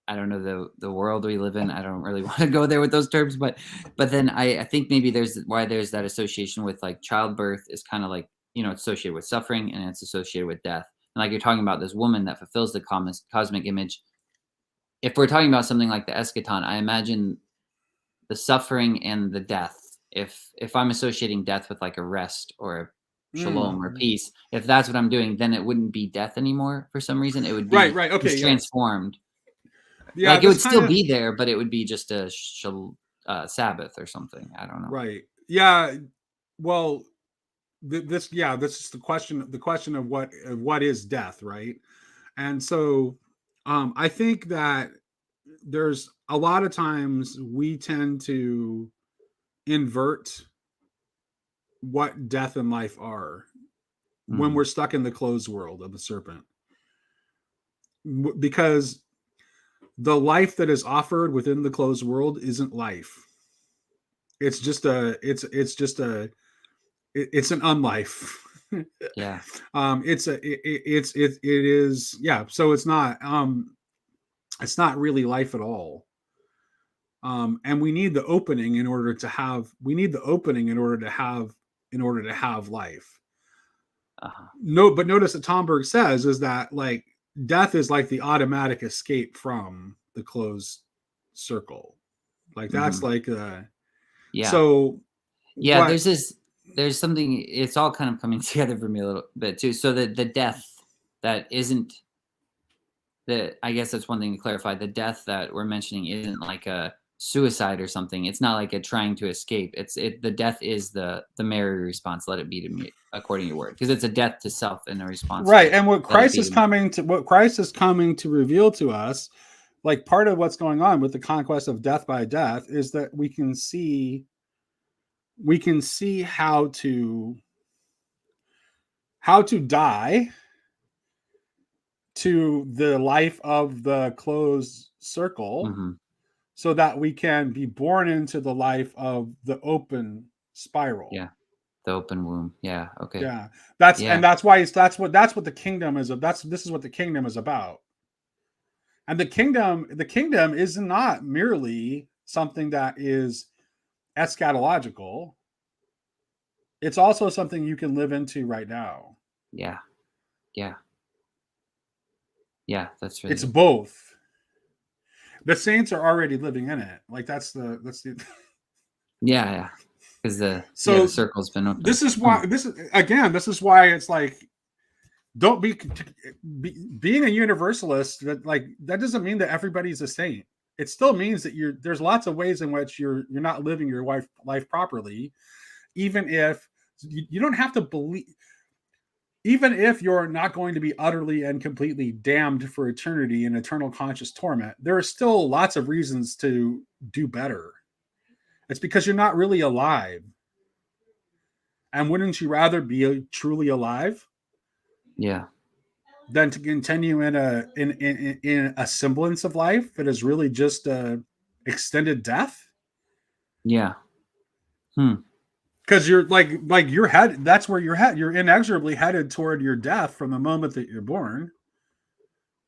I don't know the world we live in. I don't really want to go there with those terms, but then I think maybe there's that association with like childbirth is kind of like, it's associated with suffering and it's associated with death. And like you're talking about this woman that fulfills the cosmic image. If we're talking about something like the eschaton, I imagine suffering and the death. If I'm associating death with like a rest or a shalom or peace, if that's what I'm doing, then it wouldn't be death anymore for some reason. It would be right. Okay, just transformed. Yeah, Like it would still be there, but it would be just a Sabbath or something. I don't know. Right. Yeah. Well, this is the question of what is death, right? And so I think that there's a lot of times we tend to invert what death and life are when we're stuck in the closed world of the serpent, because the life that is offered within the closed world isn't life. It's just it's an unlife. Yeah. It is, yeah. So it's not really life at all. And we need the opening in order to have life. No, but notice that Tomberg says is that like death is like the automatic escape from the closed circle. Like that's like so yeah, there's something, it's all kind of coming together for me a little bit too. So the death that isn't I guess that's one thing to clarify. The death that we're mentioning isn't like a suicide or something. It's not like a trying to escape. The death is the Mary response. Let it be to me according to your word, because it's a death to self and a response. Right, and what Christ is coming to reveal to us, like part of what's going on with the conquest of death by death, is that we can see how to die to the life of the closed circle, so that we can be born into the life of the open spiral. Yeah, the open womb. Yeah. Okay. Yeah, that's why that's what the kingdom is. This is what the kingdom is about. And the kingdom is not merely something that is eschatological. It's also something you can live into right now. Yeah. Yeah. Yeah, that's really it's good. Both. The saints are already living in it. Like that's the yeah. Because the circle's been open. This is why it's like, don't being a universalist, that doesn't mean that everybody's a saint. It still means that there's lots of ways in which you're not living your life properly, even if you don't have to believe. Even if you're not going to be utterly and completely damned for eternity in eternal conscious torment, there are still lots of reasons to do better. It's because you're not really alive. And wouldn't you rather be truly alive? Yeah. Than to continue in a semblance of life that is really just a extended death? Yeah. Because you're like your head, that's where you're headed. You're inexorably headed toward your death from the moment that you're born.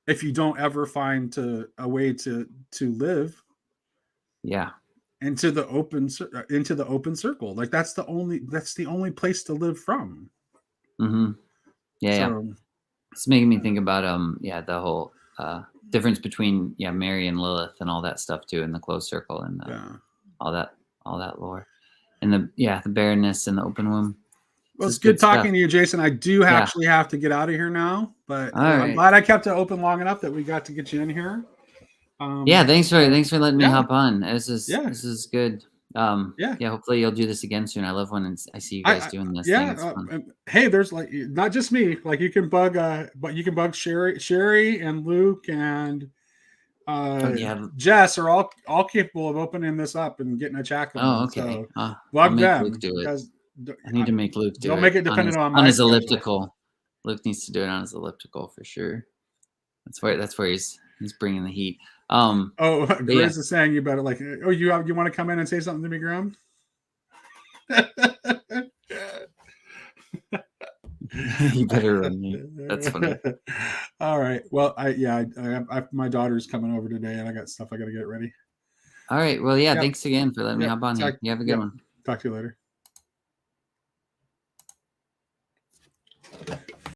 If you don't ever find a way to live, yeah, into the open circle, like that's the only place to live from. Yeah. It's making me think about the whole difference between Mary and Lilith and all that stuff too, in the closed circle and all that lore. And the barrenness and the open womb. Well, it's good talking to you, Jason. I do actually have to get out of here now, but I'm glad I kept it open long enough that we got to get you in here. Thanks for letting me hop on. This is good. Hopefully you'll do this again soon. I love when I see you guys doing this. Hey, there's like not just me. Like you can bug Sherry and Luke and Jess are all capable of opening this up and getting a chat going. Oh, okay. So bug them. Luke do it. I need to make Luke do it. Don't make it dependent on his elliptical. Luke needs to do it on his elliptical for sure. That's where he's bringing the heat. Grizz is saying you better you want to come in and say something to me, Graham? You better run me. That's funny. All right. Well, I my daughter's coming over today, and I got stuff I got to get ready. All right. Well, thanks again for letting me hop on here. You have a good one. Talk to you later.